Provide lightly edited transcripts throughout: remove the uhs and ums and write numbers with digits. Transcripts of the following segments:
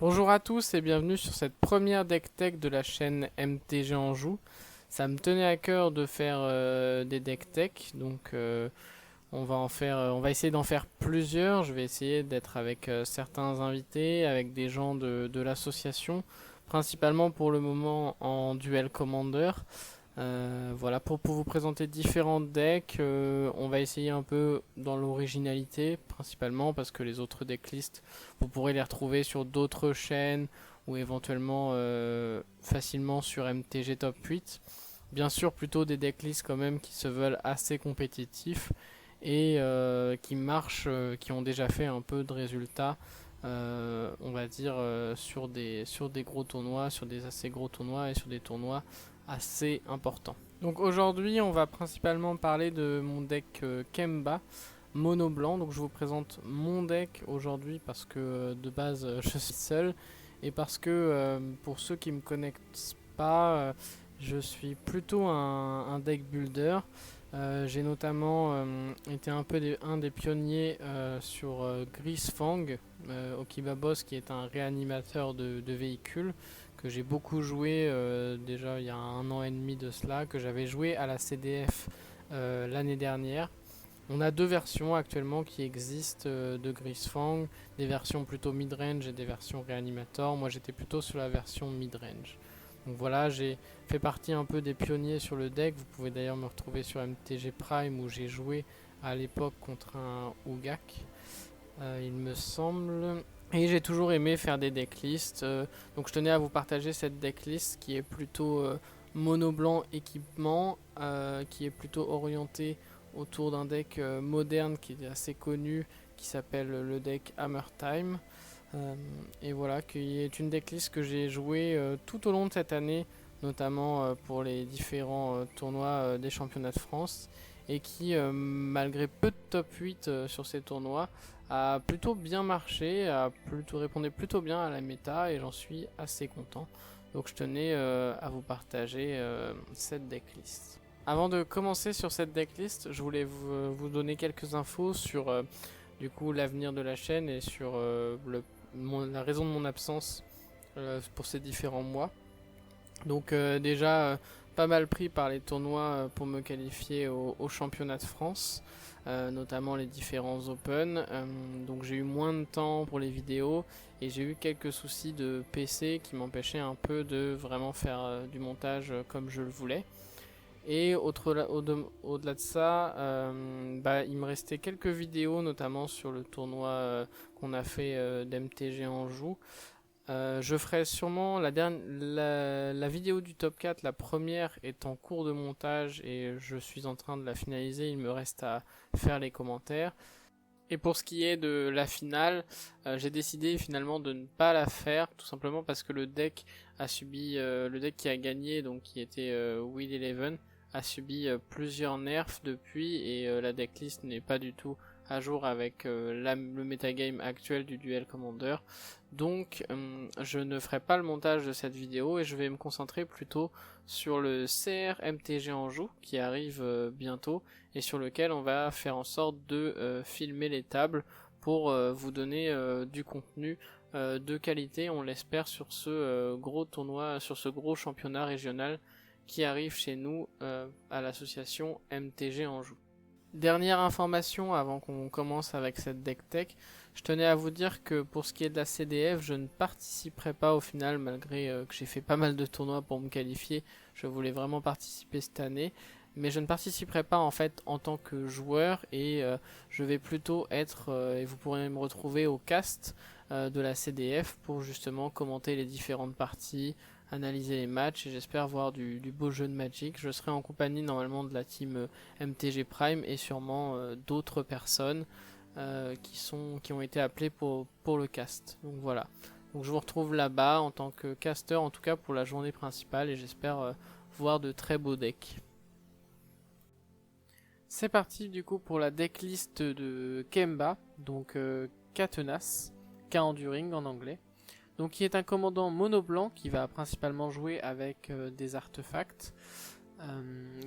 Bonjour à tous et bienvenue sur cette première deck tech de la chaîne MTG Anjou. Ça me tenait à cœur de faire des deck tech, donc on va essayer d'en faire plusieurs. Je vais essayer d'être avec certains invités, avec des gens de l'association, principalement pour le moment en duel commander. Voilà, pour vous présenter différents decks, on va essayer un peu dans l'originalité, principalement parce que les autres decklists, vous pourrez les retrouver sur d'autres chaînes ou éventuellement facilement sur MTG Top 8. Bien sûr, plutôt des decklists quand même qui se veulent assez compétitifs et qui marchent, qui ont déjà fait un peu de résultats, on va dire, sur des gros tournois, sur des assez gros tournois et sur des tournois assez importants. Donc aujourd'hui, on va principalement parler de mon deck Kemba mono blanc. Donc je vous présente mon deck aujourd'hui parce que de base je suis seul et parce que pour ceux qui me connaissent pas, je suis plutôt un deck builder. J'ai notamment été un des pionniers sur Grisfang, Okiba-Boss, qui est un réanimateur de véhicules que j'ai beaucoup joué déjà il y a 1 an et demi de cela, que j'avais joué à la CDF l'année dernière. On a deux versions actuellement qui existent de Grisfang, des versions plutôt mid-range et des versions réanimator. Moi j'étais plutôt sur la version mid-range. Donc voilà, j'ai fait partie un peu des pionniers sur le deck. Vous pouvez d'ailleurs me retrouver sur MTG Prime où j'ai joué à l'époque contre un Ugak, il me semble. Et j'ai toujours aimé faire des decklists. Donc je tenais à vous partager cette decklist qui est plutôt mono blanc équipement, qui est plutôt orientée autour d'un deck moderne qui est assez connu, qui s'appelle le deck Hammer Time. Et voilà, qui est une decklist que j'ai joué tout au long de cette année, notamment pour les différents tournois des championnats de France, et qui, malgré peu de top 8 sur ces tournois, a plutôt bien marché, répondait plutôt bien à la méta, et j'en suis assez content. Donc je tenais à vous partager cette decklist. Avant de commencer sur cette decklist, je voulais vous donner quelques infos sur du coup l'avenir de la chaîne et sur la raison de mon absence pour ces différents mois. Donc déjà pas mal pris par les tournois pour me qualifier au championnat de France, notamment les différents Open. Donc j'ai eu moins de temps pour les vidéos et j'ai eu quelques soucis de PC qui m'empêchaient un peu de vraiment faire du montage comme je le voulais. Et au-delà de ça, il me restait quelques vidéos, notamment sur le tournoi qu'on a fait d'MTG Anjou. Je ferai sûrement la vidéo du top 4, la première est en cours de montage et je suis en train de la finaliser, il me reste à faire les commentaires. Et pour ce qui est de la finale, j'ai décidé finalement de ne pas la faire, tout simplement parce que le deck qui a gagné, donc qui était Will Eleven, a subi plusieurs nerfs depuis et la decklist n'est pas du tout à jour avec le metagame actuel du duel commander. Donc je ne ferai pas le montage de cette vidéo et je vais me concentrer plutôt sur le CR MTG Anjou qui arrive bientôt et sur lequel on va faire en sorte de filmer les tables pour vous donner du contenu de qualité, on l'espère, sur ce gros tournoi, sur ce gros championnat régional qui arrive chez nous à l'association MTG Anjou. Dernière information avant qu'on commence avec cette deck tech, je tenais à vous dire que pour ce qui est de la CDF, je ne participerai pas au final malgré que j'ai fait pas mal de tournois pour me qualifier. Je voulais vraiment participer cette année, mais je ne participerai pas en fait en tant que joueur et je vais plutôt être, et vous pourrez me retrouver au cast de la CDF pour justement commenter les différentes parties, analyser les matchs et j'espère voir du beau jeu de Magic. Je serai en compagnie normalement de la team MTG Prime et sûrement d'autres personnes qui ont été appelées pour le cast. Donc voilà. Donc je vous retrouve là-bas en tant que caster, en tout cas pour la journée principale et j'espère voir de très beaux decks. C'est parti du coup pour la decklist de Kemba, donc Catenas, K-Enduring en anglais. Donc qui est un commandant mono blanc qui va principalement jouer avec des artefacts,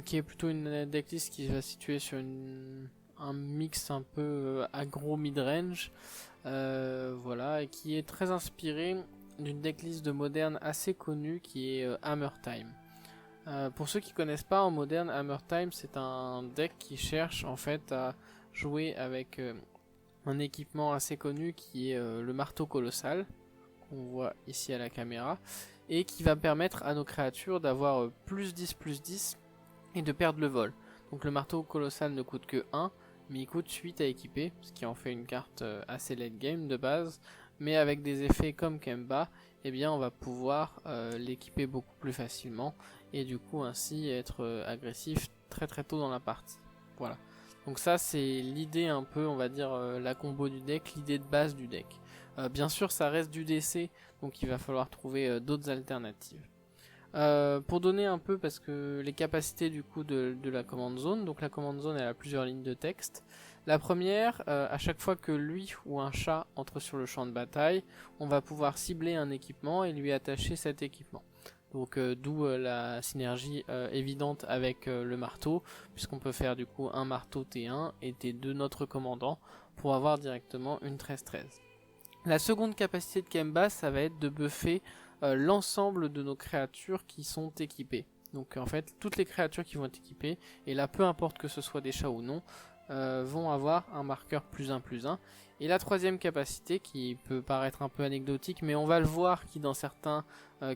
qui est plutôt une decklist qui va se situer sur un mix un peu aggro mid-range, voilà, et qui est très inspiré d'une decklist de Modern assez connue qui est Hammer Time. Pour ceux qui connaissent pas, en Modern, Hammer Time c'est un deck qui cherche en fait à jouer avec un équipement assez connu qui est le marteau colossal, qu'on voit ici à la caméra, et qui va permettre à nos créatures d'avoir +10/+10 et de perdre le vol. Donc le marteau colossal ne coûte que 1, mais il coûte 8 à équiper, ce qui en fait une carte assez late game de base, mais avec des effets comme Kemba, eh bien on va pouvoir l'équiper beaucoup plus facilement, et du coup ainsi être agressif très très tôt dans la partie. Voilà. Donc ça c'est l'idée un peu, on va dire, la combo du deck, l'idée de base du deck. Bien sûr ça reste du DC, donc il va falloir trouver d'autres alternatives. Pour donner un peu, parce que les capacités du coup de la command zone, donc la command zone elle a plusieurs lignes de texte. La première, à chaque fois que lui ou un chat entre sur le champ de bataille, on va pouvoir cibler un équipement et lui attacher cet équipement. Donc d'où la synergie évidente avec le marteau, puisqu'on peut faire du coup un marteau T1 et T2 notre commandant pour avoir directement une 13-13. La seconde capacité de Kemba, ça va être de buffer l'ensemble de nos créatures qui sont équipées. Donc en fait, toutes les créatures qui vont être équipées, et là peu importe que ce soit des chats ou non, vont avoir un marqueur +1/+1. Et la troisième capacité, qui peut paraître un peu anecdotique, mais on va le voir, qui dans certains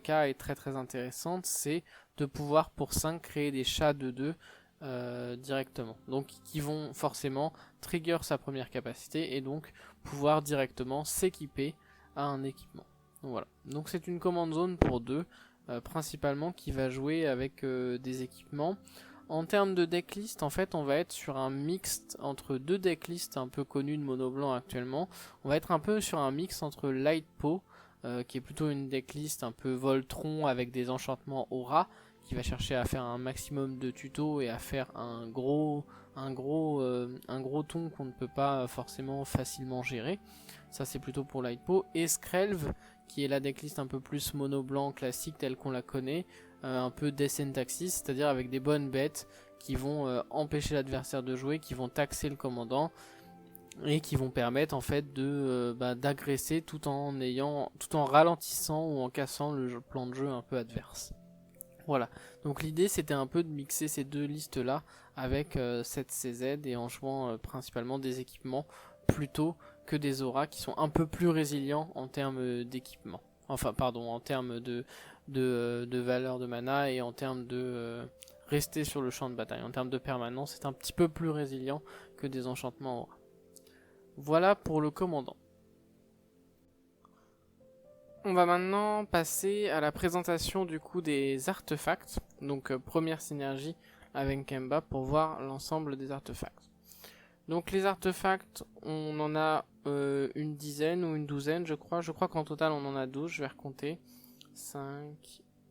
cas est très très intéressante, c'est de pouvoir pour 5 créer des chats de 2 directement. Donc qui vont forcément trigger sa première capacité et donc pouvoir directement s'équiper à un équipement. Donc voilà. Donc c'est une command zone pour 2, principalement qui va jouer avec des équipements. En termes de decklist, en fait, on va être sur un mixte entre deux decklists un peu connus de Mono Blanc actuellement. On va être un peu sur un mix entre Lightpaw, qui est plutôt une decklist un peu Voltron avec des enchantements aura, qui va chercher à faire un maximum de tutos et à faire un gros ton qu'on ne peut pas forcément facilement gérer. Ça c'est plutôt pour Lightpaw. Et Skrelv, qui est la decklist un peu plus Mono Blanc classique telle qu'on la connaît, un peu Death and Taxis, c'est-à-dire avec des bonnes bêtes qui vont empêcher l'adversaire de jouer, qui vont taxer le commandant et qui vont permettre en fait de d'agresser tout en ralentissant ou en cassant le plan de jeu un peu adverse. Voilà, donc l'idée c'était un peu de mixer ces deux listes là avec cette CZ et en jouant principalement des équipements plutôt que des auras qui sont un peu plus résilients en termes d'équipement. Enfin pardon, en termes de valeur de mana et en termes de rester sur le champ de bataille. En termes de permanence, c'est un petit peu plus résilient que des enchantements aura. Voilà pour le commandant. On va maintenant passer à la présentation du coup des artefacts. Donc première synergie avec Kemba pour voir l'ensemble des artefacts. Donc les artefacts, on en a une dizaine ou une douzaine je crois. Je crois qu'en total on en a 12, je vais recompter. 5,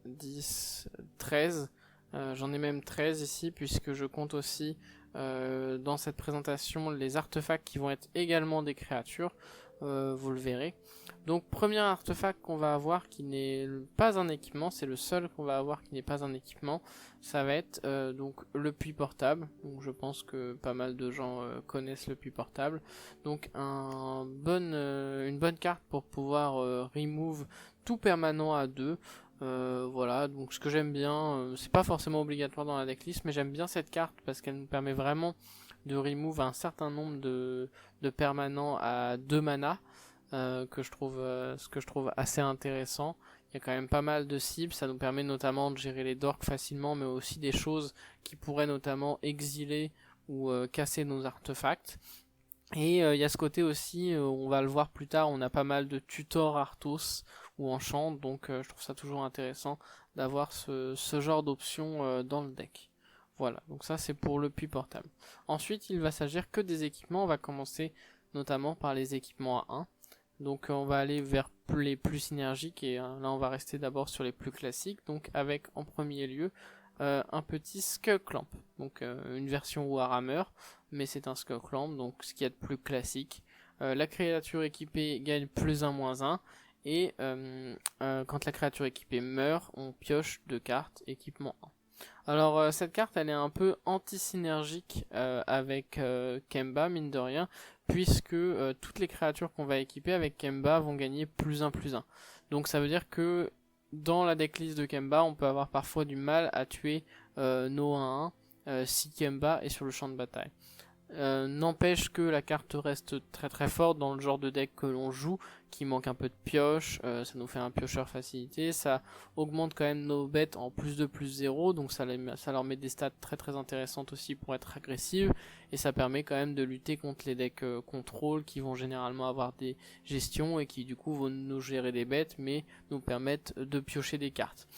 10, 13. J'en ai même 13 ici puisque je compte aussi dans cette présentation les artefacts qui vont être également des créatures. Vous le verrez. Donc premier artefact qu'on va avoir qui n'est pas un équipement, c'est le seul qu'on va avoir qui n'est pas un équipement, ça va être donc le puits portable. Donc je pense que pas mal de gens connaissent le puits portable. Donc une bonne carte pour pouvoir remove tout permanent à 2. Voilà, donc ce que j'aime bien, c'est pas forcément obligatoire dans la decklist, mais j'aime bien cette carte parce qu'elle nous permet vraiment de remove un certain nombre de permanents à 2 mana. Ce que je trouve assez intéressant. Il y a quand même pas mal de cibles, ça nous permet notamment de gérer les dorks facilement, mais aussi des choses qui pourraient notamment exiler ou casser nos artefacts. Et il y a ce côté aussi, on va le voir plus tard, on a pas mal de tutors Arthos ou enchant, donc je trouve ça toujours intéressant d'avoir ce genre d'option dans le deck. Voilà, donc ça c'est pour le puits portable. Ensuite, il va s'agir que des équipements, on va commencer notamment par les équipements à 1. Donc on va aller vers les plus synergiques et là on va rester d'abord sur les plus classiques. Donc avec en premier lieu un petit Skullclamp. Donc une version Warhammer, mais c'est un Skullclamp, donc ce qu'il y a de plus classique. La créature équipée gagne +1/-1 et quand la créature équipée meurt, on pioche 2 cartes équipement 1. Alors cette carte elle est un peu anti-synergique avec Kemba mine de rien, puisque toutes les créatures qu'on va équiper avec Kemba vont gagner +1/+1. Donc ça veut dire que dans la decklist de Kemba on peut avoir parfois du mal à tuer nos 1-1 si Kemba est sur le champ de bataille. N'empêche que la carte reste très très forte dans le genre de deck que l'on joue, qui manque un peu de pioche, ça nous fait un piocheur facilité, ça augmente quand même nos bêtes en +2 +0, donc ça leur met des stats très très intéressantes aussi pour être agressives, et ça permet quand même de lutter contre les decks contrôle qui vont généralement avoir des gestions et qui du coup vont nous gérer des bêtes mais nous permettent de piocher des cartes.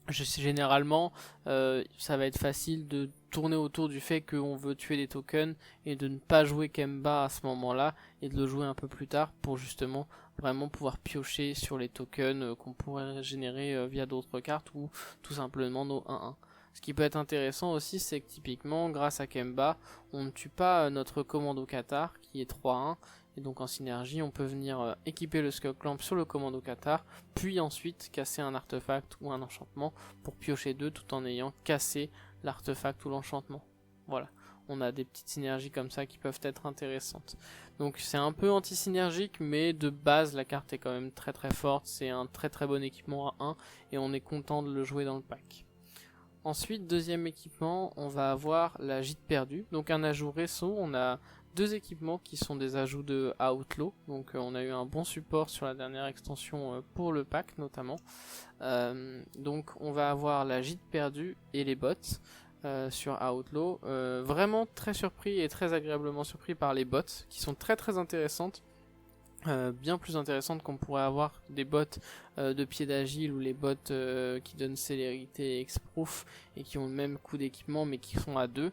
Généralement, ça va être facile de tourner autour du fait qu'on veut tuer des tokens et de ne pas jouer Kemba à ce moment-là et de le jouer un peu plus tard pour justement vraiment pouvoir piocher sur les tokens qu'on pourrait générer via d'autres cartes ou tout simplement nos 1-1. Ce qui peut être intéressant aussi, c'est que typiquement, grâce à Kemba, on ne tue pas notre commando Qatar qui est 3-1. Et donc en synergie, on peut venir équiper le Skullclamp sur le commando Qatar, puis ensuite casser un artefact ou un enchantement pour piocher 2 tout en ayant cassé l'artefact ou l'enchantement. Voilà, on a des petites synergies comme ça qui peuvent être intéressantes. Donc c'est un peu anti-synergique, mais de base la carte est quand même très très forte, c'est un très très bon équipement à 1 et on est content de le jouer dans le pack. Ensuite, deuxième équipement, on va avoir la Gîte perdue, donc un ajout récent. On a deux équipements qui sont des ajouts de Outlaw, donc on a eu un bon support sur la dernière extension pour le pack notamment. Donc on va avoir la Gîte perdue et les bots sur Outlaw. Vraiment très surpris et très agréablement surpris par les bots qui sont très très intéressantes. Bien plus intéressantes qu'on pourrait avoir des bots de pied d'agile ou les bots qui donnent célérité et exproof et qui ont le même coût d'équipement mais qui sont à 2,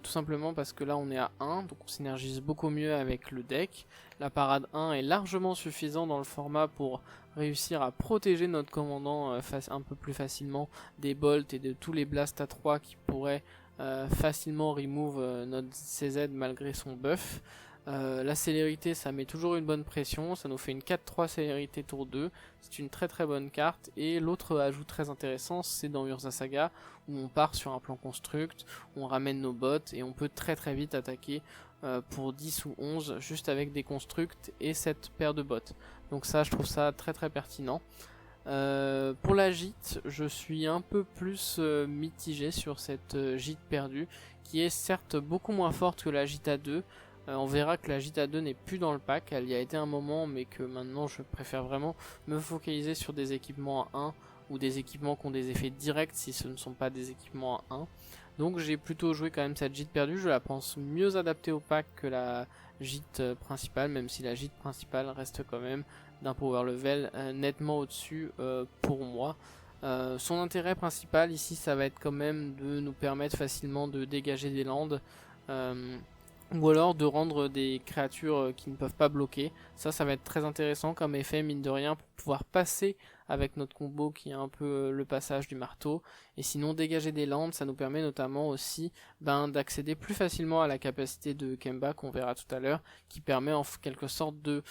tout simplement parce que là on est à 1, donc on synergise beaucoup mieux avec le deck. La parade 1 est largement suffisant dans le format pour réussir à protéger notre commandant un peu plus facilement des bolts et de tous les blasts à 3 qui pourraient facilement remove notre CZ malgré son buff. La célérité, ça met toujours une bonne pression, ça nous fait une 4-3 célérité tour 2, c'est une très très bonne carte. Et l'autre ajout très intéressant, c'est dans Urza Saga, où on part sur un plan construct, on ramène nos bots et on peut très très vite attaquer pour 10 ou 11 juste avec des constructs et cette paire de bots. Donc ça, je trouve ça très très pertinent. Pour la gîte, je suis un peu plus mitigé sur cette gîte perdue, qui est certes beaucoup moins forte que la gîte A2. On verra que la gîte A2 n'est plus dans le pack, elle y a été un moment, mais que maintenant je préfère vraiment me focaliser sur des équipements à 1 ou des équipements qui ont des effets directs si ce ne sont pas des équipements à 1. Donc j'ai plutôt joué quand même cette gîte perdue, je la pense mieux adaptée au pack que la gîte principale, même si la gîte principale reste quand même d'un power level nettement au-dessus pour moi. Son intérêt principal ici, ça va être quand même de nous permettre facilement de dégager des landes, ou alors de rendre des créatures qui ne peuvent pas bloquer. Ça va être très intéressant comme effet mine de rien pour pouvoir passer avec notre combo qui est un peu le passage du marteau. Et sinon dégager des landes, ça nous permet notamment aussi d'accéder plus facilement à la capacité de Kemba qu'on verra tout à l'heure, qui permet en quelque sorte de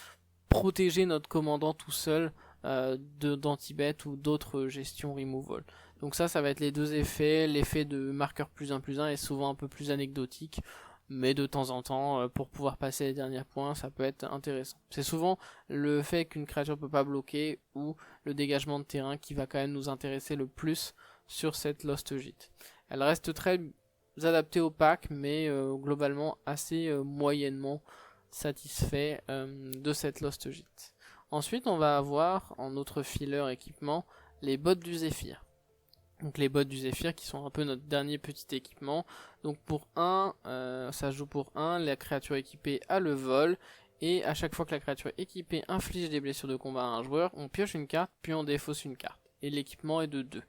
protéger notre commandant tout seul d'anti-bet ou d'autres gestions removal. Donc ça va être les deux effets. L'effet de marqueur +1/+1 est souvent un peu plus anecdotique, mais de temps en temps, pour pouvoir passer les derniers points, ça peut être intéressant. C'est souvent le fait qu'une créature ne peut pas bloquer ou le dégagement de terrain qui va quand même nous intéresser le plus sur cette Lost Gîte. Elle reste très adaptée au pack, mais globalement assez moyennement satisfait de cette Lost Gîte. Ensuite, on va avoir en autre filler équipement les bottes du Zéphyr. Donc les bottes du Zéphyr qui sont un peu notre dernier petit équipement. Donc pour 1, ça joue pour 1, la créature équipée a le vol. Et à chaque fois que la créature équipée inflige des blessures de combat à un joueur, on pioche une carte, puis on défausse une carte. Et l'équipement est de 2.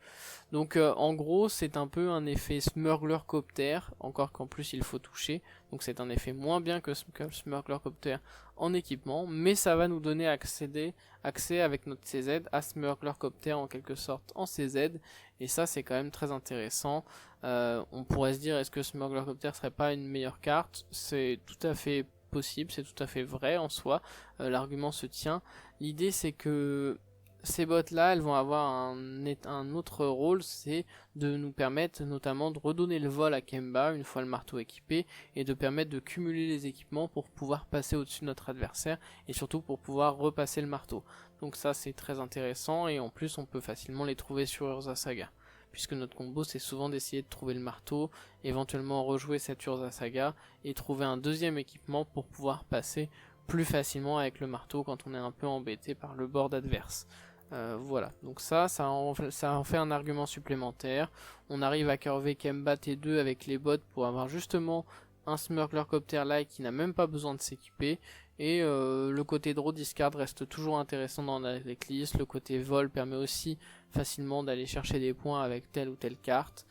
Donc en gros c'est un peu un effet Smuggler Copter, encore qu'en plus il faut toucher. Donc c'est un effet moins bien que Smuggler Copter en équipement, mais ça va nous donner accès avec notre CZ à Smuggler Copter en quelque sorte en CZ. Et ça c'est quand même très intéressant. On pourrait se dire est-ce que Smuggler Copter serait pas une meilleure carte? C'est tout à fait possible, c'est tout à fait vrai en soi. L'argument se tient. L'idée c'est que ces bottes là, elles vont avoir un autre rôle, c'est de nous permettre notamment de redonner le vol à Kemba une fois le marteau équipé, et de permettre de cumuler les équipements pour pouvoir passer au-dessus de notre adversaire, et surtout pour pouvoir repasser le marteau. Donc ça c'est très intéressant, et en plus on peut facilement les trouver sur Urza Saga, puisque notre combo c'est souvent d'essayer de trouver le marteau, éventuellement rejouer cette Urza Saga, et trouver un deuxième équipement pour pouvoir passer plus facilement avec le marteau quand on est un peu embêté par le board adverse. Voilà, donc ça en fait un argument supplémentaire. On arrive à curver Kemba T2 avec les bots pour avoir justement un Smurgler-Copter-like qui n'a même pas besoin de s'équiper. Et le côté draw discard reste toujours intéressant dans la decklist. Le côté vol permet aussi facilement d'aller chercher des points avec telle ou telle carte.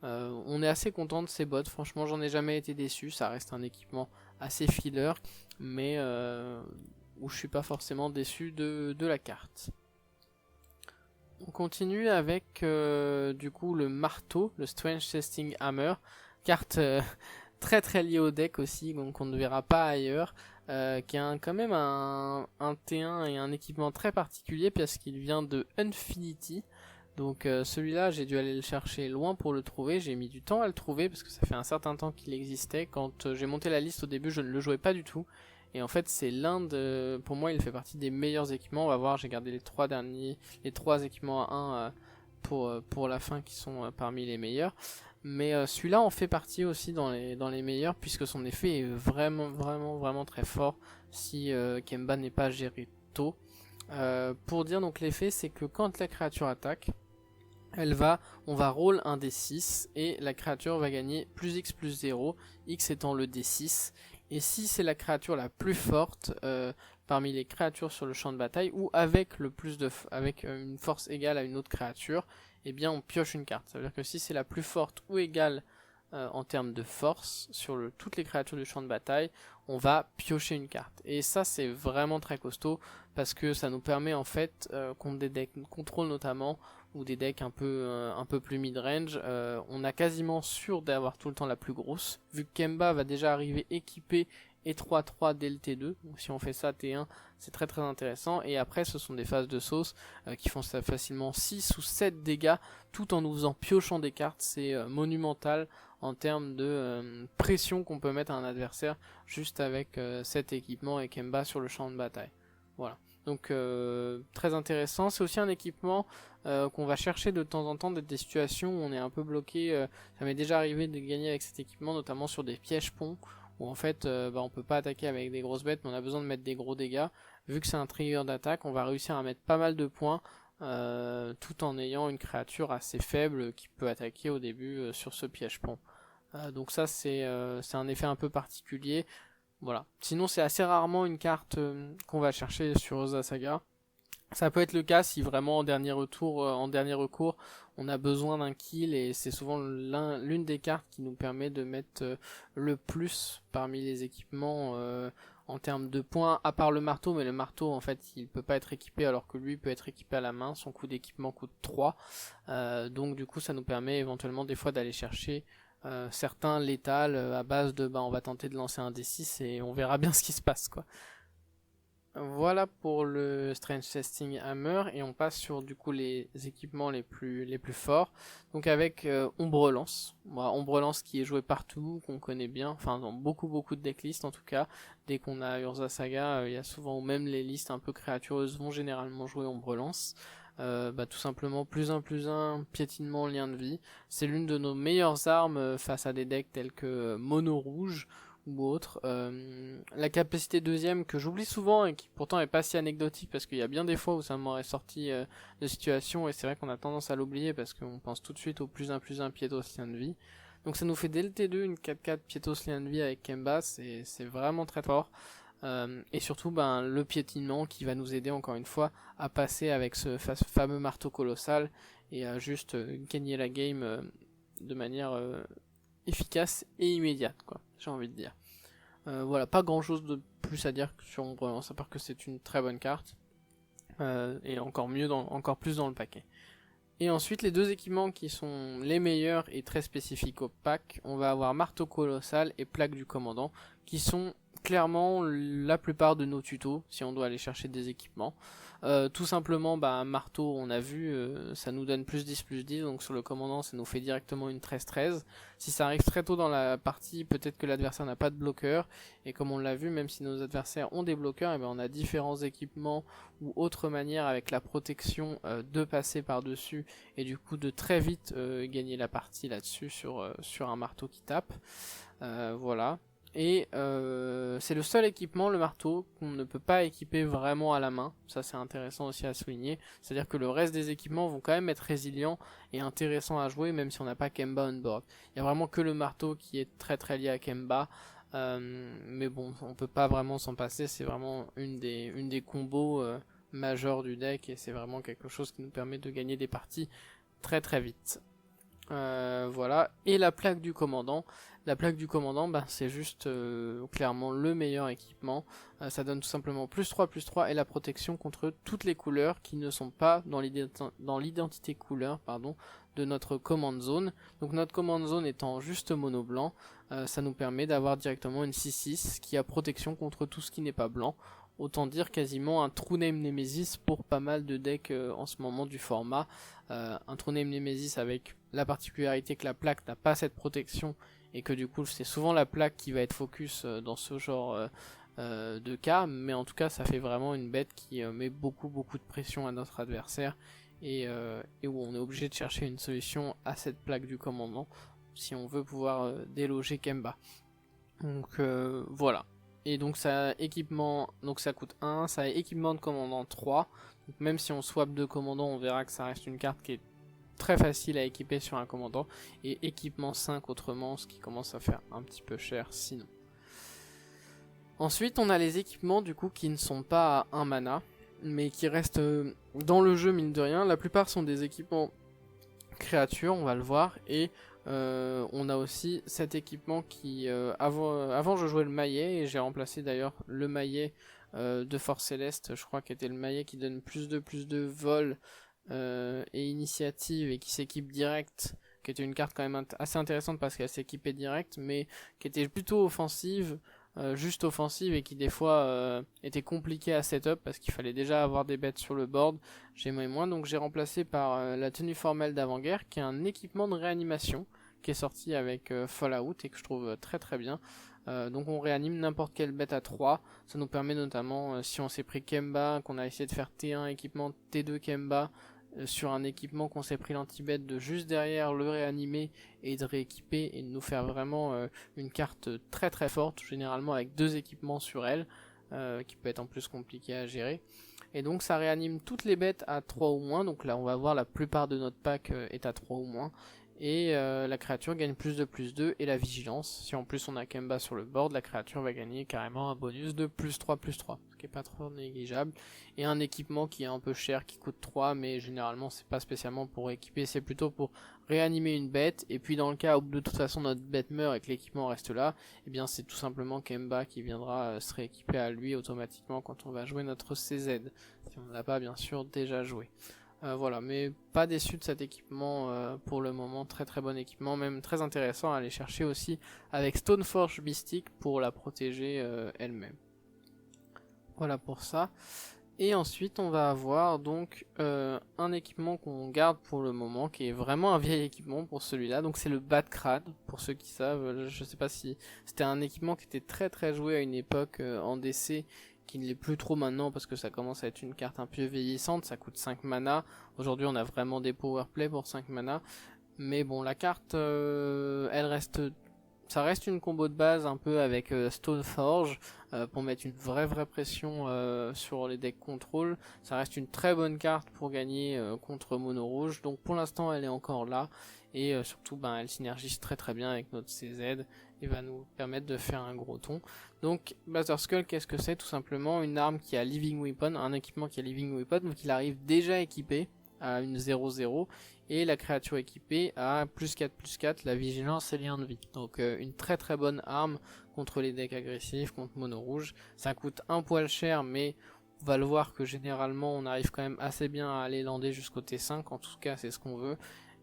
On est assez content de ces bots, franchement j'en ai jamais été déçu, ça reste un équipement assez filler, mais où je suis pas forcément déçu de la carte. On continue avec du coup le marteau, le Strange Testing Hammer, carte très très liée au deck aussi, donc on ne verra pas ailleurs, qui a quand même un T1 et un équipement très particulier parce qu'il vient de Infinity. Donc celui-là j'ai dû aller le chercher loin pour le trouver, j'ai mis du temps à le trouver parce que ça fait un certain temps qu'il existait. Quand j'ai monté la liste au début je ne le jouais pas du tout. Et en fait c'est pour moi il fait partie des meilleurs équipements. On va voir, j'ai gardé les trois équipements à 1 pour la fin qui sont parmi les meilleurs. Mais celui-là en fait partie aussi dans les meilleurs puisque son effet est vraiment très fort si Kemba n'est pas géré tôt. Pour dire donc l'effet c'est que quand la créature attaque, on va roll un D6 et la créature va gagner plus X plus 0, X étant le D6. Et si c'est la créature la plus forte parmi les créatures sur le champ de bataille ou avec une force égale à une autre créature, eh bien on pioche une carte. Ça veut dire que si c'est la plus forte ou égale en termes de force sur toutes les créatures du champ de bataille, on va piocher une carte. Et ça c'est vraiment très costaud parce que ça nous permet en fait contre des decks contrôle notamment ou des decks un peu plus mid-range, on a quasiment sûr d'avoir tout le temps la plus grosse, vu que Kemba va déjà arriver équipé et 3-3 dès le T2, donc si on fait ça T1 c'est très très intéressant, et après ce sont des phases de sauce qui font ça facilement 6 ou 7 dégâts tout en nous faisant piochant des cartes, c'est monumental en termes de pression qu'on peut mettre à un adversaire juste avec cet équipement et Kemba sur le champ de bataille. Voilà. Donc très intéressant, c'est aussi un équipement qu'on va chercher de temps en temps, d'être des situations où on est un peu bloqué. Ça m'est déjà arrivé de gagner avec cet équipement, notamment sur des pièges ponts, où en fait on peut pas attaquer avec des grosses bêtes, mais on a besoin de mettre des gros dégâts. Vu que c'est un trigger d'attaque, on va réussir à mettre pas mal de points, tout en ayant une créature assez faible qui peut attaquer au début sur ce piège pont. Donc ça c'est un effet un peu particulier. Voilà. Sinon c'est assez rarement une carte qu'on va chercher sur Urza Saga. Ça peut être le cas si vraiment en dernier recours, on a besoin d'un kill, et c'est souvent l'une des cartes qui nous permet de mettre le plus parmi les équipements en termes de points, à part le marteau, mais le marteau en fait il peut pas être équipé alors que lui peut être équipé à la main, son coût d'équipement coûte 3, donc du coup ça nous permet éventuellement des fois d'aller chercher certains létals à base de on va tenter de lancer un D6 et on verra bien ce qui se passe quoi. Voilà pour le Strange Testing Hammer, et on passe sur du coup les équipements les plus forts. Donc avec Ombre Lance. Voilà, Ombre Lance qui est joué partout, qu'on connaît bien, enfin dans beaucoup de decklists en tout cas. Dès qu'on a Urza Saga, il y a souvent, ou même les listes un peu créatureuses vont généralement jouer Ombre Lance. Tout simplement +1/+1, piétinement, lien de vie. C'est l'une de nos meilleures armes face à des decks tels que Mono Rouge ou autre. La capacité deuxième que j'oublie souvent et qui pourtant est pas si anecdotique, parce qu'il y a bien des fois où ça m'aurait sorti de situation, et c'est vrai qu'on a tendance à l'oublier parce qu'on pense tout de suite au +1/+1 Piétos lien de vie. Donc ça nous fait dès le T2 une 4/4 Piétos lien de vie avec Kemba, c'est vraiment très fort. Et surtout le piétinement qui va nous aider encore une fois à passer avec ce fameux marteau colossal et à juste gagner la game de manière efficace et immédiate quoi, j'ai envie de dire. Voilà, pas grand chose de plus à dire sur Ombre Lance, à part que c'est une très bonne carte et encore plus dans le paquet. Et ensuite les deux équipements qui sont les meilleurs et très spécifiques au pack, on va avoir marteau colossal et plaque du commandant, qui sont clairement la plupart de nos tutos si on doit aller chercher des équipements. Tout simplement, un marteau, on a vu, ça nous donne plus 10 plus 10, donc sur le commandant ça nous fait directement une 13-13. Si ça arrive très tôt dans la partie, peut-être que l'adversaire n'a pas de bloqueur, et comme on l'a vu, même si nos adversaires ont des bloqueurs, et on a différents équipements ou autres manières avec la protection de passer par-dessus, et du coup de très vite gagner la partie là-dessus sur un marteau qui tape. Voilà. Et c'est le seul équipement, le marteau, qu'on ne peut pas équiper vraiment à la main. Ça c'est intéressant aussi à souligner. C'est-à-dire que le reste des équipements vont quand même être résilients et intéressants à jouer même si on n'a pas Kemba on board. Il y a vraiment que le marteau qui est très très lié à Kemba. Mais bon, on peut pas vraiment s'en passer. C'est vraiment une des combos majeurs du deck et c'est vraiment quelque chose qui nous permet de gagner des parties très très vite. Voilà. Et la plaque du commandant. La plaque du commandant, c'est juste clairement le meilleur équipement. Ça donne tout simplement plus 3 et la protection contre toutes les couleurs qui ne sont pas dans l'identité couleur de notre command zone. Donc notre command zone étant juste mono blanc, ça nous permet d'avoir directement une 6-6 qui a protection contre tout ce qui n'est pas blanc. Autant dire quasiment un True Name Nemesis pour pas mal de decks en ce moment du format. Un True Name Nemesis avec la particularité que la plaque n'a pas cette protection et que du coup c'est souvent la plaque qui va être focus dans ce genre de cas, mais en tout cas ça fait vraiment une bête qui met beaucoup de pression à notre adversaire et où on est obligé de chercher une solution à cette plaque du commandant si on veut pouvoir déloger Kemba. Donc voilà. Et donc ça équipement, donc ça coûte 1, ça a équipement de commandant 3. Donc même si on swap de commandant, on verra que ça reste une carte qui est très facile à équiper sur un commandant. Et équipement 5 autrement, ce qui commence à faire un petit peu cher sinon. Ensuite on a les équipements du coup qui ne sont pas à 1 mana, mais qui restent dans le jeu mine de rien. La plupart sont des équipements créatures, on va le voir, et on a aussi cet équipement qui avant je jouais le maillet et j'ai remplacé d'ailleurs le maillet de Force Céleste, je crois qu'était le maillet qui donne plus de vol et initiative et qui s'équipe direct, qui était une carte quand même assez intéressante parce qu'elle s'équipait direct mais qui était plutôt offensive, juste offensive et qui des fois était compliquée à setup parce qu'il fallait déjà avoir des bêtes sur le board. J'aimais moins, donc j'ai remplacé par la tenue formelle d'avant-guerre qui est un équipement de réanimation qui est sorti avec Fallout et que je trouve très très bien. Donc on réanime n'importe quelle bête à 3, ça nous permet notamment si on s'est pris Kemba, qu'on a essayé de faire T1 équipement T2 Kemba sur un équipement qu'on s'est pris l'anti-bête, de juste derrière le réanimer et de rééquiper et de nous faire vraiment une carte très très forte, généralement avec 2 équipements sur elle, qui peut être en plus compliqué à gérer. Et donc ça réanime toutes les bêtes à 3 ou moins, donc là on va voir la plupart de notre pack est à 3 ou moins. Et la créature gagne plus de et la vigilance. Si en plus on a Kemba sur le board, la créature va gagner carrément un bonus de +3, ce qui est pas trop négligeable. Et un équipement qui est un peu cher, qui coûte 3, mais généralement c'est pas spécialement pour équiper, c'est plutôt pour réanimer une bête. Et puis dans le cas où de toute façon notre bête meurt et que l'équipement reste là, eh bien c'est tout simplement Kemba qui viendra se rééquiper à lui automatiquement quand on va jouer notre CZ. Si on ne l'a pas bien sûr déjà joué. Voilà, mais pas déçu de cet équipement pour le moment, très très bon équipement, même très intéressant à aller chercher aussi avec Stoneforge Mystique pour la protéger elle-même. Voilà pour ça. Et ensuite on va avoir donc un équipement qu'on garde pour le moment, qui est vraiment un vieil équipement pour celui-là, donc c'est le Batcrad, pour ceux qui savent, je sais pas si c'était un équipement qui était très très joué à une époque en DC, qui ne l'est plus trop maintenant parce que ça commence à être une carte un peu vieillissante, ça coûte 5 mana, aujourd'hui on a vraiment des powerplay pour 5 mana, mais bon la carte ça reste une combo de base un peu avec Stoneforge pour mettre une vraie pression sur les decks contrôle. Ça reste une très bonne carte pour gagner contre mono rouge, donc pour l'instant elle est encore là et surtout elle synergise très très bien avec notre CZ et va nous permettre de faire un gros ton. Donc Batterskull, qu'est-ce que c'est? Tout simplement une arme qui a Living Weapon, un équipement qui a Living Weapon, donc il arrive déjà équipé à une 0-0 et la créature équipée a +4/+4 la vigilance et lien de vie. Donc une très très bonne arme contre les decks agressifs, contre mono rouge. Ça coûte un poil cher, mais on va le voir que généralement on arrive quand même assez bien à aller lander jusqu'au T5, en tout cas c'est ce qu'on veut.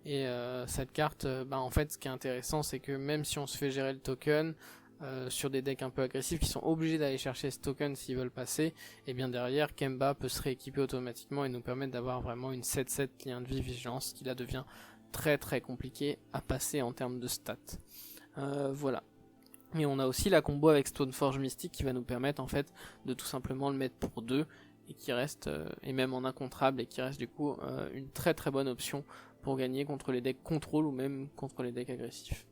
Et cette carte, en fait ce qui est intéressant c'est que même si on se fait gérer le token, sur des decks un peu agressifs qui sont obligés d'aller chercher ce token s'ils veulent passer, et bien derrière Kemba peut se rééquiper automatiquement et nous permettre d'avoir vraiment une 7-7 lien de vie vigilance qui là devient très très compliqué à passer en termes de stats. Voilà. Et on a aussi la combo avec Stoneforge Mystique qui va nous permettre en fait de tout simplement le mettre pour 2 et qui reste, et même en incontrable, et qui reste du coup une très très bonne option pour gagner contre les decks contrôle ou même contre les decks agressifs.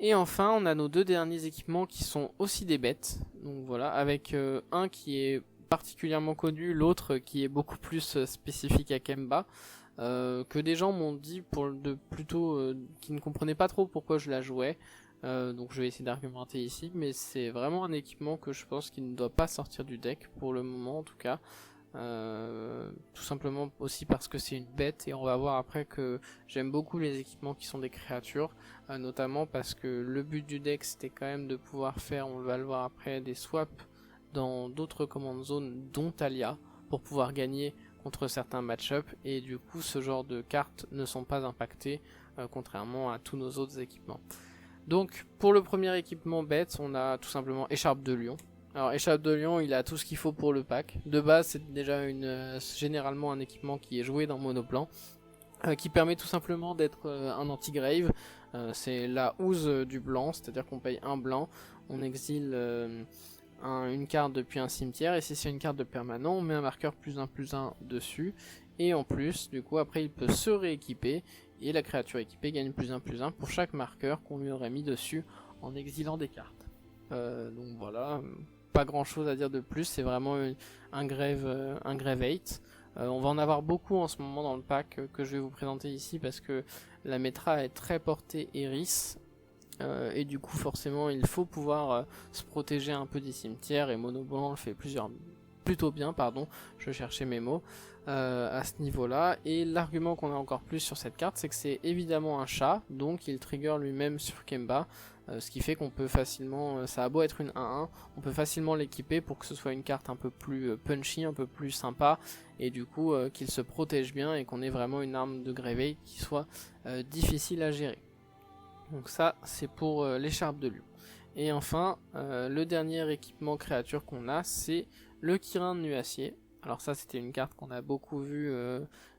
Et enfin on a nos deux derniers équipements qui sont aussi des bêtes, donc voilà, avec un qui est particulièrement connu, l'autre qui est beaucoup plus spécifique à Kemba, que des gens m'ont dit qui ne comprenaient pas trop pourquoi je la jouais, donc je vais essayer d'argumenter ici, mais c'est vraiment un équipement que je pense qu'il ne doit pas sortir du deck pour le moment en tout cas, tout simplement aussi parce que c'est une bête, et on va voir après que j'aime beaucoup les équipements qui sont des créatures, notamment parce que le but du deck c'était quand même de pouvoir faire, on va le voir après, des swaps dans d'autres command zones dont Talia, pour pouvoir gagner contre certains match-up, et du coup ce genre de cartes ne sont pas impactées contrairement à tous nos autres équipements. Donc pour le premier équipement bête, on a tout simplement Écharpe de Lion. Alors Écharpe de Lion, il a tout ce qu'il faut pour le pack. De base c'est déjà généralement un équipement qui est joué dans Monoplan, qui permet tout simplement d'être un anti-grave. C'est la Ooze du blanc, c'est-à-dire qu'on paye un blanc, on exile une carte depuis un cimetière, et si c'est une carte de permanent, on met un marqueur +1/+1 dessus, et en plus, du coup, après il peut se rééquiper, et la créature équipée gagne +1/+1 pour chaque marqueur qu'on lui aurait mis dessus en exilant des cartes. Donc voilà, pas grand chose à dire de plus, c'est vraiment un grave 8. On va en avoir beaucoup en ce moment dans le pack que je vais vous présenter ici, parce que la métra est très portée Eris, et du coup forcément il faut pouvoir se protéger un peu des cimetières, et Mono Blanc le fait plutôt bien, je cherchais mes mots à ce niveau là. Et l'argument qu'on a encore plus sur cette carte, c'est que c'est évidemment un chat, donc il trigger lui-même sur Kemba, ce qui fait qu'on peut facilement, ça a beau être une 1-1, on peut facilement l'équiper pour que ce soit une carte un peu plus punchy, un peu plus sympa, et du coup qu'il se protège bien et qu'on ait vraiment une arme de Grave qui soit difficile à gérer. Donc ça c'est pour l'écharpe de Lion. Et enfin le dernier équipement créature qu'on a, c'est le Kirin de Nuacier. Alors ça c'était une carte qu'on a beaucoup vu,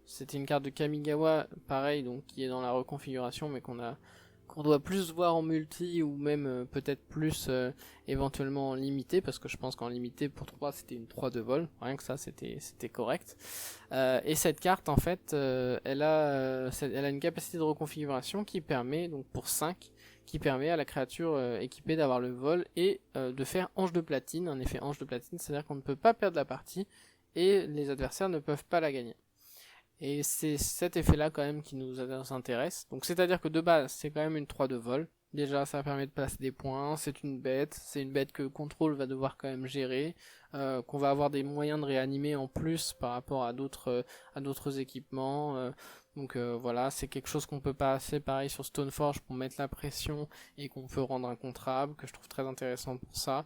c'était une carte de Kamigawa pareil, donc qui est dans la reconfiguration, mais qu'on doit plus voir en multi, ou même peut-être plus éventuellement en limité, parce que je pense qu'en limité pour 3 c'était une 3 de vol, rien que ça c'était correct. Et cette carte en fait elle a une capacité de reconfiguration qui permet, donc pour 5, qui permet à la créature équipée d'avoir le vol et de faire ange de platine. Un effet ange de platine, c'est-à-dire qu'on ne peut pas perdre la partie et les adversaires ne peuvent pas la gagner. Et c'est cet effet là quand même qui nous intéresse. Donc c'est à dire que de base c'est quand même une 3 de vol. Déjà ça permet de placer des points, c'est une bête que contrôle va devoir quand même gérer, qu'on va avoir des moyens de réanimer en plus par rapport à d'autres équipements. Donc voilà, c'est quelque chose qu'on peut passer pareil sur Stoneforge pour mettre la pression et qu'on peut rendre incontrable, que je trouve très intéressant pour ça.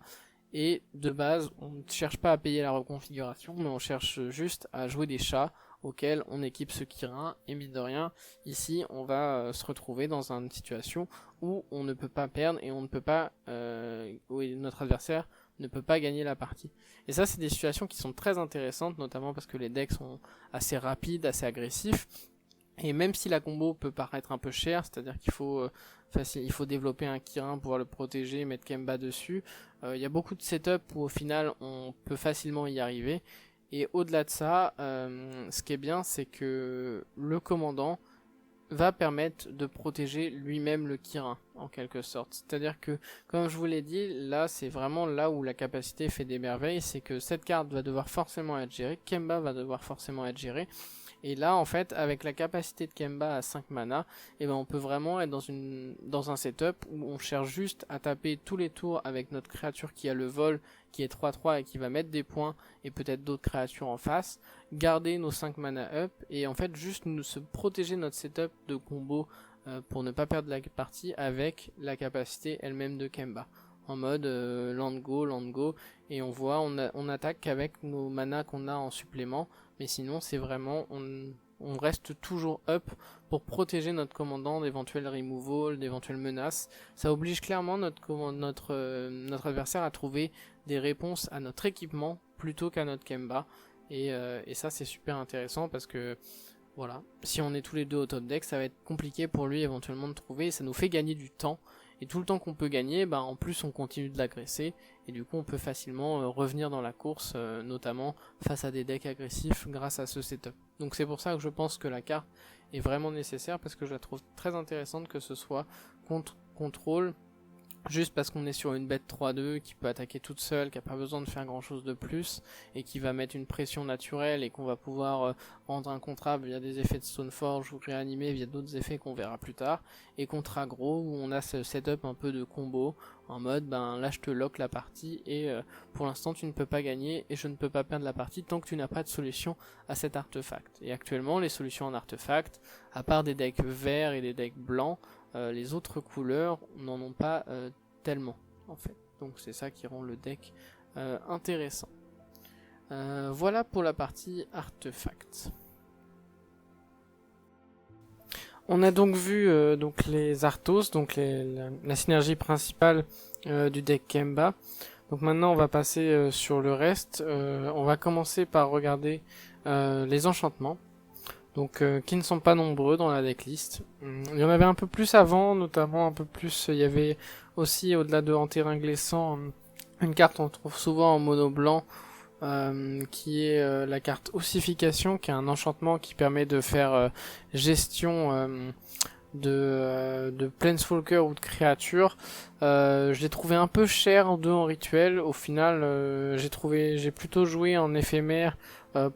Et de base on ne cherche pas à payer la reconfiguration, mais on cherche juste à jouer des chats auquel on équipe ce Kirin, et mine de rien, ici on va se retrouver dans une situation où on ne peut pas perdre et on ne peut pas, où notre adversaire ne peut pas gagner la partie. Et ça c'est des situations qui sont très intéressantes, notamment parce que les decks sont assez rapides, assez agressifs, et même si la combo peut paraître un peu chère, c'est-à-dire qu'il faut développer un Kirin pour pouvoir le protéger, mettre Kemba dessus, il y a beaucoup de setup où au final on peut facilement y arriver. Et au-delà de ça, ce qui est bien, c'est que le commandant va permettre de protéger lui-même le Kirin, en quelque sorte. C'est-à-dire que, comme je vous l'ai dit, là, c'est vraiment là où la capacité fait des merveilles, c'est que cette carte va devoir forcément être gérée, Kemba va devoir forcément être géré, et là, en fait, avec la capacité de Kemba à 5 mana, eh ben, on peut vraiment être dans un setup où on cherche juste à taper tous les tours avec notre créature qui a le vol, qui est 3-3 et qui va mettre des points, et peut-être d'autres créatures en face, garder nos 5 mana up, et en fait juste se protéger notre setup de combo pour ne pas perdre la partie avec la capacité elle-même de Kemba. En mode land go, et on voit, on attaque qu'avec nos manas qu'on a en supplément, mais sinon c'est vraiment, on on reste toujours up pour protéger notre commandant d'éventuels removals, d'éventuelles menaces. Ça oblige clairement notre adversaire à trouver des réponses à notre équipement plutôt qu'à notre Kemba. Et ça c'est super intéressant parce que voilà, si on est tous les deux au top deck, ça va être compliqué pour lui éventuellement de trouver, et ça nous fait gagner du temps. Et tout le temps qu'on peut gagner, en plus on continue de l'agresser, et du coup on peut facilement revenir dans la course, notamment face à des decks agressifs grâce à ce setup. Donc c'est pour ça que je pense que la carte est vraiment nécessaire, parce que je la trouve très intéressante, que ce soit contre contrôle, juste parce qu'on est sur une bête 3-2 qui peut attaquer toute seule, qui n'a pas besoin de faire grand chose de plus, et qui va mettre une pression naturelle, et qu'on va pouvoir rendre incontrable via des effets de Stoneforge ou réanimer via d'autres effets qu'on verra plus tard, et contre aggro où on a ce setup un peu de combo, en mode là je te lock la partie, et pour l'instant tu ne peux pas gagner, et je ne peux pas perdre la partie tant que tu n'as pas de solution à cet artefact. Et actuellement les solutions en artefact, à part des decks verts et des decks blancs, les autres couleurs n'en ont pas tellement en fait, donc c'est ça qui rend le deck intéressant. Voilà pour la partie artefact. On a donc vu donc les Arthos, donc la synergie principale du deck Kemba. Donc maintenant on va passer sur le reste. On va commencer par regarder les enchantements, donc qui ne sont pas nombreux dans la decklist. Il y en avait un peu plus avant, notamment un peu plus, il y avait aussi, au-delà de En Terrain Glissant, une carte qu'on trouve souvent en mono blanc, qui est la carte Ossification, qui est un enchantement qui permet de faire gestion de Planeswalker ou de créatures. Je l'ai trouvé un peu cher en 2 en rituel. Au final, j'ai plutôt joué en éphémère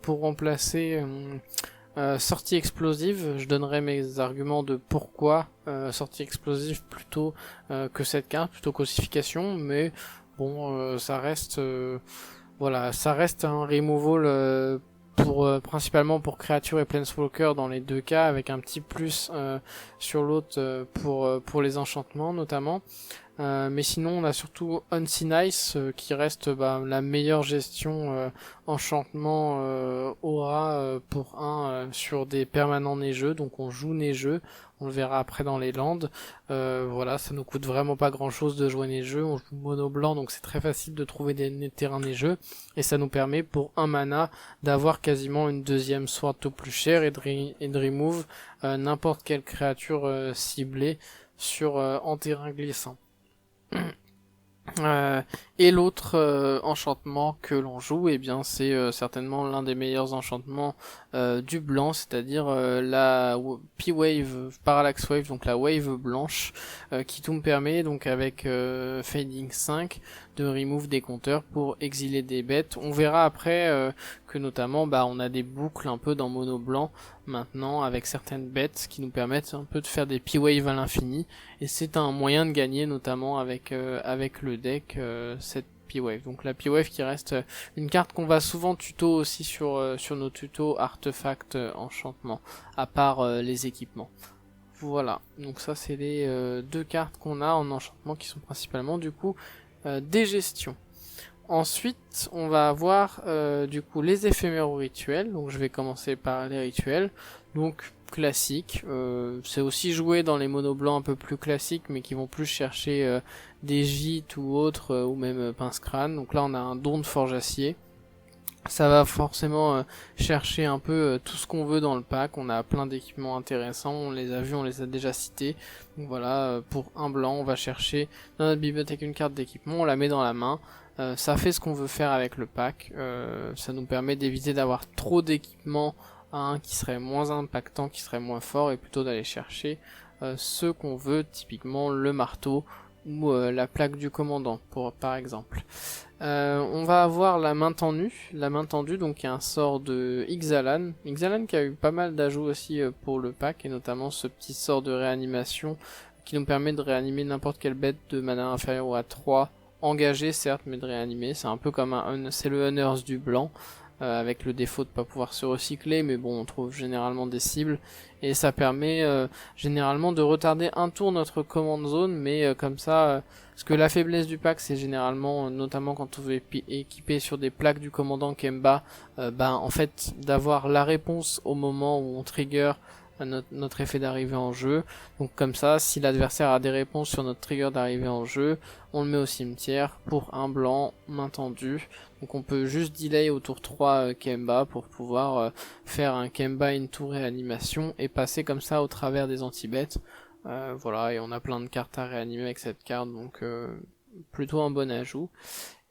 pour remplacer sortie explosive. Je donnerai mes arguments de pourquoi sortie explosive plutôt que cette carte, plutôt qu'ossification, mais bon, ça reste voilà, ça reste un removal principalement pour créatures et planeswalker dans les deux cas, avec un petit plus sur l'autre pour les enchantements notamment. Mais sinon on a surtout Unseen Ice qui reste la meilleure gestion enchantement aura pour 1 sur des permanents neigeux, donc on joue neigeux, on le verra après dans les landes. Voilà, ça nous coûte vraiment pas grand chose de jouer neigeux, on joue mono blanc donc c'est très facile de trouver des terrains neigeux, et ça nous permet pour 1 mana d'avoir quasiment une deuxième sword au plus cher et de remove n'importe quelle créature ciblée sur En Terrain Glissant. Et l'autre enchantement que l'on joue, c'est certainement l'un des meilleurs enchantements du blanc, c'est-à-dire la P-Wave, Parallax Wave, donc la wave blanche, qui tout me permet, donc avec Fading 5, de remove des compteurs pour exiler des bêtes. On verra après que notamment on a des boucles un peu dans mono blanc maintenant avec certaines bêtes qui nous permettent un peu de faire des P-Wave à l'infini, et c'est un moyen de gagner notamment avec le deck cette P-Wave. Donc la P-Wave qui reste une carte qu'on va souvent tuto aussi sur nos tutos artefacts enchantement, à part les équipements. Voilà, donc ça c'est les 2 cartes qu'on a en enchantement qui sont principalement du coup des gestions. Ensuite, on va avoir du coup les éphémères rituels. Donc je vais commencer par les rituels. Donc classique, c'est aussi joué dans les monos blancs un peu plus classiques, mais qui vont plus chercher des gîtes ou autres, ou même pince crâne. Donc là on a un don de forge acier. Ça va forcément chercher un peu tout ce qu'on veut dans le pack. On a plein d'équipements intéressants, on les a vus, on les a déjà cités. Donc voilà, pour 1 blanc, on va chercher dans notre bibliothèque une carte d'équipement, on la met dans la main. Ça fait ce qu'on veut faire avec le pack. Ça nous permet d'éviter d'avoir trop d'équipements à un qui serait moins impactant, qui serait moins fort, et plutôt d'aller chercher ce qu'on veut, typiquement le marteau ou la plaque du commandant, par exemple. On va avoir la main tendue, donc qui est un sort de Ixalan qui a eu pas mal d'ajouts aussi pour le pack, et notamment ce petit sort de réanimation qui nous permet de réanimer n'importe quelle bête de mana inférieur à 3, engagé certes, mais de réanimer. C'est un peu comme c'est le Hunters du blanc. avec le défaut de pas pouvoir se recycler, mais bon, on trouve généralement des cibles, et ça permet généralement de retarder un tour notre command zone, mais comme ça, parce que la faiblesse du pack, c'est généralement, notamment quand on veut équiper sur des plaques du commandant Kemba, en fait, d'avoir la réponse au moment où on trigger notre effet d'arrivée en jeu. Donc comme ça, si l'adversaire a des réponses sur notre trigger d'arrivée en jeu, on le met au cimetière pour un blanc, main tendue. Donc on peut juste delay au tour 3 Kemba pour pouvoir faire un Kemba into réanimation et passer comme ça au travers des anti-bêtes. Voilà, et on a plein de cartes à réanimer avec cette carte, donc plutôt un bon ajout.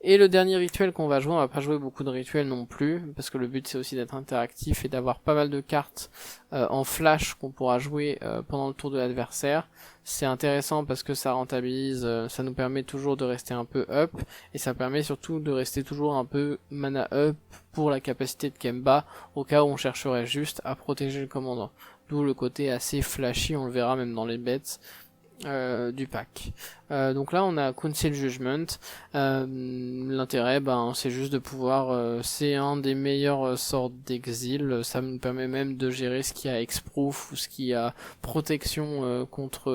Et le dernier rituel qu'on va jouer, on va pas jouer beaucoup de rituels non plus, parce que le but c'est aussi d'être interactif et d'avoir pas mal de cartes en flash qu'on pourra jouer pendant le tour de l'adversaire. C'est intéressant parce que ça rentabilise, ça nous permet toujours de rester un peu up, et ça permet surtout de rester toujours un peu mana up pour la capacité de Kemba, au cas où on chercherait juste à protéger le commandant. D'où le côté assez flashy, on le verra même dans les bêtes. Du pack. Donc là on a Council Judgment. L'intérêt c'est juste de pouvoir c'est un des meilleurs sorts d'exil, ça nous permet même de gérer ce qui a Hexproof ou ce qui a protection contre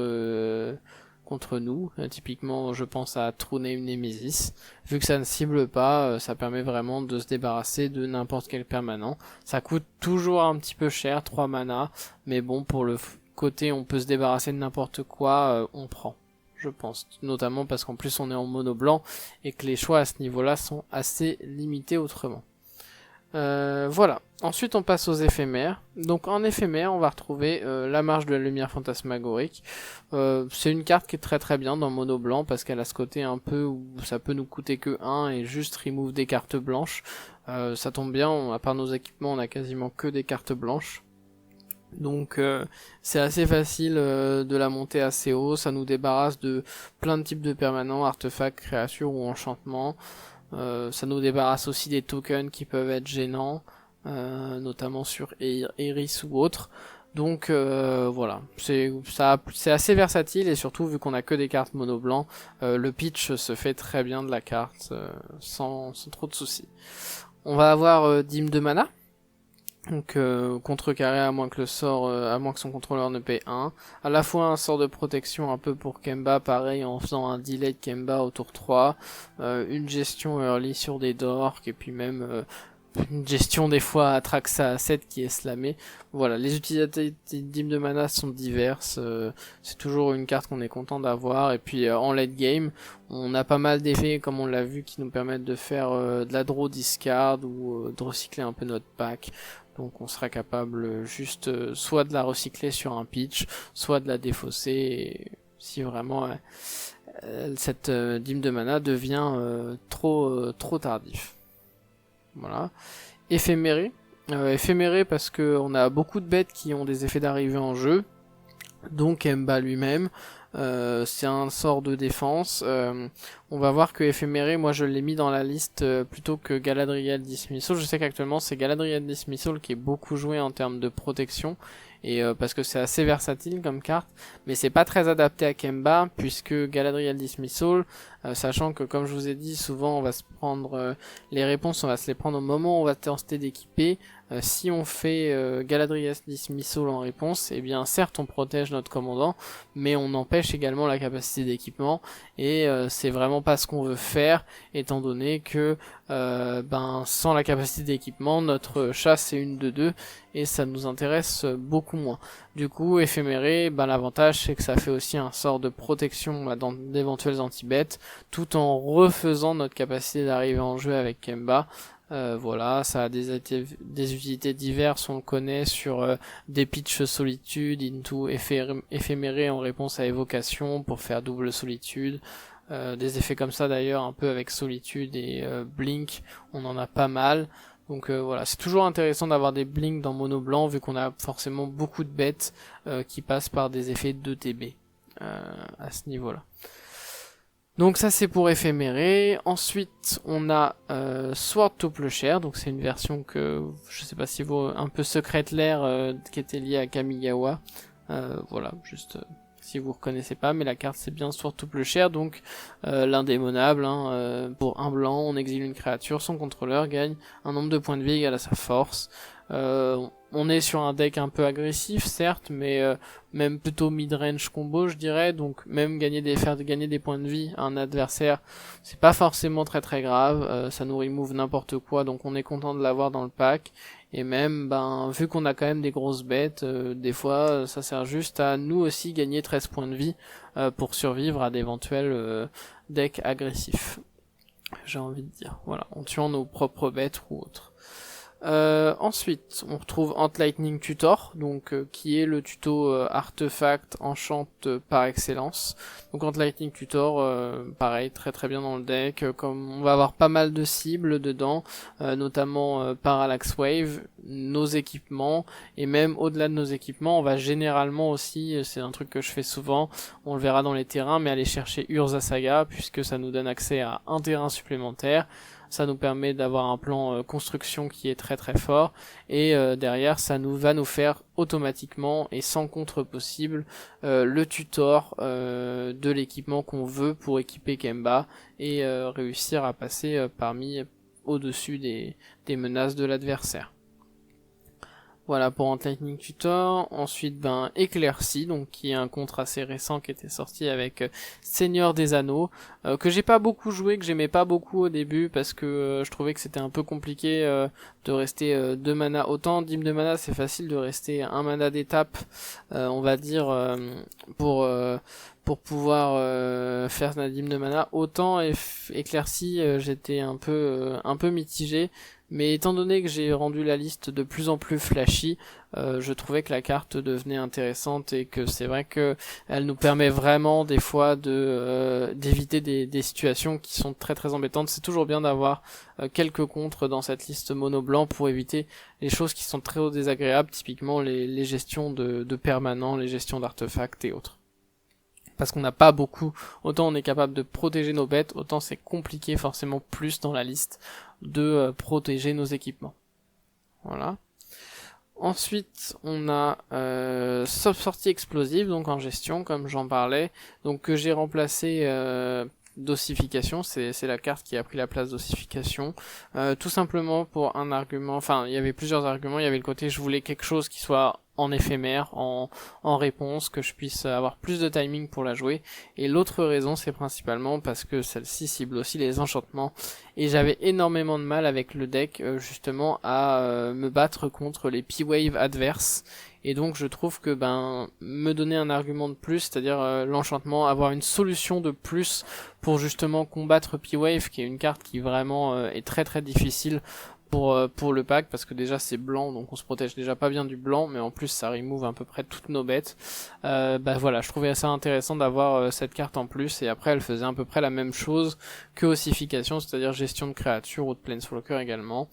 nous. Typiquement je pense à True Name Nemesis. Vu que ça ne cible pas, ça permet vraiment de se débarrasser de n'importe quel permanent. Ça coûte toujours un petit peu cher, 3 mana, mais bon, pour le côté on peut se débarrasser de n'importe quoi, on prend, je pense, notamment parce qu'en plus on est en mono blanc et que les choix à ce niveau là sont assez limités autrement. Voilà, ensuite on passe aux éphémères. Donc en éphémère on va retrouver la marche de la lumière fantasmagorique. C'est une carte qui est très très bien dans mono blanc parce qu'elle a ce côté un peu où ça peut nous coûter que 1 et juste remove des cartes blanches. Ça tombe bien, à part nos équipements on a quasiment que des cartes blanches. Donc c'est assez facile de la monter assez haut, ça nous débarrasse de plein de types de permanents, artefacts, créatures ou enchantements. Ça nous débarrasse aussi des tokens qui peuvent être gênants, notamment sur Iris ou autres. Donc voilà, c'est assez versatile et surtout vu qu'on a que des cartes mono blanc, le pitch se fait très bien de la carte sans trop de soucis. On va avoir dîme de mana. Donc contrecarré à moins que le sort, à moins que son contrôleur ne paie 1. À la fois un sort de protection un peu pour Kemba, pareil en faisant un delay de Kemba au tour 3, une gestion early sur des dorks, et puis même une gestion des fois à Traxa à 7 qui est slamée. Voilà, les utilités d'hymne de mana sont diverses, c'est toujours une carte qu'on est content d'avoir, et puis en late game, on a pas mal d'effets comme on l'a vu qui nous permettent de faire de la draw discard ou de recycler un peu notre pack. Donc on sera capable juste soit de la recycler sur un pitch, soit de la défausser, et si vraiment cette dîme de mana devient trop tardif. Voilà. Éphéméré. Éphéméré parce que on a beaucoup de bêtes qui ont des effets d'arrivée en jeu. Donc Kemba lui-même. C'est un sort de défense. On va voir que éphéméré, moi je l'ai mis dans la liste plutôt que Galadriel Dismissal. Je sais qu'actuellement c'est Galadriel Dismissal qui est beaucoup joué en termes de protection, et parce que c'est assez versatile comme carte, mais c'est pas très adapté à Kemba puisque Galadriel Dismissal, sachant que comme je vous ai dit, souvent on va se prendre les réponses, on va se les prendre au moment où on va tenter d'équiper. Si on fait Galadriel Dismissal en réponse, eh bien certes on protège notre commandant, mais on empêche également la capacité d'équipement, et c'est vraiment pas ce qu'on veut faire, étant donné que sans la capacité d'équipement, notre chasse c'est une de 2 et ça nous intéresse beaucoup moins. Du coup, éphéméré, l'avantage c'est que ça fait aussi un sort de protection dans d'éventuels anti-bêtes, tout en refaisant notre capacité d'arriver en jeu avec Kemba. Voilà, ça a des utilités diverses, on le connaît sur des pitch solitude, into éphéméré en réponse à évocation pour faire double solitude, des effets comme ça d'ailleurs un peu avec solitude et blink, on en a pas mal. Donc voilà, c'est toujours intéressant d'avoir des blinks dans mono blanc vu qu'on a forcément beaucoup de bêtes qui passent par des effets de TB à ce niveau-là. Donc ça c'est pour éphéméré. Ensuite on a Sword to Plowshare, donc c'est une version que je sais pas si vous un peu secrète l'air qui était liée à Kamigawa. Voilà, juste si vous reconnaissez pas, mais la carte c'est bien surtout plus cher, donc l'indémonable, hein, pour un blanc, on exile une créature, son contrôleur gagne un nombre de points de vie égal à sa force. On est sur un deck un peu agressif certes, mais même plutôt mid-range combo je dirais, donc même faire gagner des points de vie à un adversaire, c'est pas forcément très grave, ça nous remove n'importe quoi, donc on est content de l'avoir dans le pack. Et même, vu qu'on a quand même des grosses bêtes, des fois, ça sert juste à nous aussi gagner 13 points de vie pour survivre à d'éventuels decks agressifs. J'ai envie de dire. Voilà, en tuant nos propres bêtes ou autres. Ensuite, on retrouve Ant Lightning Tutor, donc qui est le tuto artefact enchant par excellence. Donc Ant Lightning Tutor, pareil, très bien dans le deck. Comme on va avoir pas mal de cibles dedans, notamment Parallax Wave, nos équipements, et même au-delà de nos équipements, on va généralement aussi, c'est un truc que je fais souvent, on le verra dans les terrains, mais aller chercher Urza Saga, puisque ça nous donne accès à un terrain supplémentaire. Ça nous permet d'avoir un plan construction qui est très fort, et derrière ça va nous faire automatiquement et sans contre possible le tutor de l'équipement qu'on veut pour équiper Kemba et réussir à passer au-dessus des menaces de l'adversaire. Voilà pour Ant Lightning Tutor. Ensuite, Éclaircie, donc qui est un contre assez récent qui était sorti avec Seigneur des Anneaux, que j'ai pas beaucoup joué, que j'aimais pas beaucoup au début parce que je trouvais que c'était un peu compliqué de rester 2 mana. Autant dîme de mana c'est facile de rester 1 mana d'étape, on va dire, pour pouvoir faire la dîme de mana. Autant Éclaircie, j'étais un peu mitigé. Mais étant donné que j'ai rendu la liste de plus en plus flashy, je trouvais que la carte devenait intéressante et que c'est vrai que elle nous permet vraiment des fois d'éviter des situations qui sont très embêtantes. C'est toujours bien d'avoir quelques contres dans cette liste mono blanc pour éviter les choses qui sont très désagréables, typiquement les gestions de permanents, les gestions d'artefacts et autres. Parce qu'on n'a pas beaucoup, autant on est capable de protéger nos bêtes, autant c'est compliqué forcément plus dans la liste de protéger nos équipements. Voilà. Ensuite, on a sortie explosive, donc en gestion, comme j'en parlais, donc que j'ai remplacé d'ossification, c'est la carte qui a pris la place d'ossification, tout simplement pour un argument, enfin il y avait plusieurs arguments, il y avait le côté je voulais quelque chose qui soit en éphémère, en réponse, que je puisse avoir plus de timing pour la jouer, et l'autre raison c'est principalement parce que celle-ci cible aussi les enchantements, et j'avais énormément de mal avec le deck justement à me battre contre les P-Wave adverses, et donc je trouve que me donner un argument de plus, c'est-à-dire l'enchantement, avoir une solution de plus pour justement combattre P-Wave, qui est une carte qui vraiment est très difficile pour le pack, parce que déjà c'est blanc, donc on se protège déjà pas bien du blanc, mais en plus ça remove à peu près toutes nos bêtes. Voilà, je trouvais assez intéressant d'avoir cette carte en plus, et après elle faisait à peu près la même chose que ossification, c'est-à-dire gestion de créatures ou de planeswalker également.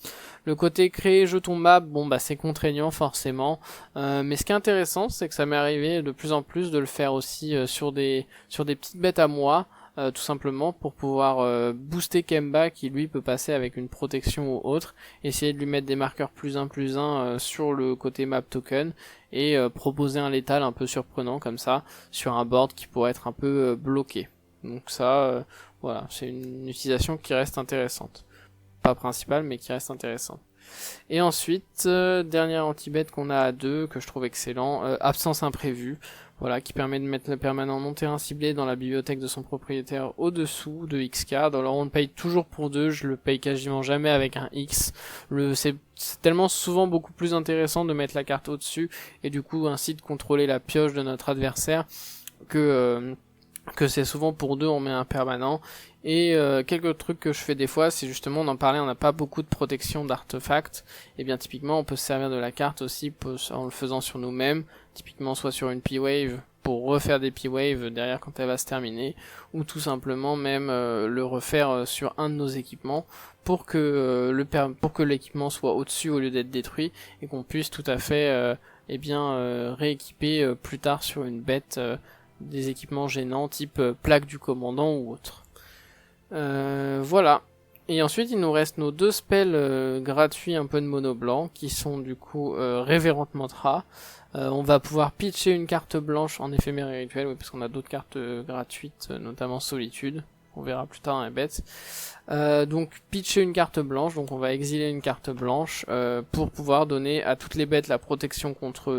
Le côté créer jeton map, c'est contraignant forcément, mais ce qui est intéressant c'est que ça m'est arrivé de plus en plus de le faire aussi sur des petites bêtes à moi, tout simplement pour pouvoir booster Kemba qui lui peut passer avec une protection ou autre, essayer de lui mettre des marqueurs +1/+1 sur le côté map token et proposer un létal un peu surprenant comme ça sur un board qui pourrait être un peu bloqué. Donc ça, voilà, c'est une utilisation qui reste intéressante. Pas principale mais qui reste intéressante. Et ensuite, dernière anti-bet qu'on a à 2, que je trouve excellent, absence imprévue. Voilà, qui permet de mettre le permanent non terrain ciblé dans la bibliothèque de son propriétaire au-dessous de X card. Alors on le paye toujours pour 2, je le paye quasiment jamais avec un X. C'est tellement souvent beaucoup plus intéressant de mettre la carte au-dessus et du coup ainsi de contrôler la pioche de notre adversaire que c'est souvent pour 2 on met un permanent. Et quelques trucs que je fais des fois, c'est justement, on en parlait, on n'a pas beaucoup de protection d'artefacts, et bien typiquement on peut se servir de la carte aussi en le faisant sur nous-mêmes, typiquement soit sur une P-Wave pour refaire des P-Wave derrière quand elle va se terminer, ou tout simplement même le refaire sur un de nos équipements pour que l'équipement soit au-dessus au lieu d'être détruit, et qu'on puisse tout à fait rééquiper plus tard sur une bête des équipements gênants type plaque du commandant ou autre. Voilà. Et ensuite, il nous reste nos 2 spells gratuits un peu de mono blanc, qui sont du coup Révérend Mantra. On va pouvoir pitcher une carte blanche en éphémère et rituel, oui, parce qu'on a d'autres cartes gratuites, notamment Solitude. On verra plus tard dans les bêtes. Donc pitcher une carte blanche, donc on va exiler une carte blanche pour pouvoir donner à toutes les bêtes la protection contre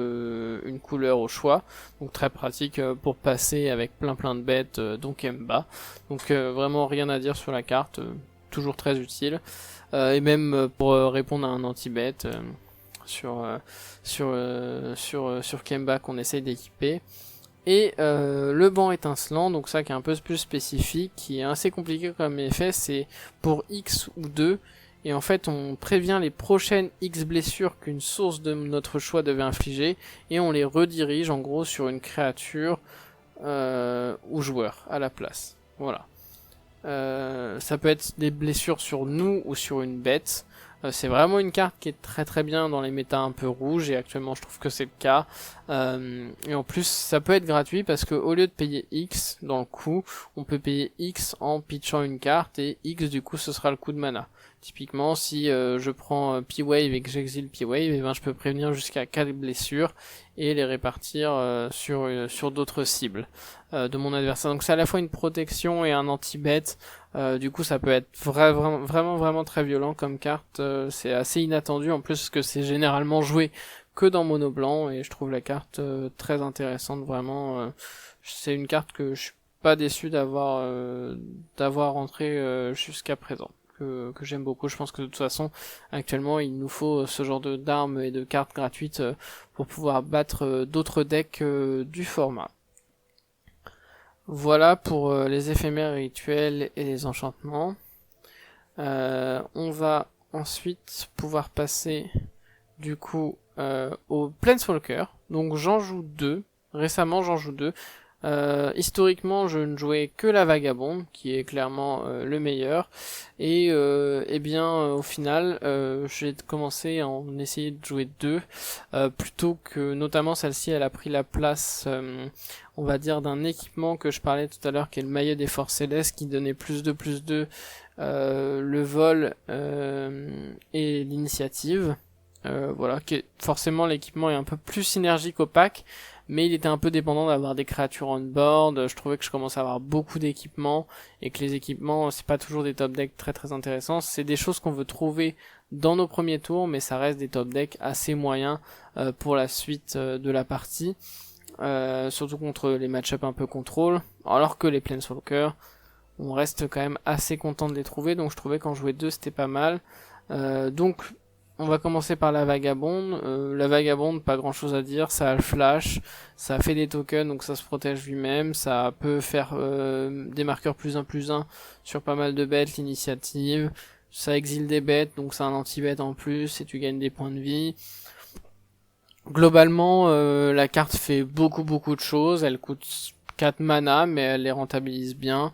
une couleur au choix. Donc très pratique pour passer avec plein de bêtes, donc Emba. Donc vraiment rien à dire sur la carte, toujours très utile. Et même pour répondre à un anti-bête sur Kemba qu'on essaye d'équiper. Et le banc étincelant, donc ça qui est un peu plus spécifique, qui est assez compliqué comme effet, c'est pour X ou 2, et en fait on prévient les prochaines X blessures qu'une source de notre choix devait infliger, et on les redirige en gros sur une créature ou joueur à la place. Voilà. Ça peut être des blessures sur nous ou sur une bête. C'est vraiment une carte qui est très bien dans les méta un peu rouges, et actuellement je trouve que c'est le cas. Et en plus ça peut être gratuit parce que au lieu de payer X dans le coup, on peut payer X en pitchant une carte, et X du coup ce sera le coût de mana. Typiquement si je prends P-Wave et que j'exile P-Wave, et ben je peux prévenir jusqu'à 4 blessures et les répartir sur d'autres cibles de mon adversaire. Donc c'est à la fois une protection et un anti-bet. Du coup ça peut être vraiment très violent comme carte. C'est assez inattendu en plus parce que c'est généralement joué que dans mono blanc, et je trouve la carte très intéressante vraiment. C'est une carte que je suis pas déçu d'avoir rentré jusqu'à présent, que j'aime beaucoup. Je pense que de toute façon actuellement il nous faut ce genre d'armes et de cartes gratuites pour pouvoir battre d'autres decks du format. Voilà pour les éphémères rituels et les enchantements. On va ensuite pouvoir passer du coup au Planeswalker. Donc j'en joue 2. Récemment j'en joue 2. Historiquement je ne jouais que la Vagabonde, qui est clairement le meilleur. Et au final j'ai commencé à en essayer de jouer 2. Plutôt que notamment celle-ci, elle a pris la place on va dire d'un équipement que je parlais tout à l'heure, qui est le maillet des forces célestes, qui donnait +2/+2 le vol et l'initiative. Voilà, forcément l'équipement est un peu plus synergique au pack, mais il était un peu dépendant d'avoir des créatures on board. Je trouvais que je commençais à avoir beaucoup d'équipements, et que les équipements c'est pas toujours des top decks très intéressants. C'est des choses qu'on veut trouver dans nos premiers tours, mais ça reste des top decks assez moyens pour la suite de la partie, surtout contre les match-up un peu contrôle, alors que les Planeswalkers, on reste quand même assez content de les trouver. Donc je trouvais qu'en jouer 2 c'était pas mal. Donc on va commencer par la Vagabonde. La Vagabonde, pas grand chose à dire, ça a le flash, ça fait des tokens, donc ça se protège lui-même, ça peut faire des marqueurs +1/+1 sur pas mal de bêtes, l'initiative, ça exile des bêtes, donc c'est un anti-bête en plus, et tu gagnes des points de vie. Globalement, la carte fait beaucoup de choses, elle coûte 4 mana, mais elle les rentabilise bien.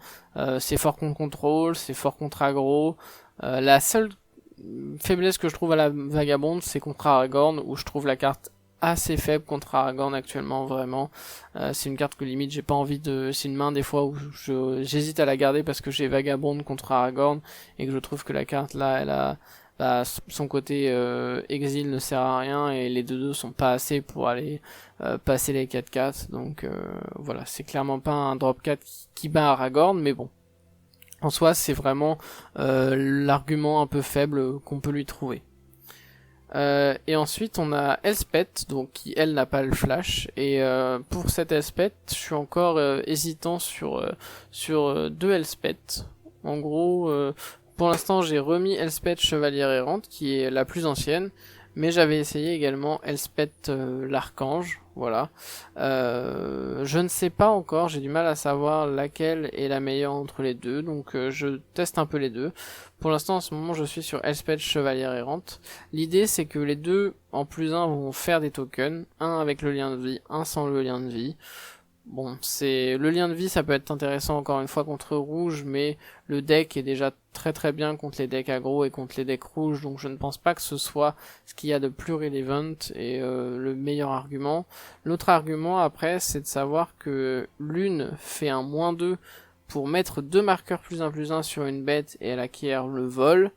C'est fort contre contrôle, c'est fort contre aggro. La seule faiblesse que je trouve à la Vagabonde, c'est contre Aragorn, où je trouve la carte assez faible contre Aragorn actuellement, vraiment. C'est une carte que limite j'ai pas envie de... C'est une main des fois où j'hésite à la garder parce que j'ai Vagabonde contre Aragorn, et que je trouve que la carte là, elle a... son côté exil ne sert à rien, et les 2/2 sont pas assez pour aller passer les 4/4. Donc voilà, c'est clairement pas un drop 4 qui bat Aragorn, mais bon. En soi, c'est vraiment l'argument un peu faible qu'on peut lui trouver. Et ensuite, on a Elspeth, donc qui elle n'a pas le flash. Et pour cette Elspeth, je suis encore hésitant sur 2 Elspeth. En gros, pour l'instant, j'ai remis Elspeth Chevalière Errante, qui est la plus ancienne. Mais j'avais essayé également Elspeth l'Archange, voilà. Je ne sais pas encore, j'ai du mal à savoir laquelle est la meilleure entre les deux, donc je teste un peu les deux. Pour l'instant, en ce moment, je suis sur Elspeth Chevalière Errante. L'idée, c'est que les deux, en +1, vont faire des tokens, un avec le lien de vie, un sans le lien de vie. Bon, le lien de vie, ça peut être intéressant encore une fois contre rouge, mais le deck est déjà très bien contre les decks aggro et contre les decks rouges, donc je ne pense pas que ce soit ce qu'il y a de plus relevant et le meilleur argument. L'autre argument après, c'est de savoir que l'une fait un -2 pour mettre 2 marqueurs +1/+1 sur une bête et elle acquiert le vol,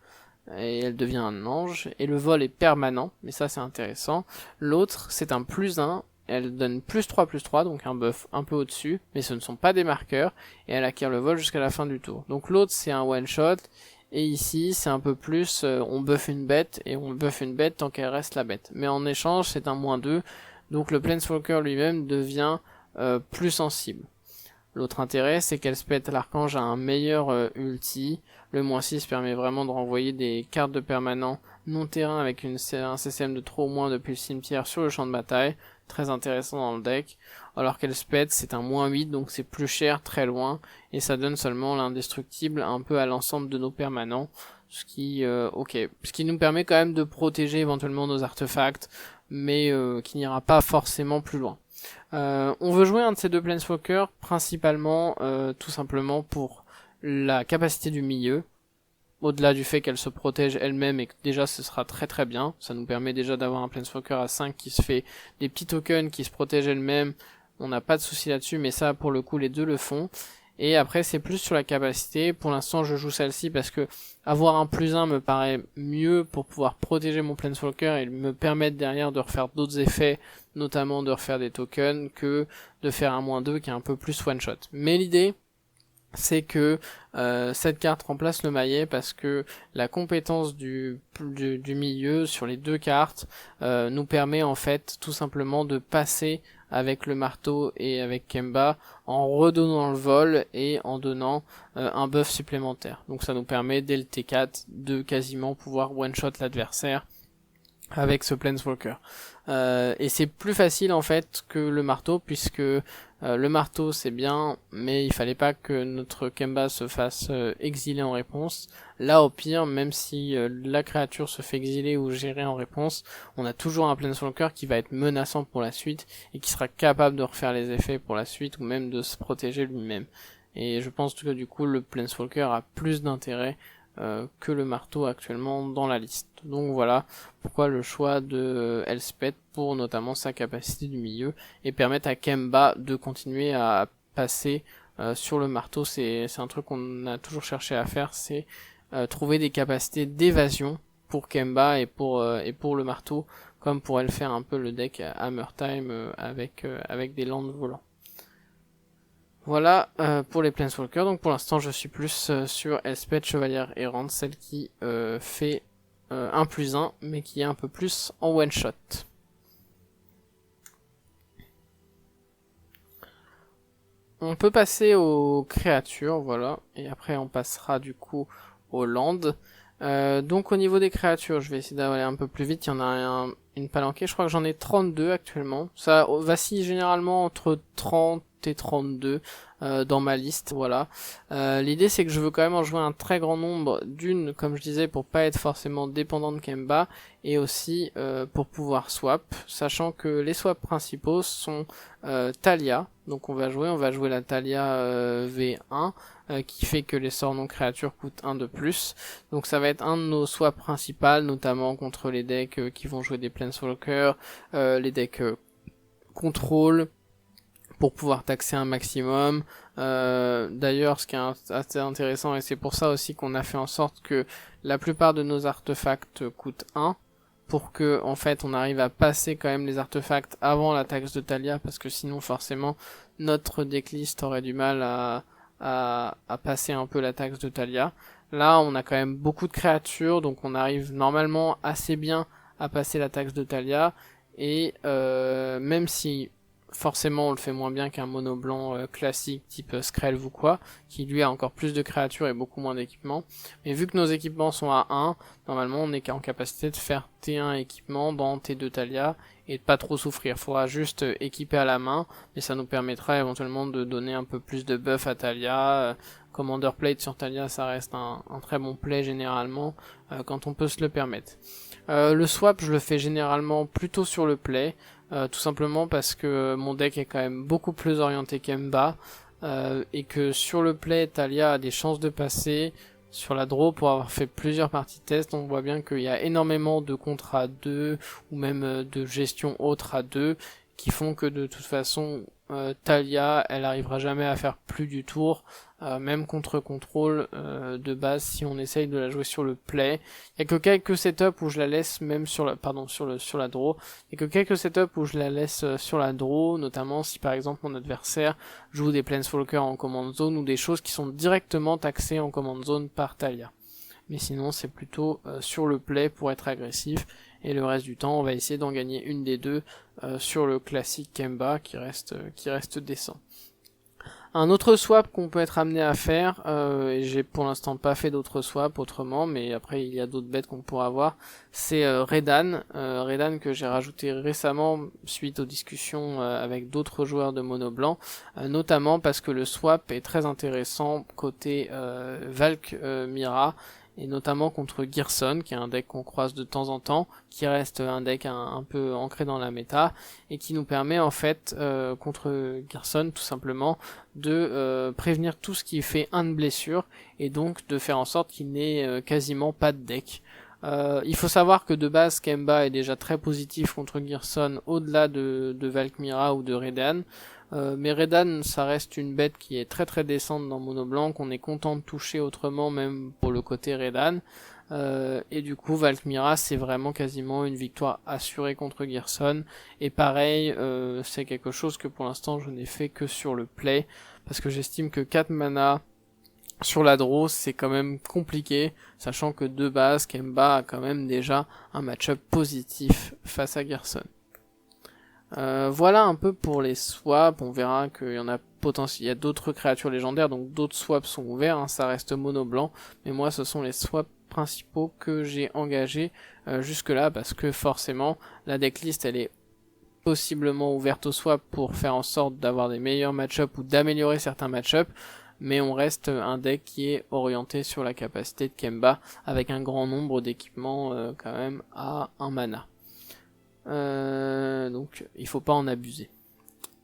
et elle devient un ange, et le vol est permanent, mais ça c'est intéressant. L'autre c'est un +1, elle donne +3/+3, donc un buff un peu au-dessus, mais ce ne sont pas des marqueurs, et elle acquiert le vol jusqu'à la fin du tour. Donc l'autre c'est un one shot, et ici c'est un peu plus, on buff une bête, et on buff une bête tant qu'elle reste la bête. Mais en échange c'est un -2, donc le Planeswalker lui-même devient plus sensible. L'autre intérêt, c'est qu'Elspeth l'Archange a un meilleur ulti. Le -6 permet vraiment de renvoyer des cartes de permanent non terrain avec un CCM de trop ou moins depuis le cimetière sur le champ de bataille. Très intéressant dans le deck. Alors qu'Elspeth, c'est un -8, donc c'est plus cher, très loin. Et ça donne seulement l'indestructible un peu à l'ensemble de nos permanents. Ce qui nous permet quand même de protéger éventuellement nos artefacts, mais qui n'ira pas forcément plus loin. On veut jouer un de ces 2 Planeswalkers, principalement tout simplement pour la capacité du milieu, au-delà du fait qu'elle se protège elle-même et que déjà ce sera très très bien, ça nous permet déjà d'avoir un Planeswalker à 5 qui se fait des petits tokens, qui se protège elle-même, on n'a pas de souci là-dessus, mais ça pour le coup les deux le font. Et après c'est plus sur la capacité, pour l'instant je joue celle-ci parce que avoir un +1 me paraît mieux pour pouvoir protéger mon Planeswalker et me permettre derrière de refaire d'autres effets, notamment de refaire des tokens, que de faire un -2 qui est un peu plus one shot. Mais l'idée c'est que cette carte remplace le maillet parce que la compétence du milieu sur les 2 cartes nous permet en fait tout simplement de passer avec le marteau et avec Kemba en redonnant le vol et en donnant un buff supplémentaire. Donc ça nous permet dès le T4 de quasiment pouvoir one-shot l'adversaire avec ce Planeswalker. Et c'est plus facile en fait que le marteau, puisque le marteau c'est bien, mais il fallait pas que notre Kemba se fasse exiler en réponse. Là au pire, même si la créature se fait exiler ou gérer en réponse, on a toujours un Planeswalker qui va être menaçant pour la suite, et qui sera capable de refaire les effets pour la suite, ou même de se protéger lui-même. Et je pense que du coup le Planeswalker a plus d'intérêt que le marteau actuellement dans la liste. Donc voilà pourquoi le choix de Elspeth pour notamment sa capacité du milieu et permettre à Kemba de continuer à passer sur le marteau. C'est un truc qu'on a toujours cherché à faire, c'est trouver des capacités d'évasion pour Kemba et pour le marteau, comme pourrait le faire un peu le deck Hammer Time avec des landes volants. Voilà pour les Planeswalkers. Donc pour l'instant je suis plus sur Elspeth Chevalière Errante, celle qui fait un +1 mais qui est un peu plus en one shot. On peut passer aux créatures, voilà, et après on passera du coup aux landes. Donc au niveau des créatures, je vais essayer d'aller un peu plus vite. Il y en a une palanquée, je crois que j'en ai 32 actuellement. Ça vacille généralement entre 30 et 32 dans ma liste, voilà. L'idée c'est que je veux quand même en jouer un très grand nombre, d'une, comme je disais, pour pas être forcément dépendant de Kemba, et aussi pour pouvoir swap, sachant que les swaps principaux sont Thalia, donc on va jouer la Thalia V1, qui fait que les sorts non créatures coûtent 1 de plus. Donc ça va être un de nos swaps principaux, notamment contre les decks qui vont jouer des Planeswalkers, les decks contrôle, pour pouvoir taxer un maximum. D'ailleurs, ce qui est assez intéressant, et c'est pour ça aussi qu'on a fait en sorte que la plupart de nos artefacts coûtent 1, pour que en fait on arrive à passer quand même les artefacts avant la taxe de Thalia, parce que sinon forcément notre decklist aurait du mal à passer un peu la taxe de Thalia. Là on a quand même beaucoup de créatures, donc on arrive normalement assez bien à passer la taxe de Thalia, et même si forcément on le fait moins bien qu'un mono blanc classique type Skrelv ou quoi, qui lui a encore plus de créatures et beaucoup moins d'équipements, mais vu que nos équipements sont à 1, normalement on est en capacité de faire T1 équipement dans T2 Thalia et de pas trop souffrir. Faudra juste équiper à la main, mais ça nous permettra éventuellement de donner un peu plus de buff à Thalia. Commander Plate sur Thalia, ça reste un très bon play généralement quand on peut se le permettre. Le swap, je le fais généralement plutôt sur le play, tout simplement parce que mon deck est quand même beaucoup plus orienté Kemba, et que sur le play, Thalia a des chances de passer. Sur la draw, pour avoir fait plusieurs parties test, on voit bien qu'il y a énormément de contrats à 2, ou même de gestion autre à 2, qui font que de toute façon, Talia, elle arrivera jamais à faire plus du tour, même contre contrôle de base si on essaye de la jouer sur le play. Il y a que quelques setups où je la laisse même sur la sur la draw. Il y a que quelques setups où je la laisse sur la draw, notamment si par exemple mon adversaire joue des Planeswalkers en command zone ou des choses qui sont directement taxées en command zone par Talia. Mais sinon c'est plutôt sur le play pour être agressif, et le reste du temps on va essayer d'en gagner une des deux sur le classique Kemba qui reste décent. Un autre swap qu'on peut être amené à faire, et j'ai pour l'instant pas fait d'autres swaps autrement, mais après il y a d'autres bêtes qu'on pourra avoir, c'est Redan. Redan que j'ai rajouté récemment suite aux discussions avec d'autres joueurs de mono blanc, notamment parce que le swap est très intéressant côté Valk Mira, et notamment contre Gearson, qui est un deck qu'on croise de temps en temps, qui reste un deck un peu ancré dans la méta, et qui nous permet en fait, contre Gearson tout simplement, de prévenir tout ce qui fait 1 de blessure, et donc de faire en sorte qu'il n'ait quasiment pas de deck. Il faut savoir que de base Kemba est déjà très positif contre Gearson au-delà de Valkmira ou de Redan. Mais Redan ça reste une bête qui est très très décente dans mono blanc, qu'on est content de toucher autrement même pour le côté Redan. Et du coup Valkmira c'est vraiment quasiment une victoire assurée contre Gearson, et pareil c'est quelque chose que pour l'instant je n'ai fait que sur le play, parce que j'estime que 4 mana sur la draw c'est quand même compliqué, sachant que de base Kemba a quand même déjà un match-up positif face à Gearson. Voilà un peu pour les swaps. On verra qu'il y en a il y a d'autres créatures légendaires, donc d'autres swaps sont ouverts, hein, ça reste mono blanc, mais moi ce sont les swaps principaux que j'ai engagés jusque là, parce que forcément la decklist elle est possiblement ouverte au swap pour faire en sorte d'avoir des meilleurs match-up ou d'améliorer certains match-up, mais on reste un deck qui est orienté sur la capacité de Kemba, avec un grand nombre d'équipements quand même à 1 mana. Donc il faut pas en abuser.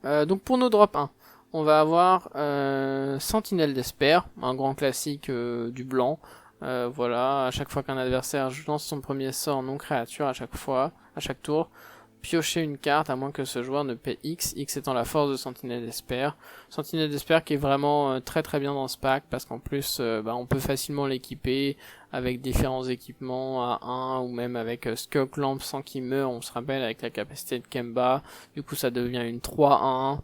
Donc pour nos drop 1, on va avoir Sentinelle d'Esper, un grand classique du blanc. Voilà, à chaque fois qu'un adversaire lance son premier sort non créature, à chaque tour, piocher une carte à moins que ce joueur ne paie X, X étant la force de Sentinelle d'Esper. Sentinelle d'Esper qui est vraiment très très bien dans ce pack, parce qu'en plus on peut facilement l'équiper avec différents équipements à 1, ou même avec Skulk Lamp sans qu'il meure, on se rappelle, avec la capacité de Kemba, du coup ça devient une 3-1.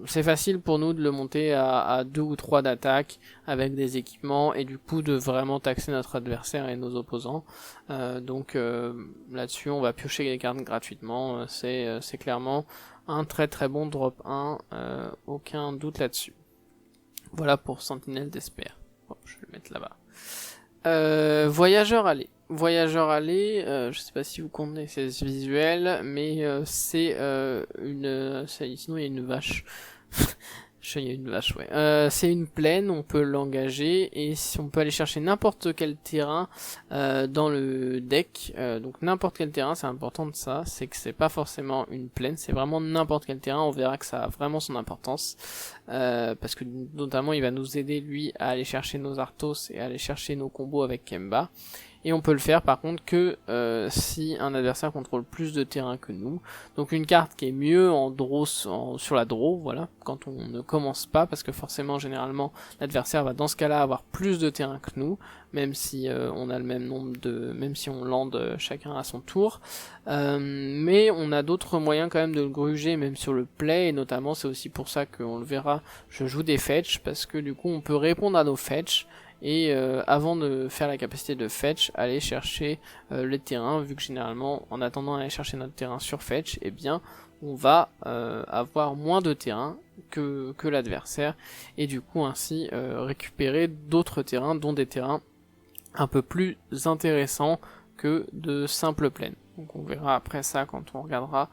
C'est facile pour nous de le monter à 2 ou 3 d'attaque avec des équipements, et du coup de vraiment taxer notre adversaire et nos opposants. Donc là-dessus on va piocher les cartes gratuitement, c'est clairement un très très bon drop 1, aucun doute là-dessus. Voilà pour Sentinelle d'Esper. Bon, je vais le mettre là-bas. Voyageur allé. Voyageur allé, je sais pas si vous connaissez ce visuel, mais c'est sinon il y a une vache. Il y a une vache, ouais. C'est une plaine, on peut l'engager, et si on peut aller chercher n'importe quel terrain dans le deck. Donc n'importe quel terrain, c'est important de ça, c'est que c'est pas forcément une plaine, c'est vraiment n'importe quel terrain. On verra que ça a vraiment son importance, parce que notamment il va nous aider lui à aller chercher nos Arthos et à aller chercher nos combos avec Kemba. Et on peut le faire par contre que si un adversaire contrôle plus de terrain que nous. Donc une carte qui est mieux en draw, sur la draw, voilà, quand on ne commence pas, parce que forcément généralement l'adversaire va dans ce cas-là avoir plus de terrain que nous, même si on a le même nombre même si on lande chacun à son tour. Mais on a d'autres moyens quand même de le gruger, même sur le play, et notamment c'est aussi pour ça qu'on le verra, je joue des fetch, parce que du coup on peut répondre à nos fetch, et avant de faire la capacité de fetch, aller chercher les terrains, vu que généralement en attendant d'aller chercher notre terrain sur fetch, eh bien on va avoir moins de terrain que l'adversaire, et du coup ainsi récupérer d'autres terrains, dont des terrains un peu plus intéressants que de simples plaines. Donc on verra après ça quand on regardera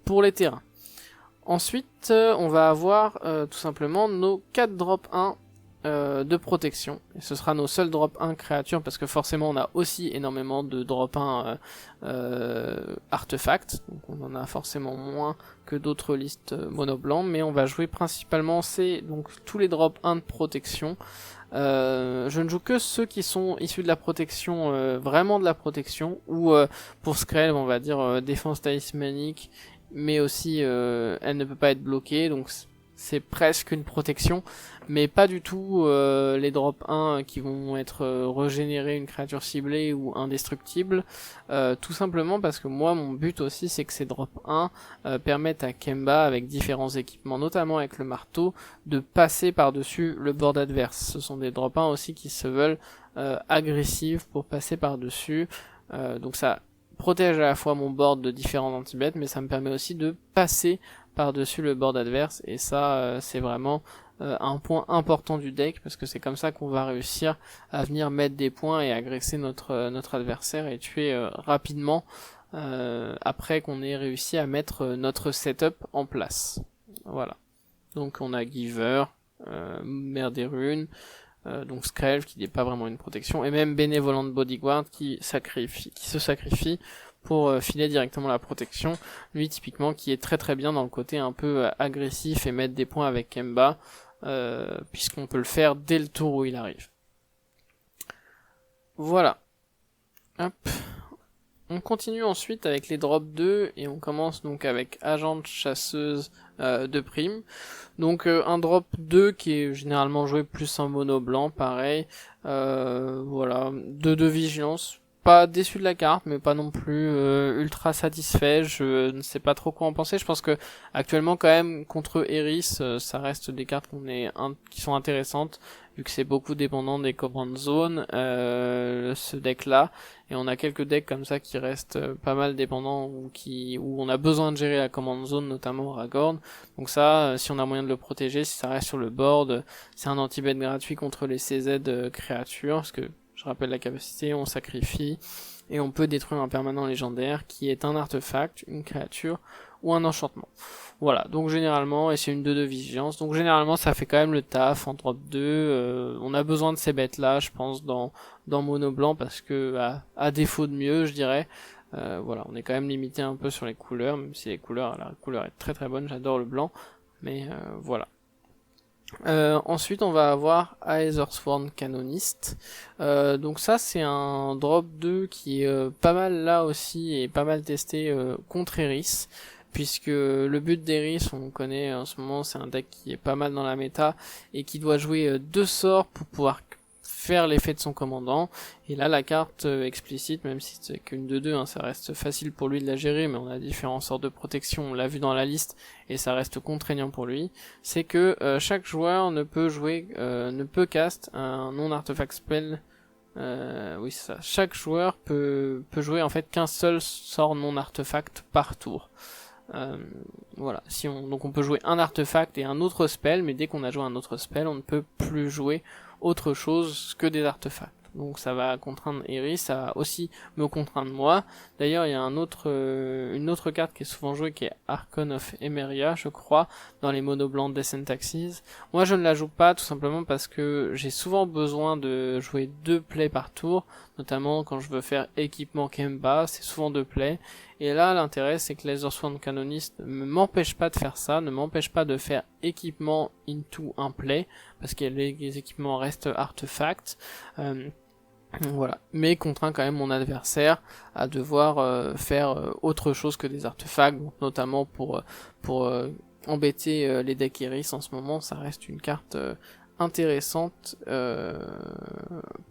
pour les terrains. Ensuite on va avoir tout simplement nos 4 drop 1 de protection, et ce sera nos seuls drop 1 créatures, parce que forcément on a aussi énormément de drop 1 artefacts, donc on en a forcément moins que d'autres listes mono blanc, mais on va jouer principalement donc tous les drop 1 de protection. Je ne joue que ceux qui sont issus de la protection, vraiment de la protection, ou pour Skrelv on va dire défense talismanique mais aussi elle ne peut pas être bloquée, donc c'est presque une protection, mais pas du tout les drop 1 qui vont être régénérer une créature ciblée ou indestructible, tout simplement parce que moi mon but aussi c'est que ces drop 1 permettent à Kemba, avec différents équipements, notamment avec le marteau, de passer par-dessus le board adverse. Ce sont des drop 1 aussi qui se veulent agressifs pour passer par-dessus, donc ça protège à la fois mon board de différents anti-bêtes, mais ça me permet aussi de passer par-dessus le board adverse, et ça c'est vraiment un point important du deck, parce que c'est comme ça qu'on va réussir à venir mettre des points et agresser notre adversaire et tuer rapidement après qu'on ait réussi à mettre notre setup en place. Voilà. Donc on a Giver, Mère des Runes, donc Skrelv qui n'est pas vraiment une protection, et même Bénévolent Bodyguard qui se sacrifie pour filer directement la protection, lui typiquement qui est très très bien dans le côté un peu agressif et mettre des points avec Kemba, puisqu'on peut le faire dès le tour où il arrive. Voilà. Hop. On continue ensuite avec les drops 2 et on commence donc avec Agente Chasseuse de prime. Donc un drop 2 qui est généralement joué plus en mono blanc, pareil. Voilà, 2 vigilance. Pas déçu de la carte, mais pas non plus ultra satisfait. Je ne sais pas trop quoi en penser. Je pense que actuellement quand même contre Eris, ça reste des cartes qui sont intéressantes, vu que c'est beaucoup dépendant des command zones, ce deck là, et on a quelques decks comme ça qui restent pas mal dépendants, où on a besoin de gérer la command zone, notamment Aragorn. Donc ça, si on a moyen de le protéger, si ça reste sur le board, c'est un anti-bet gratuit contre les CZ créatures, parce que je rappelle la capacité, on sacrifie et on peut détruire un permanent légendaire qui est un artefact, une créature ou un enchantement. Voilà, donc généralement, et c'est une 2/2 vigilance, donc généralement ça fait quand même le taf en drop 2, on a besoin de ces bêtes là, je pense, dans mono blanc, parce que à défaut de mieux, je dirais, voilà, on est quand même limité un peu sur les couleurs, même si la couleur est très très bonne, j'adore le blanc, mais voilà. Ensuite on va avoir Aethersworn Canonist, donc ça c'est un drop 2 qui est pas mal là aussi et pas mal testé contre Eris, puisque le but d'Eris, on connaît en ce moment, c'est un deck qui est pas mal dans la méta et qui doit jouer 2 sorts pour pouvoir faire l'effet de son commandant, et là la carte explicite, même si c'est qu'une 2/2, hein, ça reste facile pour lui de la gérer, mais on a différents sorts de protection, on l'a vu dans la liste, et ça reste contraignant pour lui, c'est que chaque joueur ne peut cast un non-artefact spell, oui c'est ça, chaque joueur peut jouer en fait qu'un seul sort non-artefact par tour. Voilà, donc on peut jouer un artefact et un autre spell, mais dès qu'on a joué un autre spell, on ne peut plus jouer autre chose que des artefacts. Donc ça va contraindre Eris, ça va aussi me contraindre moi. D'ailleurs il y a une autre carte qui est souvent jouée, qui est Archon of Emeria, je crois, dans les mono blancs Descent Taxis. Moi je ne la joue pas, tout simplement parce que j'ai souvent besoin de jouer 2 plays par tour, notamment quand je veux faire équipement Kemba, c'est souvent 2 plays. Et là, l'intérêt, c'est que l'Aethersworn Canonist ne m'empêche pas de faire ça, ne m'empêche pas de faire équipement into un play, parce que les équipements restent artefacts. Voilà, mais contraint quand même mon adversaire à devoir faire autre chose que des artefacts, donc notamment pour embêter les decks Eris en ce moment, ça reste une carte intéressante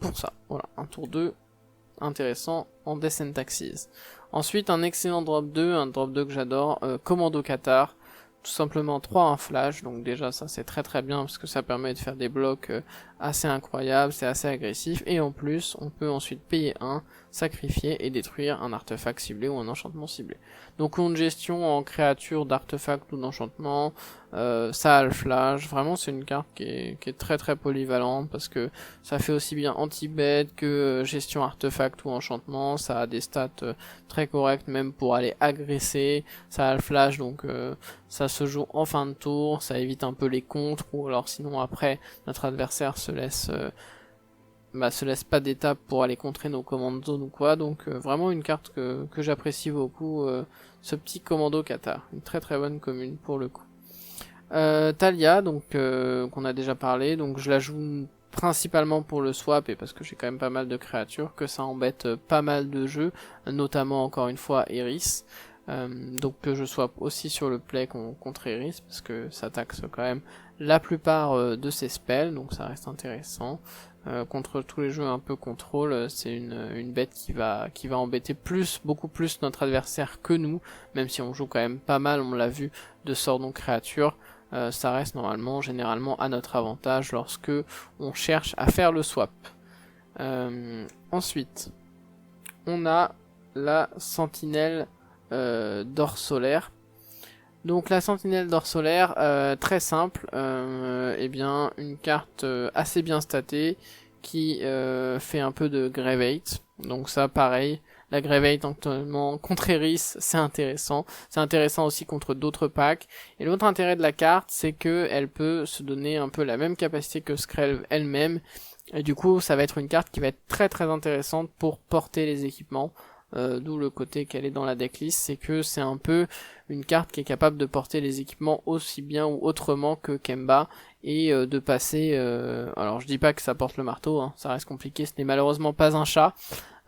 pour ça. Voilà, un tour 2 intéressant en Descent Taxis. Ensuite, un excellent drop 2, un drop 2 que j'adore, Commando Cathar, tout simplement 3-1 flash, donc déjà ça c'est très très bien parce que ça permet de faire des blocs assez incroyables, c'est assez agressif, et en plus on peut ensuite payer 1, sacrifier et détruire un artefact ciblé ou un enchantement ciblé. Donc on a une gestion en créature d'artefact ou d'enchantement, ça a le flash, vraiment c'est une carte qui est très très polyvalente, parce que ça fait aussi bien anti-bet que gestion artefact ou enchantement, ça a des stats très correctes même pour aller agresser, ça a le flash, donc ça se joue en fin de tour, ça évite un peu les contres, ou alors sinon après notre adversaire se laisse pas d'étape pour aller contrer nos commandes zone ou quoi, donc vraiment une carte que j'apprécie beaucoup, ce petit Commando Cathar, une très très bonne commune pour le coup. Talia, donc qu'on a déjà parlé, donc je la joue principalement pour le swap et parce que j'ai quand même pas mal de créatures, que ça embête pas mal de jeux, notamment encore une fois Eris. Donc que je swap aussi sur le play contre Iris, parce que ça taxe quand même la plupart de ses spells, donc ça reste intéressant. Contre tous les jeux un peu contrôle, c'est une bête qui va embêter beaucoup plus notre adversaire que nous, même si on joue quand même pas mal, on l'a vu, de sorts non créatures. Ça reste généralement à notre avantage lorsque on cherche à faire le swap. Ensuite, on a la sentinelle d'or solaire. Donc la sentinelle d'or solaire, très simple, eh bien une carte assez bien statée qui fait un peu de Gravate. Donc ça pareil, la Gravate actuellement contre Eris, c'est intéressant. C'est intéressant aussi contre d'autres packs. Et l'autre intérêt de la carte, c'est que elle peut se donner un peu la même capacité que Skrelv elle-même. Et du coup, ça va être une carte qui va être très très intéressante pour porter les équipements. D'où le côté qu'elle est dans la decklist, c'est que c'est un peu une carte qui est capable de porter les équipements aussi bien ou autrement que Kemba et de passer, alors je dis pas que ça porte le marteau, hein, ça reste compliqué, ce n'est malheureusement pas un chat,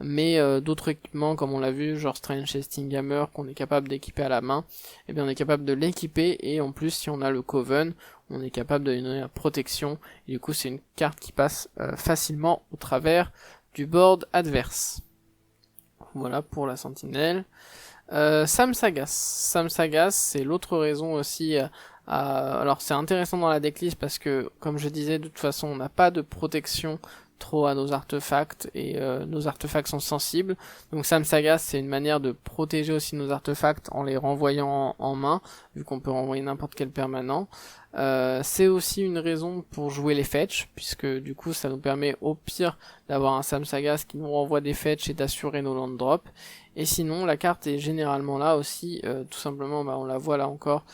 mais d'autres équipements comme on l'a vu, genre Strange Chasing Hammer qu'on est capable d'équiper à la main, et bien on est capable de l'équiper et en plus si on a le Coven, on est capable de lui donner la protection et du coup c'est une carte qui passe facilement au travers du board adverse. Voilà pour la sentinelle. Sam Sagas, c'est l'autre raison aussi. Alors c'est intéressant dans la decklist parce que, comme je disais, de toute façon, on n'a pas de protection trop à nos artefacts et nos artefacts sont sensibles. Donc Sam Sagas, c'est une manière de protéger aussi nos artefacts en les renvoyant en main, vu qu'on peut renvoyer n'importe quel permanent. C'est aussi une raison pour jouer les fetch, puisque du coup ça nous permet au pire d'avoir un Sam Sagas qui nous renvoie des fetch et d'assurer nos land drops. Et sinon la carte est généralement là aussi, tout simplement, on la voit là encore,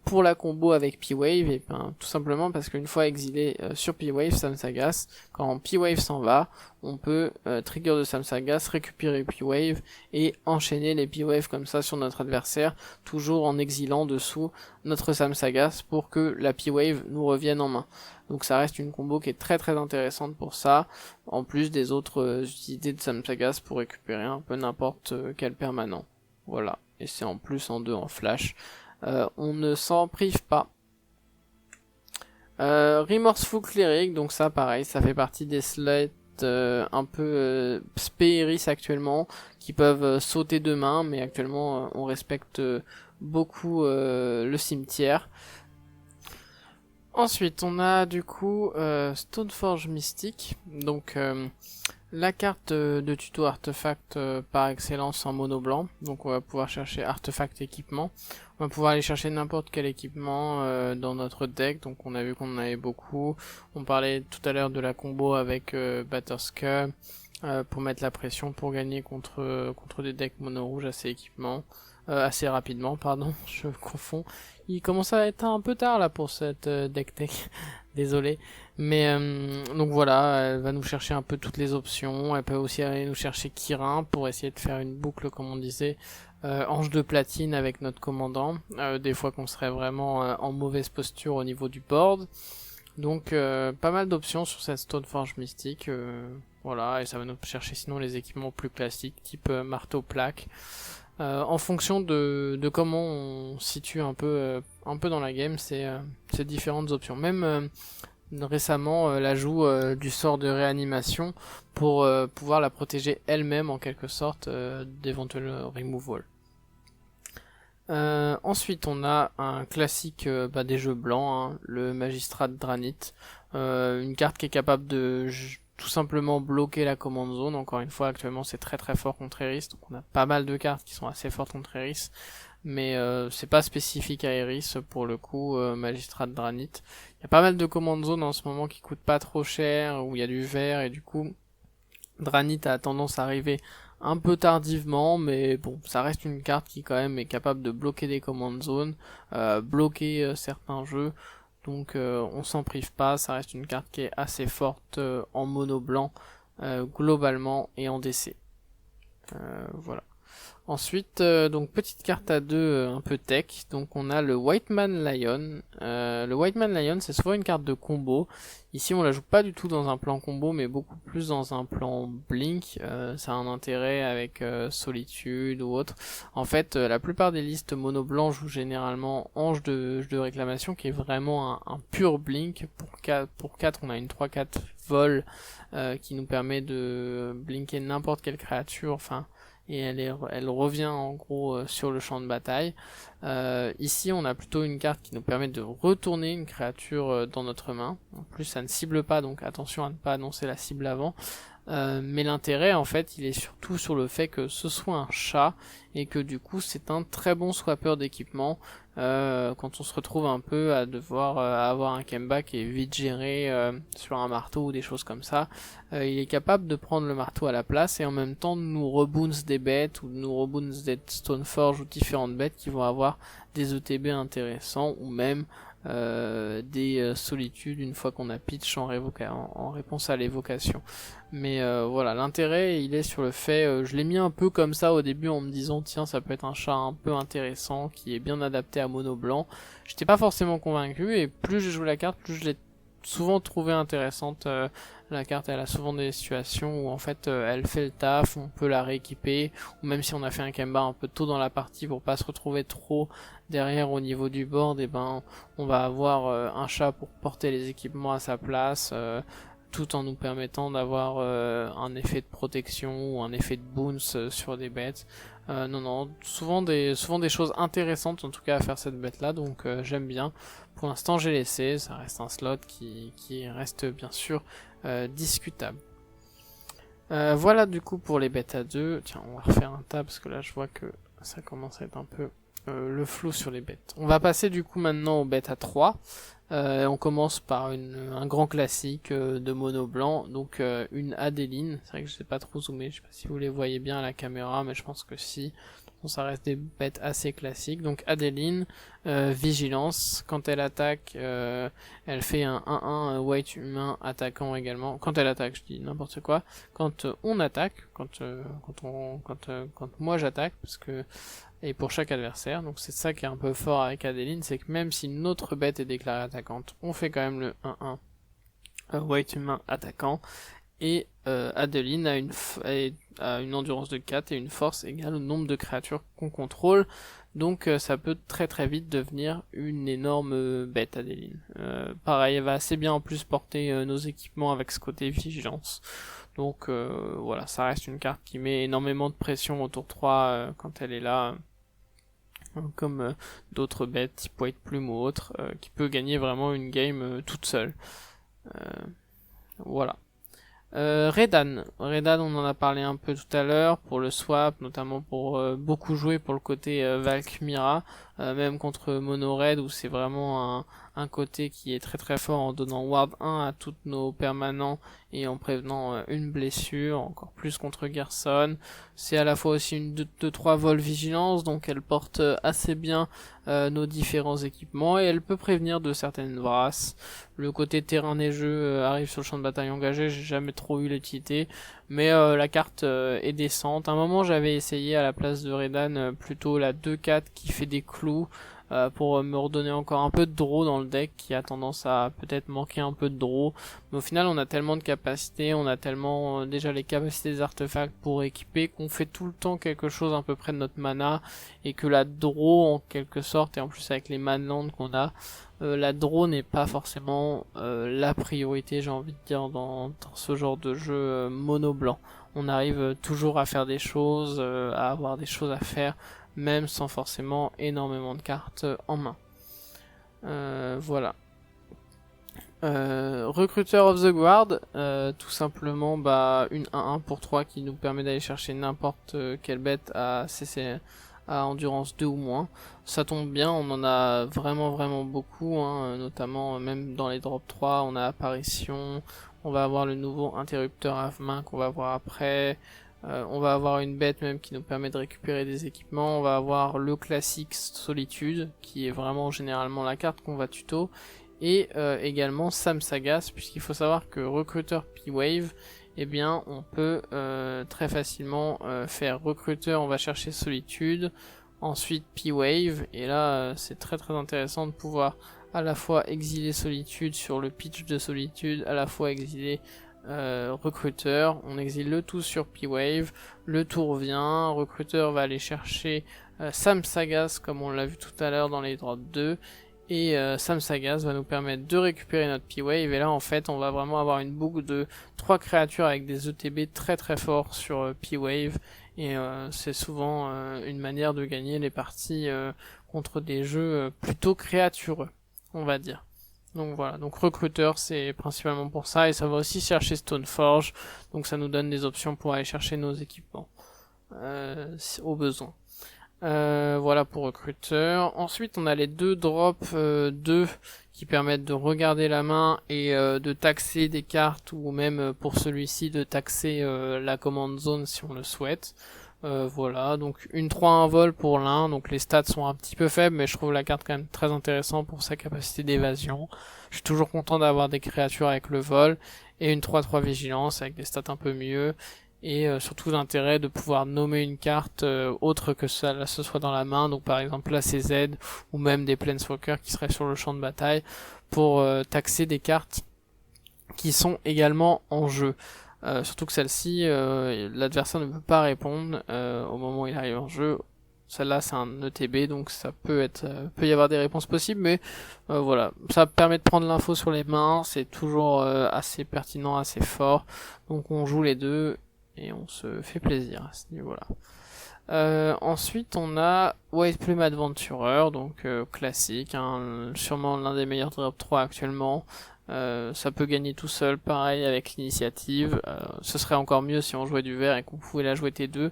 pour la combo avec P-Wave, et tout simplement parce qu'une fois exilé sur P-Wave, Sam Sagas, quand P-Wave s'en va, on peut trigger de Sam Sagas, récupérer P-Wave et enchaîner les P-Wave comme ça sur notre adversaire, toujours en exilant dessous notre Sam Sagas pour que la P-Wave nous revienne en main. Donc ça reste une combo qui est très très intéressante pour ça, en plus des autres utilités de Sam Sagas pour récupérer un peu n'importe quel permanent. Voilà, et c'est en plus en 2 en flash. On ne s'en prive pas. Remorseful Cleric, donc ça pareil, ça fait partie des slots un peu spéiris actuellement, qui peuvent sauter de main, mais actuellement on respecte beaucoup le cimetière. Ensuite, on a du coup Stoneforge Mystique, donc la carte de tuto artefact par excellence en mono blanc. Donc on va pouvoir chercher artefact équipement. On va pouvoir aller chercher n'importe quel équipement dans notre deck. Donc on a vu qu'on en avait beaucoup. On parlait tout à l'heure de la combo avec Batterskull pour mettre la pression pour gagner contre des decks mono rouge assez rapidement, pardon, je confonds. Il commence à être un peu tard là pour cette deck tech, désolé. Mais donc voilà, elle va nous chercher un peu toutes les options. Elle peut aussi aller nous chercher Kirin pour essayer de faire une boucle, comme on disait, ange de platine avec notre commandant. Des fois qu'on serait vraiment en mauvaise posture au niveau du board. Donc pas mal d'options sur cette Stoneforge Mystique. Voilà, et ça va nous chercher sinon les équipements plus classiques, type marteau plaque. En fonction de comment on situe un peu dans la game ces différentes options. Même récemment l'ajout du sort de réanimation pour pouvoir la protéger elle-même en quelque sorte d'éventuels removal. Ensuite on a un classique des jeux blancs, hein, le Magistrat de Dranith, une carte qui est capable de tout simplement bloquer la command zone. Encore une fois, actuellement c'est très très fort contre Eris, donc on a pas mal de cartes qui sont assez fortes contre Eris, mais c'est pas spécifique à Eris pour le coup. Magistrat de Dranith, il y a pas mal de command zone en ce moment qui coûtent pas trop cher, où il y a du vert, et du coup Dranith a tendance à arriver un peu tardivement, mais bon, ça reste une carte qui quand même est capable de bloquer des command zones, bloquer certains jeux. Donc on s'en prive pas, ça reste une carte qui est assez forte en mono blanc globalement et en DC. Voilà. Ensuite, donc petite carte à 2 un peu tech, donc on a le White Man Lion. Le White Man Lion, c'est souvent une carte de combo. Ici on la joue pas du tout dans un plan combo, mais beaucoup plus dans un plan blink. Ça a un intérêt avec solitude ou autre. En fait, la plupart des listes mono blanc jouent généralement Ange de réclamation, qui est vraiment un pur blink. Pour 4, on a une 3-4 vol qui nous permet de blinker n'importe quelle créature, enfin, et elle revient en gros sur le champ de bataille. Ici on a plutôt une carte qui nous permet de retourner une créature dans notre main. En plus ça ne cible pas, donc attention à ne pas annoncer la cible avant. Mais l'intérêt en fait il est surtout sur le fait que ce soit un chat et que du coup c'est un très bon swapper d'équipement quand on se retrouve un peu à devoir avoir un Kemba qui est vite géré sur un marteau ou des choses comme ça. Il est capable de prendre le marteau à la place et en même temps de nous rebounce des bêtes ou de nous rebounce des Stoneforge ou différentes bêtes qui vont avoir des ETB intéressants ou même des solitudes une fois qu'on a pitch en réponse à l'évocation. Mais voilà, l'intérêt il est sur le fait, je l'ai mis un peu comme ça au début en me disant tiens ça peut être un chat un peu intéressant qui est bien adapté à mono blanc. J'étais pas forcément convaincu et plus j'ai joué la carte, plus je l'ai souvent trouvée intéressante. La carte elle a souvent des situations où en fait elle fait le taf, on peut la rééquiper, ou même si on a fait un Kemba un peu tôt dans la partie pour pas se retrouver trop derrière au niveau du board, et ben on va avoir un chat pour porter les équipements à sa place, tout en nous permettant d'avoir un effet de protection ou un effet de bounce sur des bêtes. Non, souvent des choses intéressantes en tout cas à faire cette bête là, donc j'aime bien. Pour l'instant j'ai laissé, ça reste un slot qui reste bien sûr discutable. Voilà du coup pour les bêtes à 2. Tiens, on va refaire un tab parce que là je vois que ça commence à être un peu le flou sur les bêtes. On va passer du coup maintenant aux bêtes à 3. On commence par un grand classique de mono blanc, donc une Adeline. C'est vrai que je sais pas trop zoomer, je sais pas si vous les voyez bien à la caméra, mais je pense que si. Bon, ça reste des bêtes assez classiques. Donc Adeline, vigilance, quand elle attaque, elle fait un 1-1 white humain attaquant également. Quand elle attaque, je dis n'importe quoi. Quand on attaque, quand moi j'attaque, parce que et pour chaque adversaire, donc c'est ça qui est un peu fort avec Adeline, c'est que même si notre bête est déclarée attaquante, on fait quand même le 1-1 white humain attaquant, et Adeline a une endurance de 4 et une force égale au nombre de créatures qu'on contrôle, donc ça peut très très vite devenir une énorme bête Adeline. Pareil, elle va assez bien en plus porter nos équipements avec ce côté vigilance. Donc voilà, ça reste une carte qui met énormément de pression au tour 3 quand elle est là, comme d'autres bêtes type White Plume ou autre, qui peut gagner vraiment une game toute seule. Voilà. Redan, on en a parlé un peu tout à l'heure pour le swap, notamment pour beaucoup jouer pour le côté Valkmira, même contre Mono Red où c'est vraiment un côté qui est très très fort en donnant ward 1 à tous nos permanents et en prévenant une blessure, encore plus contre Gerson. C'est à la fois aussi une 2-3 vol vigilance, donc elle porte assez bien nos différents équipements et elle peut prévenir de certaines vrasses. Le côté terrain neigeux arrive sur le champ de bataille engagé, j'ai jamais trop eu l'utilité, mais la carte est décente. À un moment j'avais essayé à la place de Redan plutôt la 2-4 qui fait des clous, pour me redonner encore un peu de draw dans le deck qui a tendance à peut-être manquer un peu de draw, mais au final on a tellement de capacités, on a tellement déjà les capacités des artefacts pour équiper qu'on fait tout le temps quelque chose à peu près de notre mana, et que la draw en quelque sorte, et en plus avec les manlands qu'on a, la draw n'est pas forcément la priorité, j'ai envie de dire, dans ce genre de jeu mono blanc. On arrive toujours à faire des choses, à avoir des choses à faire, même sans forcément énormément de cartes en main. Voilà. Recruiter of the Guard, tout simplement une 1-1 pour 3 qui nous permet d'aller chercher n'importe quelle bête à endurance 2 ou moins. Ça tombe bien, on en a vraiment beaucoup, notamment même dans les drop 3, on a apparition, on va avoir le nouveau interrupteur à main qu'on va voir après. On va avoir une bête même qui nous permet de récupérer des équipements, on va avoir le classique Solitude qui est vraiment généralement la carte qu'on va tuto, et également Sam Sagas, puisqu'il faut savoir que Recruiter P-Wave eh bien on peut très facilement faire recruteur, on va chercher solitude, ensuite P-Wave, et là c'est très intéressant de pouvoir à la fois exiler solitude sur le pitch de solitude, à la fois exiler recruteur. On exile le tout sur P-Wave, le tour vient, recruteur va aller chercher Sam Sagas comme on l'a vu tout à l'heure dans les drops 2, et Sam Sagas va nous permettre de récupérer notre P-Wave, et là en fait on va vraiment avoir une boucle de 3 créatures avec des ETB très forts sur P-Wave, et c'est souvent une manière de gagner les parties contre des jeux plutôt créatureux, on va dire. Donc voilà, donc recruteur c'est principalement pour ça, et ça va aussi chercher Stoneforge, donc ça nous donne des options pour aller chercher nos équipements au besoin. Voilà pour recruteur. Ensuite on a les deux drops 2 qui permettent de regarder la main et de taxer des cartes, ou même pour celui-ci de taxer la command zone si on le souhaite. Voilà, donc une 3-1 vol pour l'un, donc les stats sont un petit peu faibles, mais je trouve la carte quand même très intéressante pour sa capacité d'évasion. Je suis toujours content d'avoir des créatures avec le vol, et une 3-3 vigilance avec des stats un peu mieux, et surtout l'intérêt de pouvoir nommer une carte autre que ça, là, ce soit dans la main, donc par exemple la CZ, ou même des Planeswalkers qui seraient sur le champ de bataille, pour taxer des cartes qui sont également en jeu. Surtout que celle-ci, l'adversaire ne peut pas répondre au moment où il arrive en jeu. Celle-là c'est un ETB, donc ça peut y avoir des réponses possibles, mais voilà, ça permet de prendre l'info sur les mains, c'est toujours assez pertinent, assez fort, donc on joue les deux et on se fait plaisir à ce niveau-là. Ensuite on a White Plume Adventurer, donc classique, hein, sûrement l'un des meilleurs drop 3 actuellement. Ça peut gagner tout seul, pareil avec l'initiative. Ce serait encore mieux si on jouait du vert et qu'on pouvait la jouer T2,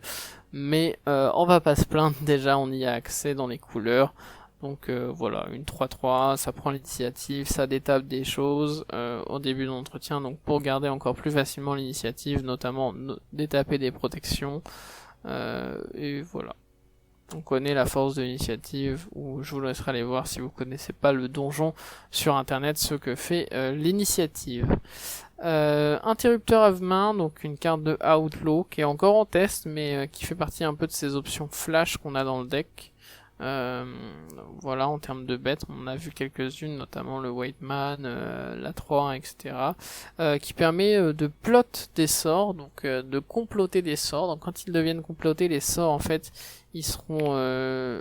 mais on va pas se plaindre, déjà on y a accès dans les couleurs. Donc voilà, une 3-3, ça prend l'initiative, ça détape des choses au début de l'entretien, donc pour garder encore plus facilement l'initiative, notamment détaper des protections, et voilà. On connaît la force de l'initiative, ou je vous laisserai aller voir si vous connaissez pas le donjon sur internet, ce que fait l'initiative. Interrupteur à main, donc une carte de Outlaw qui est encore en test, mais qui fait partie un peu de ces options flash qu'on a dans le deck. Voilà, en termes de bêtes, on a vu quelques-unes, notamment le White Man, la 3, etc. Qui permet de plot des sorts, donc de comploter des sorts. Donc quand ils deviennent complotés, les sorts en fait, ils seront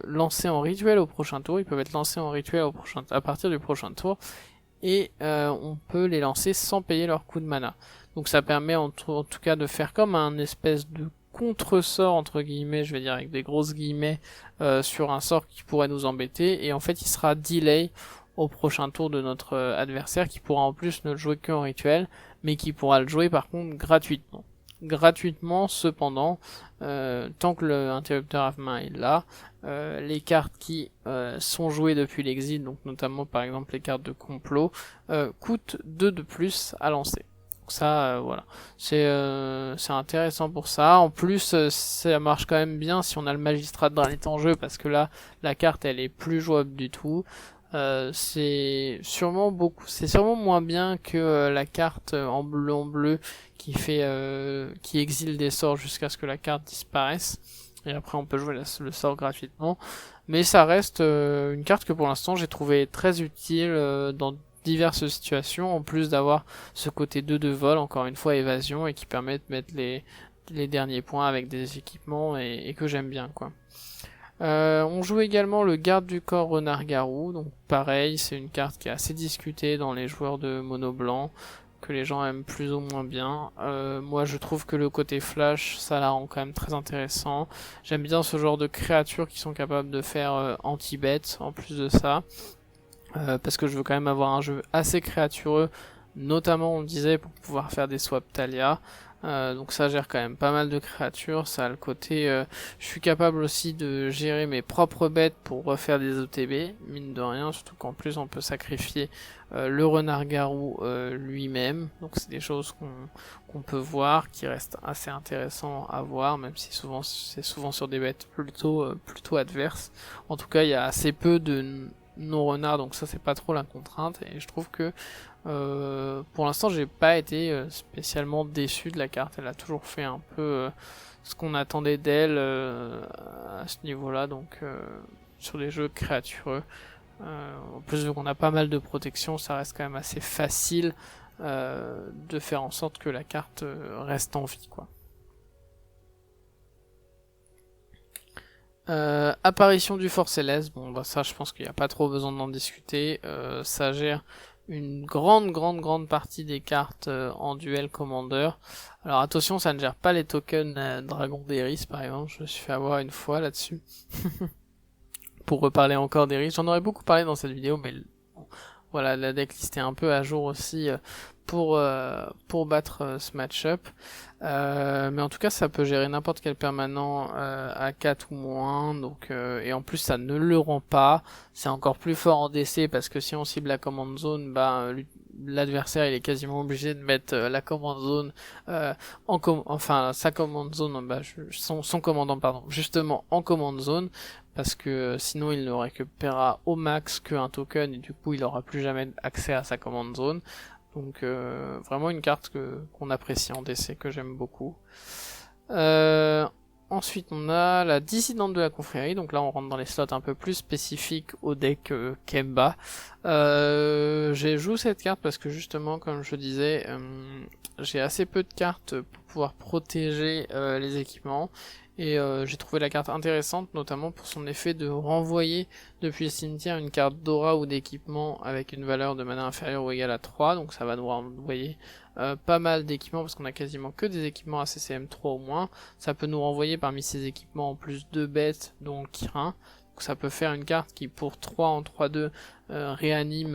lancés en rituel au prochain tour. Ils peuvent être lancés en rituel à partir du prochain tour, et on peut les lancer sans payer leur coût de mana. Donc ça permet en tout cas de faire comme un espèce de contre-sort entre guillemets, je vais dire avec des grosses guillemets, sur un sort qui pourrait nous embêter, et en fait il sera delay au prochain tour de notre adversaire, qui pourra en plus ne le jouer qu'en rituel, mais qui pourra le jouer par contre gratuitement cependant, tant que l'interrupteur à main est là. Les cartes qui sont jouées depuis l'exil, donc notamment par exemple les cartes de complot, coûtent 2 de plus à lancer. Donc ça, voilà, c'est intéressant pour ça. En plus, ça marche quand même bien si on a le magistrat de Draenei en jeu, parce que là, la carte elle est plus jouable du tout. C'est sûrement moins bien que la carte en bleu qui exile des sorts jusqu'à ce que la carte disparaisse, et après on peut jouer le sort gratuitement, mais ça reste une carte que pour l'instant j'ai trouvé très utile dans diverses situations, en plus d'avoir ce côté 2 de vol, encore une fois évasion, et qui permet de mettre les derniers points avec des équipements, et que j'aime bien quoi. On joue également le garde du corps Renard-Garou, donc pareil, c'est une carte qui est assez discutée dans les joueurs de mono blanc, que les gens aiment plus ou moins bien. Moi je trouve que le côté flash, ça la rend quand même très intéressant. J'aime bien ce genre de créatures qui sont capables de faire anti-bet en plus de ça, parce que je veux quand même avoir un jeu assez créatureux, notamment on le disait pour pouvoir faire des swaps Thalia. Donc ça gère quand même pas mal de créatures, ça a le côté je suis capable aussi de gérer mes propres bêtes pour refaire des OTB, mine de rien, surtout qu'en plus on peut sacrifier le renard-garou lui-même, donc c'est des choses qu'on peut voir, qui restent assez intéressants à voir, même si c'est souvent sur des bêtes plutôt adverses. En tout cas il y a assez peu de non-renards, donc ça c'est pas trop la contrainte, et je trouve que Pour l'instant, j'ai pas été spécialement déçu de la carte. Elle a toujours fait un peu ce qu'on attendait d'elle à ce niveau-là, donc sur les jeux créatureux. En plus, vu qu'on a pas mal de protection, ça reste quand même assez facile de faire en sorte que la carte reste en vie, quoi. Apparition du Fort Céleste, bon bah ça je pense qu'il n'y a pas trop besoin d'en discuter, ça gère une grande partie des cartes en duel commander. Alors attention, ça ne gère pas les tokens Dragon d'Eris par exemple, je me suis fait avoir une fois là-dessus. Pour reparler encore d'Eris, j'en aurais beaucoup parlé dans cette vidéo, mais bon, voilà, la decklist est un peu à jour aussi pour battre ce match-up. Mais en tout cas, ça peut gérer n'importe quel permanent à 4 ou moins, donc et en plus ça ne le rend pas. C'est encore plus fort en DC parce que si on cible la command zone, bah l'adversaire il est quasiment obligé de mettre la command zone enfin sa command zone, bah, son commandant pardon, justement en command zone, parce que sinon il ne récupérera au max qu'un token et du coup il aura plus jamais accès à sa command zone. Donc vraiment une carte qu'on apprécie en DC, que j'aime beaucoup. Ensuite on a la dissidente de la confrérie, donc là on rentre dans les slots un peu plus spécifiques au deck Kemba. J'ai joué cette carte parce que justement comme je disais, j'ai assez peu de cartes pour pouvoir protéger les équipements. Et j'ai trouvé la carte intéressante, notamment pour son effet de renvoyer depuis le cimetière une carte d'aura ou d'équipement avec une valeur de mana inférieure ou égale à 3, donc ça va nous renvoyer pas mal d'équipements, parce qu'on a quasiment que des équipements à CCM 3 au moins. Ça peut nous renvoyer parmi ces équipements en plus 2 bêtes, dont Kirin. Donc ça peut faire une carte qui pour 3 en 3-2 réanime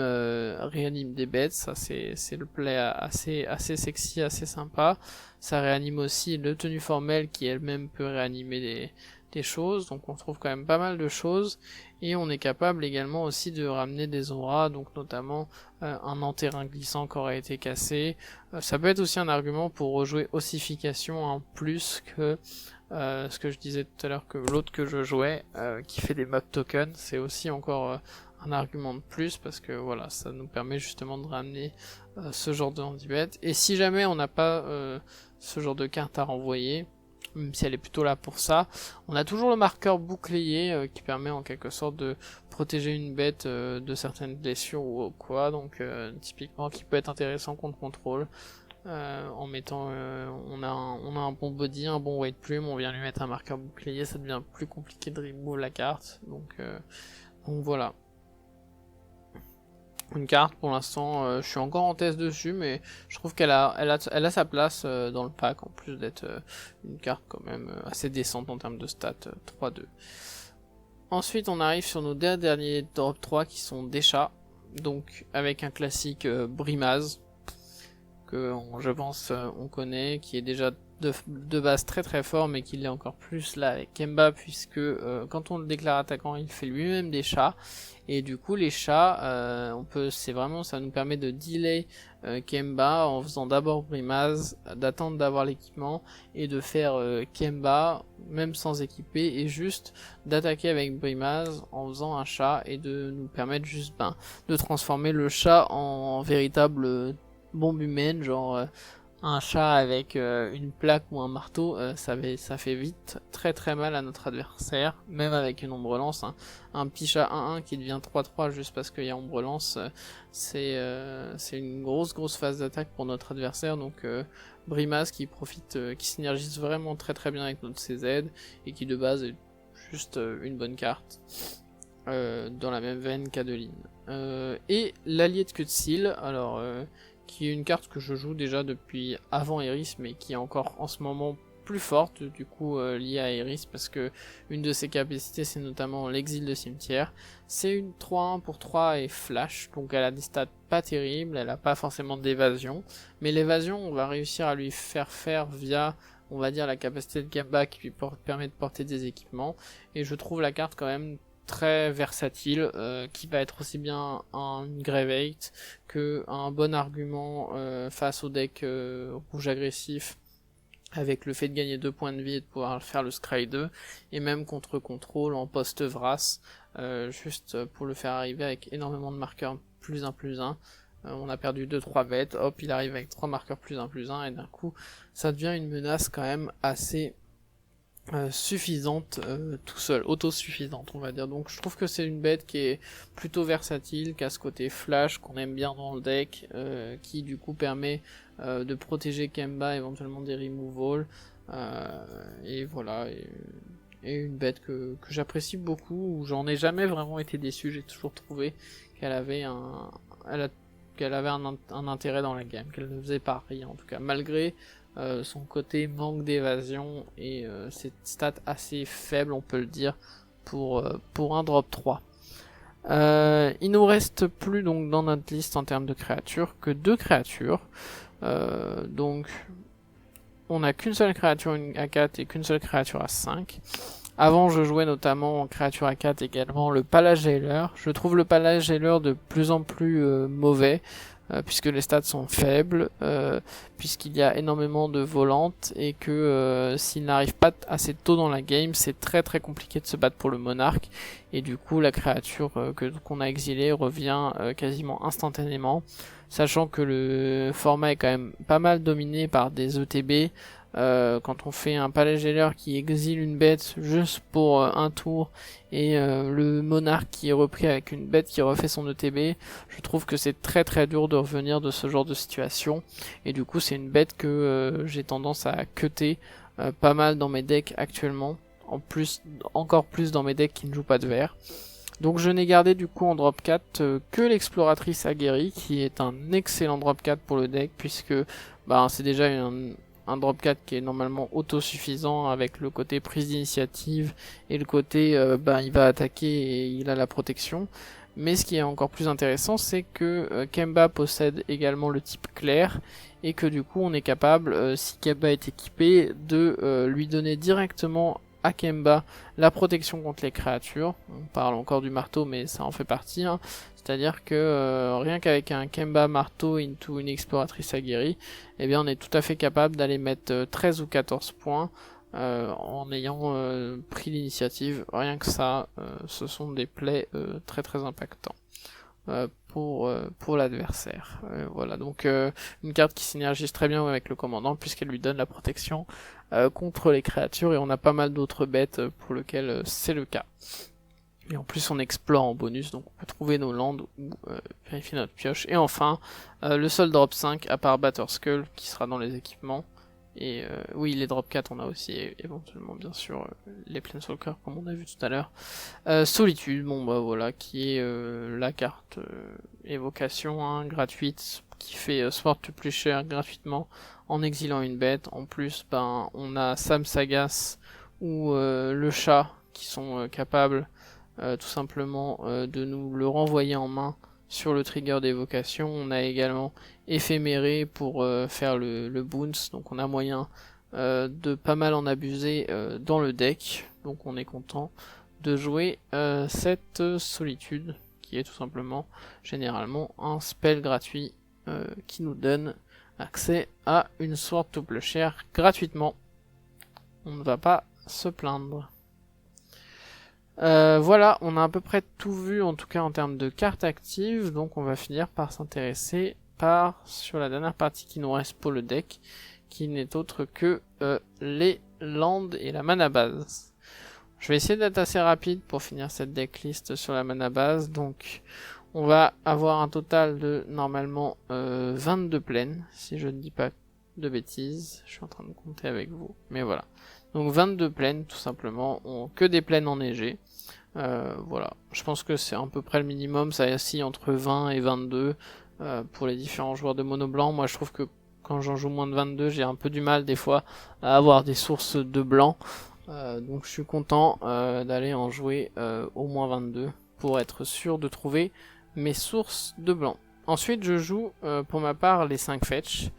des bêtes, ça c'est le play assez sexy, assez sympa. Ça réanime aussi le tenue formelle qui elle-même peut réanimer des choses, donc on trouve quand même pas mal de choses, et on est capable également aussi de ramener des auras, donc notamment un enterrin glissant qui aurait été cassé. Ça peut être aussi un argument pour rejouer ossification en plus que ce que je disais tout à l'heure, que l'autre que je jouais qui fait des mock tokens, c'est aussi encore un argument de plus, parce que voilà, ça nous permet justement de ramener ce genre de handibet. Et si jamais on n'a pas ce genre de carte à renvoyer, même si elle est plutôt là pour ça, on a toujours le marqueur bouclier qui permet en quelque sorte de protéger une bête de certaines blessures ou quoi, donc typiquement qui peut être intéressant contre contrôle. En mettant on a un bon body, un bon weight plume, on vient lui mettre un marqueur bouclier, ça devient plus compliqué de remove la carte, donc voilà. Une carte pour l'instant, je suis encore en test dessus, mais je trouve qu'elle a sa place dans le pack, en plus d'être une carte quand même assez décente en termes de stats 3-2. Ensuite on arrive sur nos deux derniers drop 3 qui sont des chats, donc avec un classique Brimaz, que je pense on connaît, qui est déjà de base très fort, mais qui l'est encore plus là avec Kemba, puisque quand on le déclare attaquant, il fait lui-même des chats, et du coup les chats, ça nous permet de delay Kemba en faisant d'abord Brimaz, d'attendre d'avoir l'équipement, et de faire Kemba même sans équiper, et juste d'attaquer avec Brimaz en faisant un chat, et de nous permettre juste de transformer le chat en véritable bombe humaine, genre un chat avec une plaque ou un marteau, ça fait vite très mal à notre adversaire, même avec une ombre lance, hein. Un petit chat 1-1 qui devient 3-3 juste parce qu'il y a ombre lance, c'est une grosse phase d'attaque pour notre adversaire, donc Brimaz qui qui synergise vraiment très bien avec notre CZ, et qui de base est juste une bonne carte. Dans la même veine qu'Adeline. Et l'allié de Kutsil, alors qui est une carte que je joue déjà depuis avant Eris, mais qui est encore en ce moment plus forte, du coup liée à Eris, parce que une de ses capacités c'est notamment l'exil de cimetière. C'est une 3-1 pour 3 et flash, donc elle a des stats pas terribles, elle a pas forcément d'évasion, mais l'évasion on va réussir à lui faire via, on va dire, la capacité de Kemba qui lui permet de porter des équipements, et je trouve la carte quand même très versatile, qui va être aussi bien une Grave 8 que un bon argument face au deck rouge agressif, avec le fait de gagner 2 points de vie et de pouvoir faire le Scry 2, et même contre contrôle en post-Vras, juste pour le faire arriver avec énormément de marqueurs +1/+1, On a perdu 2-3 bêtes, hop, il arrive avec 3 marqueurs +1/+1, et d'un coup, ça devient une menace quand même assez suffisante tout seul, autosuffisante on va dire. Donc je trouve que c'est une bête qui est plutôt versatile, qui a ce côté flash qu'on aime bien dans le deck, qui du coup permet de protéger Kemba éventuellement des removals, et voilà, et une bête que j'apprécie beaucoup, où j'en ai jamais vraiment été déçu, j'ai toujours trouvé qu'elle avait un intérêt dans la game, qu'elle ne faisait pas rien en tout cas, malgré son côté manque d'évasion et ses stats assez faibles, on peut le dire, pour un drop 3. Il nous reste plus donc dans notre liste en termes de créatures que 2 créatures. Donc on n'a qu'une seule créature à 4 et qu'une seule créature à 5. Avant, je jouais notamment en créature à 4 également le Palace Jailer. Je trouve le Palace Jailer de plus en plus mauvais, puisque les stats sont faibles, puisqu'il y a énormément de volantes, et que s'il n'arrive pas assez tôt dans la game, c'est très très compliqué de se battre pour le monarque, et du coup la créature qu'on a exilée revient quasiment instantanément, sachant que le format est quand même pas mal dominé par des ETB. Quand on fait un Palace Jailer qui exile une bête juste pour un tour, et le monarque qui est repris avec une bête qui refait son ETB, je trouve que c'est très très dur de revenir de ce genre de situation, et du coup c'est une bête que j'ai tendance à cutter pas mal dans mes decks actuellement, encore plus dans mes decks qui ne jouent pas de vert. Donc je n'ai gardé du coup en drop 4 que l'exploratrice aguerrie, qui est un excellent drop 4 pour le deck, puisque c'est déjà un drop 4 qui est normalement autosuffisant, avec le côté prise d'initiative et le côté il va attaquer et il a la protection. Mais ce qui est encore plus intéressant, c'est que Kemba possède également le type clair, et que du coup on est capable, si Kemba est équipé, de lui donner directement à Kemba la protection contre les créatures. On parle encore du marteau, mais ça en fait partie, hein. C'est-à-dire que rien qu'avec un Kemba marteau into une exploratrice aguerrie, eh bien on est tout à fait capable d'aller mettre 13 ou 14 points en ayant pris l'initiative. Rien que ça, ce sont des plays très très impactants pour l'adversaire. Voilà, donc une carte qui synergise très bien avec le commandant, puisqu'elle lui donne la protection contre les créatures, et on a pas mal d'autres bêtes pour lesquelles c'est le cas. Et en plus on explore en bonus, donc on peut trouver nos lands ou vérifier notre pioche. Et enfin, le seul drop 5, à part Batterskull, qui sera dans les équipements. Et oui, les drop 4, on a aussi éventuellement bien sûr les Planeswalkers, comme on a vu tout à l'heure. Solitude, voilà, qui est la carte évocation, hein, gratuite, qui fait Sword to Pleasure gratuitement en exilant une bête. En plus, on a Sam Sagas ou le chat qui sont capables tout simplement de nous le renvoyer en main sur le trigger d'évocation. On a également éphéméré pour faire le bounce, donc on a moyen de pas mal en abuser dans le deck, donc on est content de jouer cette solitude, qui est tout simplement généralement un spell gratuit qui nous donne accès à une Sword to Plowshare gratuitement. On ne va pas se plaindre. Voilà, on a à peu près tout vu, en tout cas en termes de cartes actives, donc on va finir par s'intéresser sur la dernière partie qui nous reste pour le deck, qui n'est autre que les lands et la mana base. Je vais essayer d'être assez rapide pour finir cette decklist sur la mana base. Donc on va avoir un total de normalement 22 plaines, si je ne dis pas de bêtises. Je suis en train de compter avec vous, mais voilà. Donc 22 plaines tout simplement, que des plaines enneigées. Voilà, je pense que c'est à peu près le minimum, ça oscille entre 20 et 22 pour les différents joueurs de mono blanc. Moi je trouve que quand j'en joue moins de 22, j'ai un peu du mal des fois à avoir des sources de blanc. Donc je suis content d'aller en jouer au moins 22 pour être sûr de trouver mes sources de blanc. Ensuite je joue pour ma part les 5 fetch.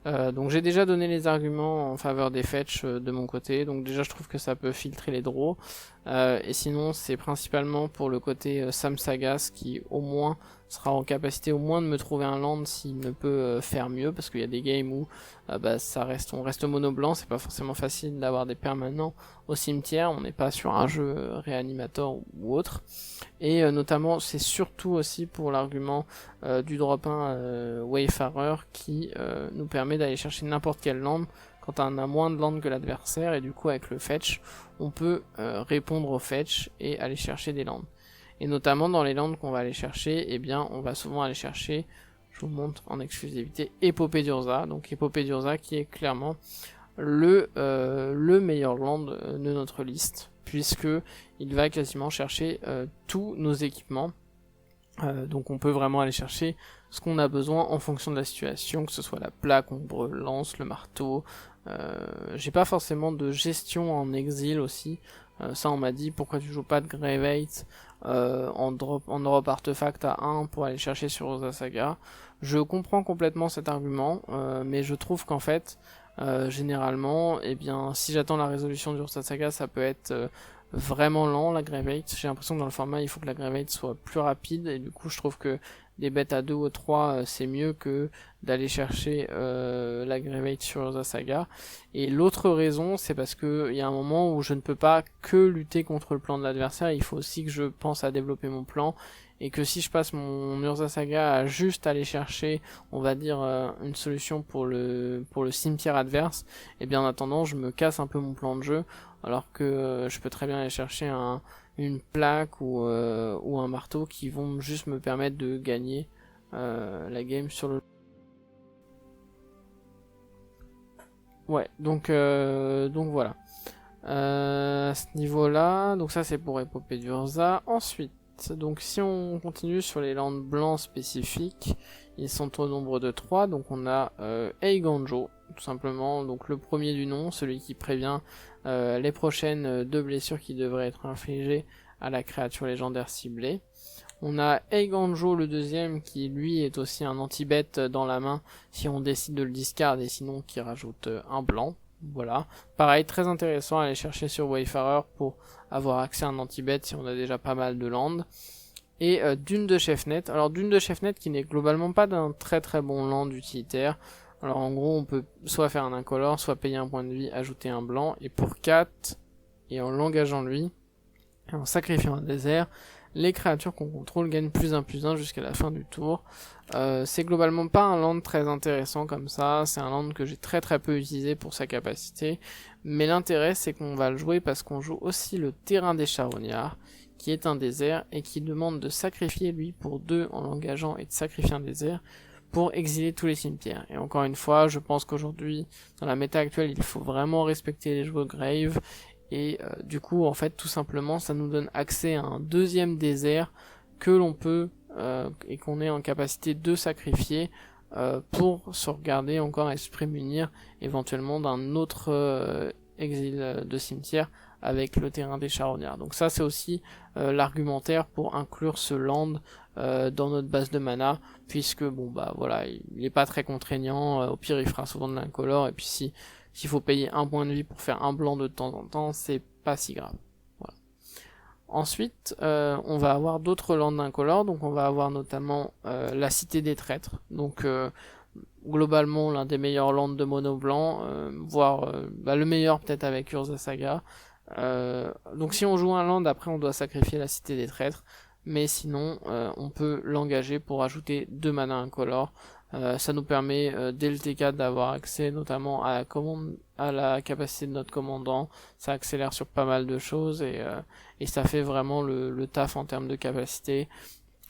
Donc j'ai déjà donné les arguments en faveur des fetch de mon côté. Donc déjà je trouve que ça peut filtrer les draws. Et sinon c'est principalement pour le côté Samsagas qui au moins sera en capacité au moins de me trouver un land s'il ne peut faire mieux, parce qu'il y a des games où on reste mono blanc, c'est pas forcément facile d'avoir des permanents au cimetière, on n'est pas sur un jeu réanimator ou autre. Et notamment c'est surtout aussi pour l'argument du drop 1 Wayfarer qui nous permet d'aller chercher n'importe quel land quand on a moins de land que l'adversaire, et du coup avec le fetch on peut répondre au fetch et aller chercher des lands. Et notamment dans les lands qu'on va aller chercher, eh bien on va souvent aller chercher, je vous montre en exclusivité, Épopée d'Urza. Donc Épopée d'Urza qui est clairement le meilleur land de notre liste, puisque il va quasiment chercher tous nos équipements. Donc on peut vraiment aller chercher ce qu'on a besoin en fonction de la situation, que ce soit la plaque, ombre, lance, le marteau. J'ai pas forcément de gestion en exil aussi. Ça on m'a dit pourquoi tu joues pas de Gravate en drop artefact à 1 pour aller chercher sur Urza Saga. Je comprends complètement cet argument, mais je trouve qu'en fait généralement, eh bien, si j'attends la résolution d'Urza Saga, ça peut être vraiment lent la Gravate. J'ai l'impression que dans le format il faut que la Gravate soit plus rapide, et du coup je trouve que des bêtes à 2 ou 3 c'est mieux que d'aller chercher la Gravate sur Urza Saga. Et l'autre raison, c'est parce que il y a un moment où je ne peux pas que lutter contre le plan de l'adversaire, il faut aussi que je pense à développer mon plan, et que si je passe mon Urza Saga à juste aller chercher, on va dire, une solution pour le cimetière adverse, et bien en attendant je me casse un peu mon plan de jeu, alors que je peux très bien aller chercher une plaque ou un marteau qui vont juste me permettre de gagner la game sur le... Ouais, donc voilà. À ce niveau-là, donc ça c'est pour Épopée d'Urza. Ensuite, donc si on continue sur les landes blancs spécifiques, ils sont au nombre de 3, donc on a Eiganjo, tout simplement, donc le premier du nom, celui qui prévient les prochaines 2 blessures qui devraient être infligées à la créature légendaire ciblée. On a Eiganjo le deuxième qui lui est aussi un anti-bet dans la main si on décide de le discard, et sinon qui rajoute un blanc. Voilà, pareil, très intéressant à aller chercher sur Wayfarer pour avoir accès à un anti-bet si on a déjà pas mal de land. Et Dune de Chefnet, alors Dune de Chefnet qui n'est globalement pas d'un très très bon land utilitaire. Alors en gros on peut soit faire un incolore, soit payer un point de vie, ajouter un blanc, et pour 4, et en l'engageant lui, et en sacrifiant un désert, les créatures qu'on contrôle gagnent +1/+1 jusqu'à la fin du tour. C'est globalement pas un land très intéressant comme ça, c'est un land que j'ai très très peu utilisé pour sa capacité, mais l'intérêt c'est qu'on va le jouer parce qu'on joue aussi le terrain des charognards, qui est un désert et qui demande de sacrifier lui pour 2 en l'engageant et de sacrifier un désert pour exiler tous les cimetières. Et encore une fois, je pense qu'aujourd'hui, dans la méta actuelle, il faut vraiment respecter les joueurs Grave, et du coup, en fait, tout simplement, ça nous donne accès à un deuxième désert que l'on peut et qu'on est en capacité de sacrifier pour sauvegarder encore et se prémunir éventuellement d'un autre exil de cimetière avec le terrain des charognards. Donc ça c'est aussi l'argumentaire pour inclure ce land dans notre base de mana, puisque bon bah voilà, il est pas très contraignant, au pire il fera souvent de l'incolore, et puis s'il faut payer un point de vie pour faire un blanc de temps en temps, c'est pas si grave. Voilà. Ensuite, on va avoir d'autres lands d'incolore, donc on va avoir notamment la Cité des Traîtres, donc globalement l'un des meilleurs lands de mono blanc, voire le meilleur peut-être avec Urza Saga. Donc si on joue un land, après on doit sacrifier la Cité des Traîtres, mais sinon on peut l'engager pour ajouter 2 mana incolore. Ça nous permet dès le T4 d'avoir accès notamment à la capacité de notre commandant, ça accélère sur pas mal de choses, et ça fait vraiment le taf en termes de capacité,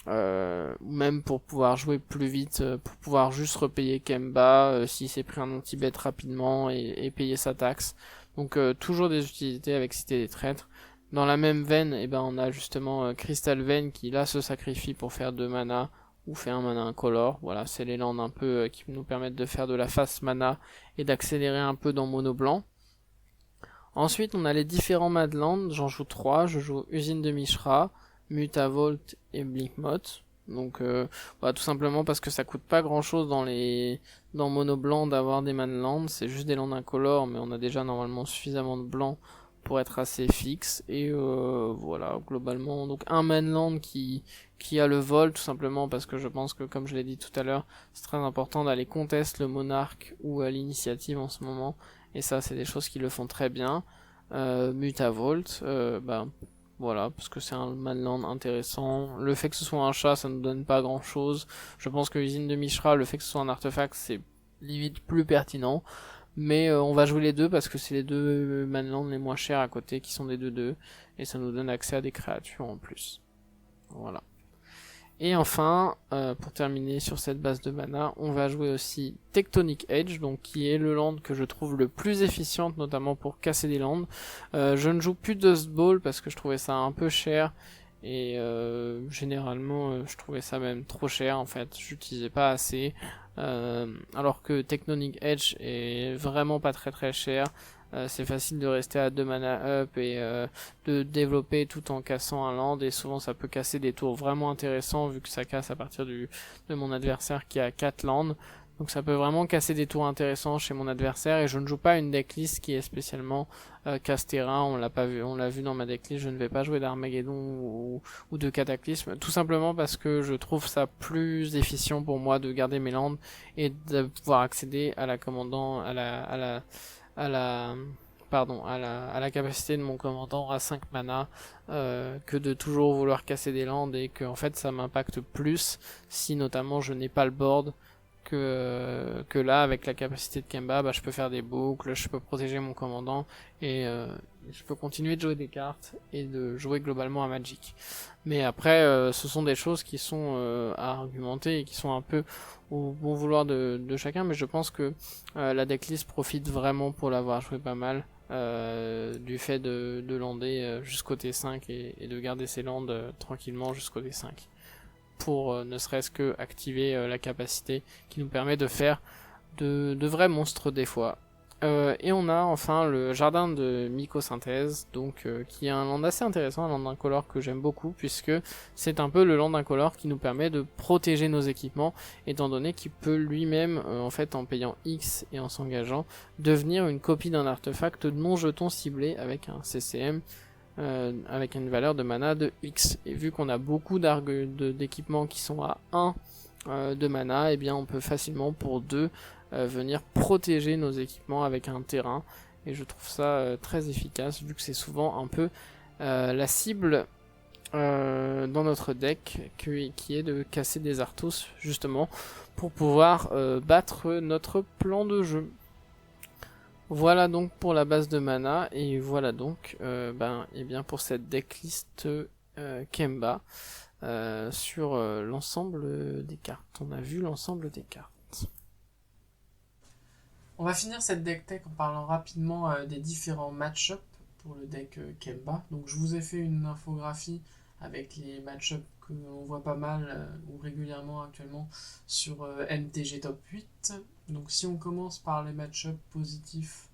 même pour pouvoir jouer plus vite, pour pouvoir juste repayer Kemba s'il s'est pris un anti-bet rapidement, et payer sa taxe. Donc toujours des utilités avec Cité des Traîtres. Dans la même veine, on a justement Crystal Vein qui là se sacrifie pour faire 2 mana ou fait un mana incolore. Voilà, c'est les lands un peu qui nous permettent de faire de la fast mana et d'accélérer un peu dans mono blanc. Ensuite, on a les différents Madlands, j'en joue 3, je joue Usine de Mishra, Mutavolt et Blinkmoth. Donc tout simplement parce que ça coûte pas grand chose dans mono blanc d'avoir des Madlands, c'est juste des lands incolores, mais on a déjà normalement suffisamment de blanc pour être assez fixe. Et voilà, globalement, donc un mainland qui a le vol, tout simplement parce que je pense que, comme je l'ai dit tout à l'heure, c'est très important d'aller contest le monarque ou à l'initiative en ce moment. Et ça, c'est des choses qui le font très bien. Mutavault, voilà, parce que c'est un mainland intéressant. Le fait que ce soit un chat, ça ne donne pas grand chose. Je pense que l'usine de Mishra, le fait que ce soit un artefact, c'est limite plus pertinent. Mais on va jouer les deux parce que c'est les deux mainlands les moins chers à côté qui sont des 2-2. Et ça nous donne accès à des créatures en plus. Voilà. Et enfin, pour terminer sur cette base de mana, on va jouer aussi Tectonic Edge, donc qui est le land que je trouve le plus efficient, notamment pour casser des lands. Je ne joue plus Dust Ball parce que je trouvais ça un peu cher, et généralement je trouvais ça même trop cher en fait, j'utilisais pas assez. Alors que Tectonic Edge est vraiment pas très cher. C'est facile de rester à 2 mana up et de développer tout en cassant un land, et souvent ça peut casser des tours vraiment intéressants vu que ça casse à partir de mon adversaire qui a 4 lands. Donc ça peut vraiment casser des tours intéressants chez mon adversaire, et je ne joue pas une decklist qui est spécialement casse-terrain, on l'a vu dans ma decklist, je ne vais pas jouer d'Armageddon ou de Cataclysme, tout simplement parce que je trouve ça plus efficient pour moi de garder mes lands et de pouvoir accéder à la commandant, à la capacité de mon commandant à 5 mana, que de toujours vouloir casser des lands, et que en fait ça m'impacte plus si notamment je n'ai pas le board, que là avec la capacité de Kemba, je peux faire des boucles, je peux protéger mon commandant, et je peux continuer de jouer des cartes et de jouer globalement à Magic. Mais après ce sont des choses qui sont à argumenter et qui sont un peu au bon vouloir de chacun, mais je pense que la decklist profite vraiment pour l'avoir joué pas mal, du fait de lander jusqu'au T5 et de garder ses lands tranquillement jusqu'au T5 pour ne serait-ce que activer la capacité qui nous permet de faire de vrais monstres des fois. Et on a enfin le jardin de mycosynthèse, donc qui est un land assez intéressant, un land incolore que j'aime beaucoup, puisque c'est un peu le land incolore qui nous permet de protéger nos équipements, étant donné qu'il peut lui-même, en fait, en payant X et en s'engageant, devenir une copie d'un artefact non jeton ciblé avec un CCM, avec une valeur de mana de X. Et vu qu'on a beaucoup d'équipements qui sont à 1 de mana, et bien on peut facilement pour 2 venir protéger nos équipements avec un terrain, et je trouve ça très efficace vu que c'est souvent un peu la cible dans notre deck qui est de casser des Arthos justement pour pouvoir battre notre plan de jeu. Voilà donc pour la base de mana, et voilà donc et bien pour cette decklist Kemba sur l'ensemble des cartes. On a vu l'ensemble des cartes. On va finir cette deck tech en parlant rapidement des différents match-up pour le deck Kemba. Donc je vous ai fait une infographie avec les match-up que l'on voit pas mal ou régulièrement actuellement sur MTG Top 8. Donc si on commence par les match-up positifs,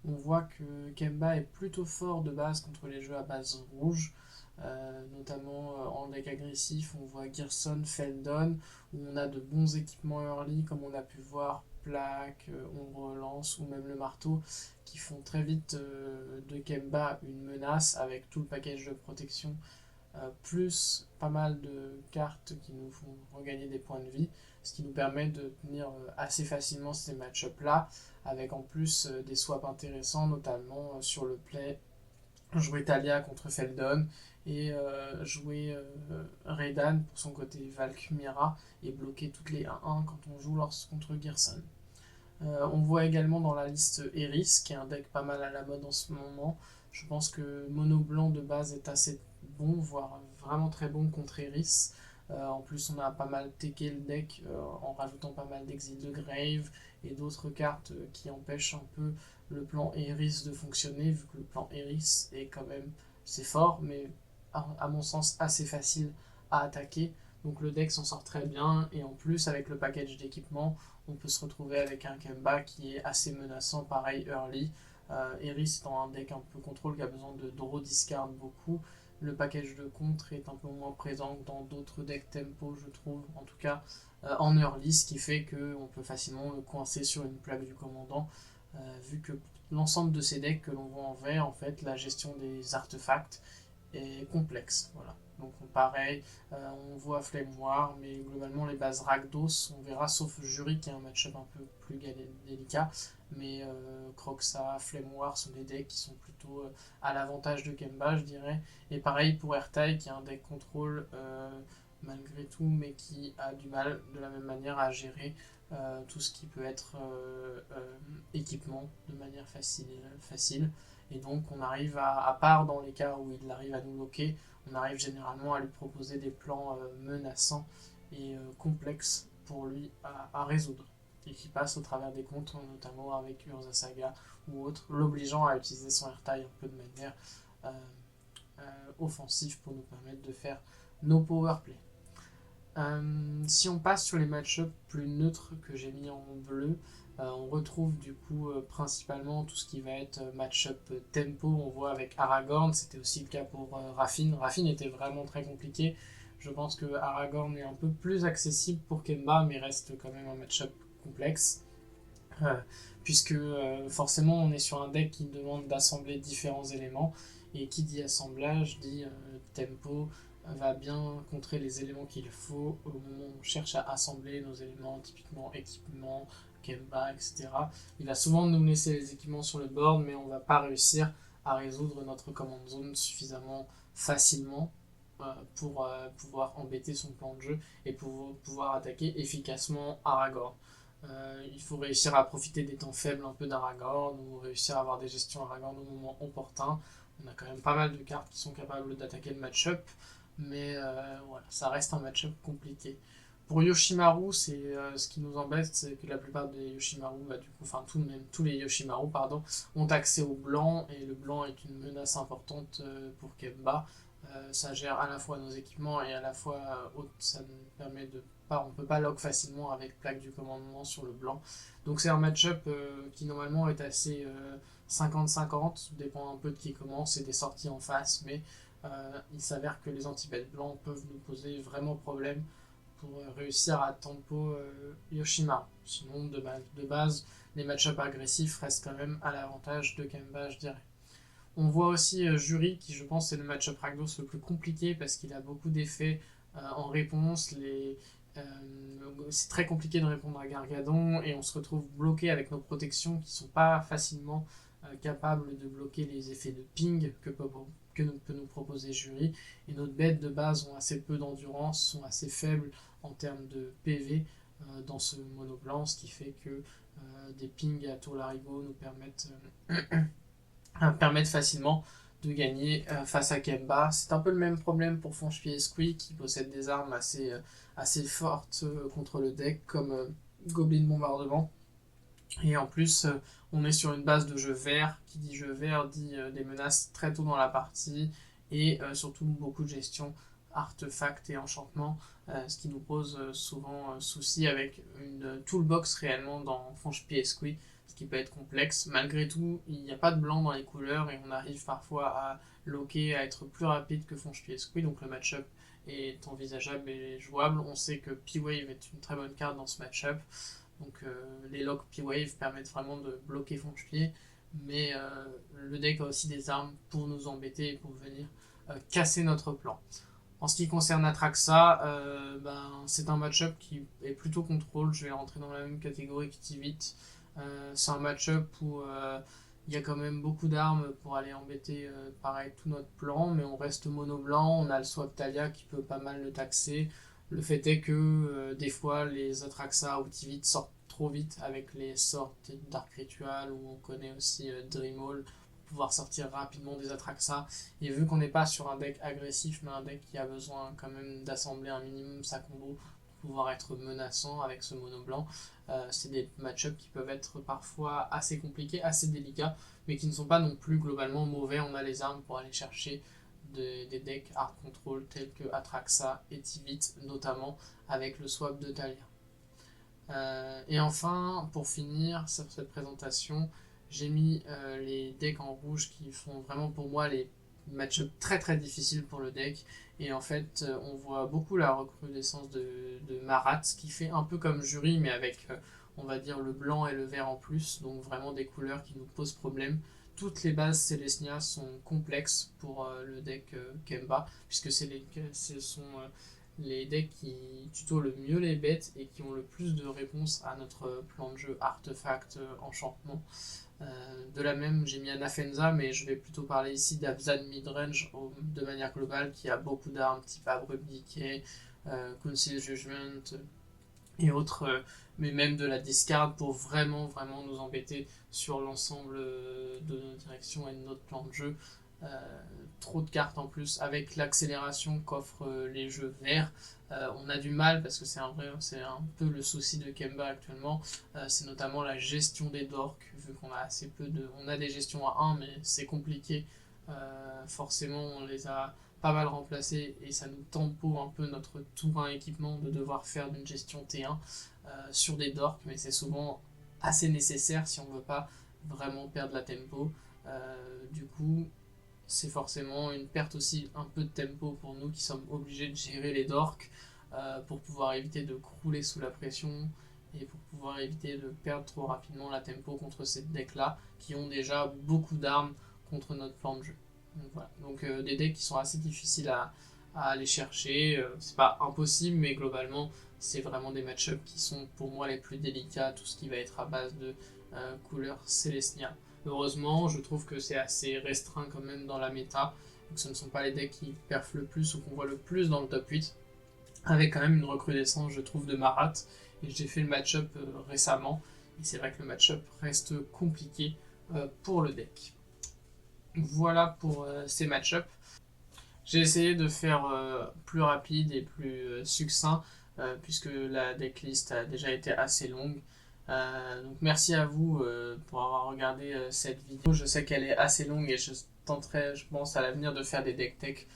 on voit que Kemba est plutôt fort de base contre les jeux à base rouge. Notamment en deck agressif, on voit Gerson, Feldon, où on a de bons équipements early, comme on a pu voir Plaque, Ombre Lance ou même le marteau, qui font très vite de Kemba une menace avec tout le package de protection, plus pas mal de cartes qui nous font regagner des points de vie, ce qui nous permet de tenir assez facilement ces match-up là, avec en plus des swaps intéressants, notamment sur le play jouer Talia contre Feldon et jouer Redan pour son côté Valkmira et bloquer toutes les 1-1 quand on joue contre Gerson. On voit également dans la liste Eris, qui est un deck pas mal à la mode en ce moment. Je pense que Mono Blanc de base est assez bon, voire vraiment très bon contre Eris. En plus, on a pas mal teché le deck en rajoutant pas mal d'Exil de Grave et d'autres cartes qui empêchent un peu le plan Eris de fonctionner, vu que le plan Eris est quand même, c'est fort, mais à mon sens assez facile à attaquer. Donc le deck s'en sort très bien, et en plus avec le package d'équipement, on peut se retrouver avec un Kemba qui est assez menaçant, pareil early. Eris étant un deck un peu contrôle qui a besoin de draw discard beaucoup, le package de contre est un peu moins présent que dans d'autres decks tempo, je trouve, en tout cas en early, ce qui fait qu'on peut facilement le coincer sur une plaque du commandant, vu que l'ensemble de ces decks que l'on voit en vert, en fait, la gestion des artefacts est complexe. Voilà. Donc pareil, on voit Flame War, mais globalement les bases Rakdos, on verra, sauf Jury qui est un match-up un peu plus délicat, mais Kroxa, Flame War sont des decks qui sont plutôt à l'avantage de Kemba, je dirais. Et pareil pour Ertai, qui est un deck contrôle malgré tout, mais qui a du mal de la même manière à gérer tout ce qui peut être équipement de manière facile. Et donc on arrive à part dans les cas où il arrive à nous loquer, on arrive généralement à lui proposer des plans menaçants et complexes pour lui à résoudre. Et qui passe au travers des contres, notamment avec Urza Saga ou autre, l'obligeant à utiliser son airtime un peu de manière offensive pour nous permettre de faire nos powerplay. Si on passe sur les match-ups plus neutres que j'ai mis en bleu, on retrouve du coup principalement tout ce qui va être match-up tempo. On voit avec Aragorn, c'était aussi le cas pour Raffine. Raffine était vraiment très compliqué. Je pense que Aragorn est un peu plus accessible pour Kemba, mais reste quand même un match-up complexe. Puisque forcément on est sur un deck qui demande d'assembler différents éléments, et qui dit assemblage dit tempo, va bien contrer les éléments qu'il faut au moment où on cherche à assembler nos éléments, typiquement équipement, Kemba, etc. Il va souvent nous laisser les équipements sur le board, mais on va pas réussir à résoudre notre command zone suffisamment facilement pour pouvoir embêter son plan de jeu et pour pouvoir attaquer efficacement Aragorn. Il faut réussir à profiter des temps faibles un peu d'Aragorn, ou réussir à avoir des gestions Aragorn au moment opportun. On a quand même pas mal de cartes qui sont capables d'attaquer le match-up, mais voilà, ça reste un match-up compliqué. Pour Yoshimaru, c'est ce qui nous embête, c'est que la plupart des Yoshimaru, du coup, enfin tous les Yoshimaru, pardon, ont accès au blanc, et le blanc est une menace importante pour Kemba. Ça gère à la fois nos équipements et à la fois ça nous permet de pas, on peut pas lock facilement avec plaque du commandement sur le blanc. Donc c'est un match-up qui normalement est assez 50-50, dépend un peu de qui commence et des sorties en face, mais il s'avère que les anti-bêtes blancs peuvent nous poser vraiment problème pour réussir à tempo Yoshimaru. Sinon, de base, les match-ups agressifs restent quand même à l'avantage de Kemba, je dirais. On voit aussi Jury, qui je pense est le match-up Rakdos le plus compliqué parce qu'il a beaucoup d'effets en réponse. C'est très compliqué de répondre à Gargadon, et on se retrouve bloqué avec nos protections qui sont pas facilement capables de bloquer les effets de ping que peut nous proposer Jury. Et nos bêtes de base ont assez peu d'endurance, sont assez faibles en termes de PV dans ce mono blanc, ce qui fait que des pings à tour Larigot nous permettent facilement de gagner face à Kemba. C'est un peu le même problème pour Fonchpi et Squee, qui possèdent des armes assez fortes contre le deck, comme Goblin Bombardement. Et en plus, on est sur une base de jeu vert. Qui dit jeu vert dit des menaces très tôt dans la partie, et surtout beaucoup de gestion artefacts et enchantements, ce qui nous pose souvent souci avec une toolbox réellement dans Fonchpi et Squee, ce qui peut être complexe. Malgré tout, il n'y a pas de blanc dans les couleurs, et on arrive parfois à loquer, à être plus rapide que Fonchpi et Squee, donc le match-up est envisageable et jouable. On sait que P-Wave est une très bonne carte dans ce match-up, donc les locks P-Wave permettent vraiment de bloquer Fonchpi, mais le deck a aussi des armes pour nous embêter et pour venir casser notre plan. En ce qui concerne Atraxa, c'est un match-up qui est plutôt contrôle. Je vais rentrer dans la même catégorie que Tivit. C'est un match-up où il y a quand même beaucoup d'armes pour aller embêter pareil tout notre plan, mais on reste mono blanc. On a le Swap Talia qui peut pas mal le taxer. Le fait est que des fois les Atraxa ou Tivit sortent trop vite avec les sorts Dark Ritual, où on connaît aussi Dreamhall, pouvoir sortir rapidement des Atraxa. Et vu qu'on n'est pas sur un deck agressif, mais un deck qui a besoin quand même d'assembler un minimum sa combo pour pouvoir être menaçant avec ce mono blanc, c'est des match-ups qui peuvent être parfois assez compliqués, assez délicats, mais qui ne sont pas non plus globalement mauvais. On a les armes pour aller chercher des decks hard control tels que Atraxa et Tivit, notamment avec le swap de Talia. Et enfin, pour finir sur cette présentation, j'ai mis les decks en rouge qui font vraiment pour moi les match-up très très difficiles pour le deck. Et en fait, on voit beaucoup la recrudescence de Marat, qui fait un peu comme Jury, mais avec on va dire le blanc et le vert en plus, donc vraiment des couleurs qui nous posent problème. Toutes les bases Selesnya sont complexes pour le deck Kemba, puisque ce sont les decks qui tuto le mieux les bêtes et qui ont le plus de réponses à notre plan de jeu artefact, enchantement. De la même, j'ai mis Anafenza, mais je vais plutôt parler ici d'Abzan Midrange de manière globale, qui a beaucoup d'armes type Abrupt Decay, Council Judgment et autres, mais même de la discard pour vraiment nous embêter sur l'ensemble de nos directions et de notre plan de jeu. Trop de cartes en plus avec l'accélération qu'offrent les jeux verts. On a du mal parce que c'est un peu le souci de Kemba actuellement. C'est notamment la gestion des dorks, vu qu'on a assez peu de. On a des gestions à 1, mais c'est compliqué. Forcément, on les a pas mal remplacés et ça nous tempo un peu notre tour 1 équipement de devoir faire d'une gestion T1 sur des dorks, mais c'est souvent assez nécessaire si on veut pas vraiment perdre la tempo. Du coup, c'est forcément une perte aussi un peu de tempo pour nous qui sommes obligés de gérer les dorks pour pouvoir éviter de crouler sous la pression et pour pouvoir éviter de perdre trop rapidement la tempo contre ces decks là qui ont déjà beaucoup d'armes contre notre plan de jeu. Donc voilà, donc des decks qui sont assez difficiles à aller chercher, c'est pas impossible, mais globalement c'est vraiment des match-ups qui sont pour moi les plus délicats, tout ce qui va être à base de couleur Selesnya. Heureusement, je trouve que c'est assez restreint quand même dans la méta, donc ce ne sont pas les decks qui perfent le plus ou qu'on voit le plus dans le top 8, avec quand même une recrudescence, je trouve, de Marat, et j'ai fait le match-up récemment, et c'est vrai que le match-up reste compliqué pour le deck. Voilà pour ces match-ups. J'ai essayé de faire plus rapide et plus succinct, puisque la decklist a déjà été assez longue. Donc merci à vous pour avoir regardé cette vidéo. Je sais qu'elle est assez longue et je tenterai, je pense, à l'avenir de faire des deck tech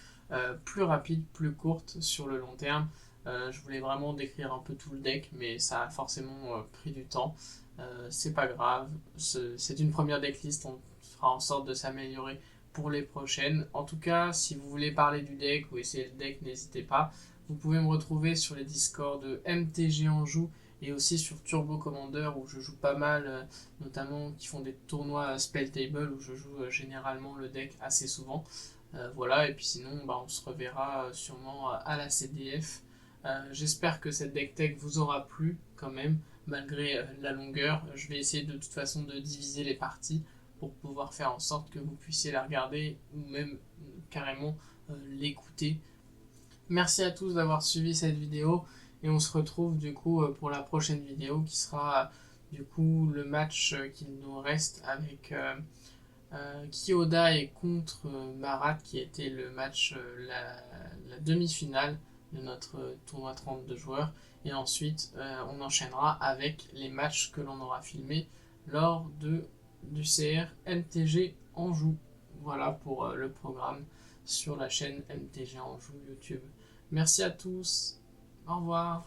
plus rapides, plus courtes sur le long terme. Je voulais vraiment décrire un peu tout le deck, mais ça a forcément pris du temps. C'est pas grave, c'est une première decklist, on fera en sorte de s'améliorer pour les prochaines. En tout cas, si vous voulez parler du deck ou essayer le deck, n'hésitez pas. Vous pouvez me retrouver sur les Discord de MTG Anjou et aussi sur Turbo Commander où je joue pas mal, notamment qui font des tournois Spell Table où je joue généralement le deck assez souvent. Voilà, et puis sinon on se reverra sûrement à la CDF. J'espère que cette deck tech vous aura plu quand même, malgré la longueur. Je vais essayer de toute façon de diviser les parties pour pouvoir faire en sorte que vous puissiez la regarder ou même carrément l'écouter. Merci à tous d'avoir suivi cette vidéo et on se retrouve du coup pour la prochaine vidéo qui sera du coup le match qu'il nous reste avec Kyodai contre Marat qui était le match, la demi-finale de notre tournoi 32 joueurs et ensuite on enchaînera avec les matchs que l'on aura filmés lors du CR MTG Anjou. Voilà pour le programme sur la chaîne MTG Anjou YouTube. Merci à tous, au revoir.